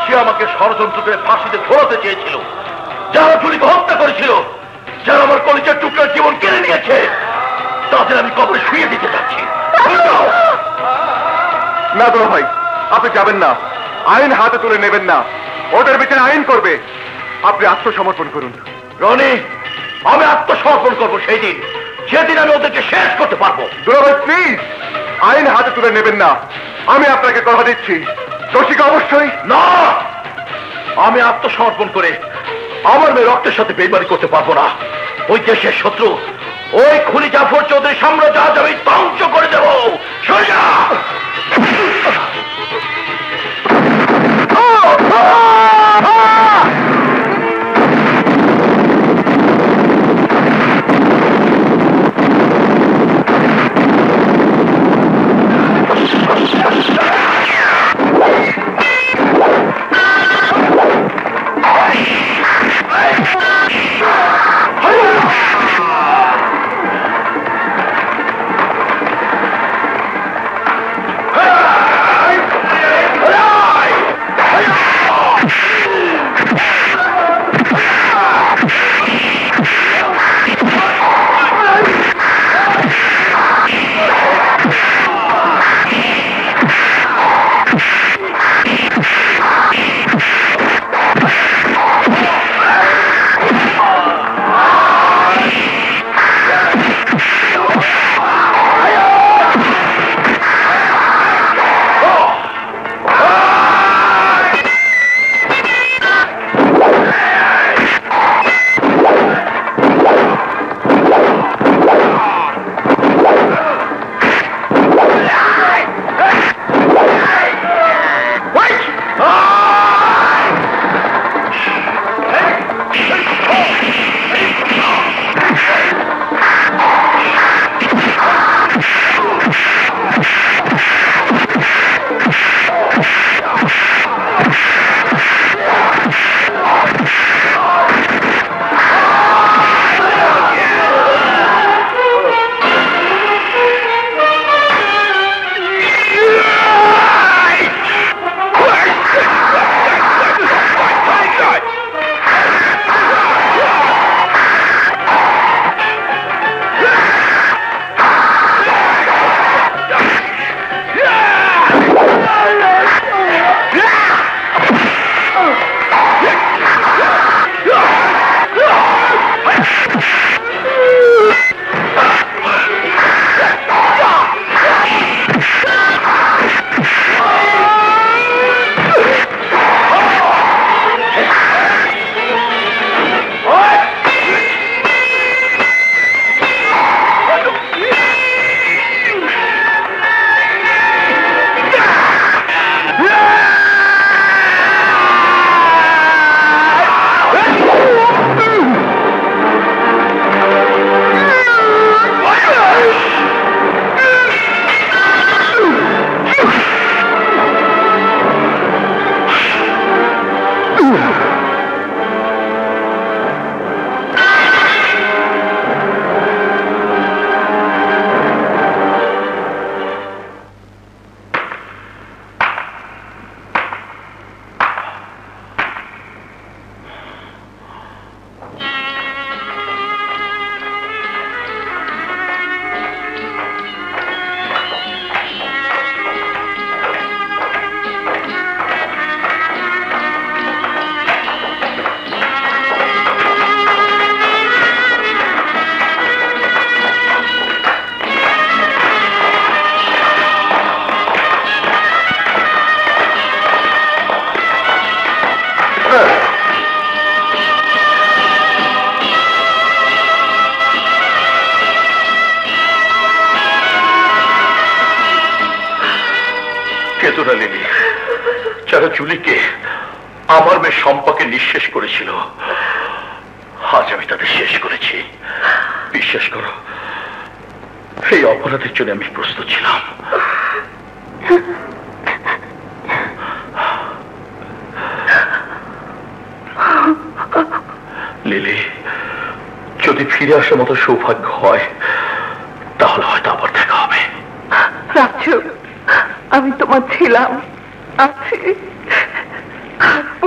সে আমাকে ষড়যন্ত্র করে ফাঁসিতে ঝোলাতে চেয়েছিল। যারা জুলিকে হত্যা করেছিল, যারা আমার কলিজার টুকরার জীবন কেড়ে নিয়েছে, তাদের আমি কবরে শুয়ে দিতে যাচ্ছি। না তো ভাই, আপনি যাবেন না, আইন হাতে তুলে নেবেন না, ওদের বিচার আইন করবে। আপনি আত্মসমর্পণ করুন। রনি, আমি আত্মসমর্পণ করবো সেই দিন, যেদিন আমি ওদেরকে শেষ করতে পারবো। দুলাভাই প্লিজ, আইন হাতে তুলে নেবেন না, আমি আপনাকে কথা দিচ্ছি, দোষীকে অবশ্যই। না, আমি আত্মসমর্পণ করে আমার মেয়ে রক্তের সাথে বেইমানি করতে পারবো না। ওই দেশের শত্রু, ওই খুনি জাফর চৌধুরী সাম্রাজ্য আজ আমি ধ্বংস করে দেবো। সোজা কেতরা লিলি, যারা জুলিকে আমার মেয়ে সম্পাকে নিঃশেষ করেছিল, আজ আমি তাদের শেষ করেছি। বিশ্বাস করো, এই অপরাধের জন্য আমি প্রস্তুত ছিলাম। লিলি, যদি ফিরে আসার মতো সৌভাগ্য হয় তাহলে হয়তো আবার দেখা হবে। রাজু, আমি তোমার ছিলাম, আছি, আচ্ছা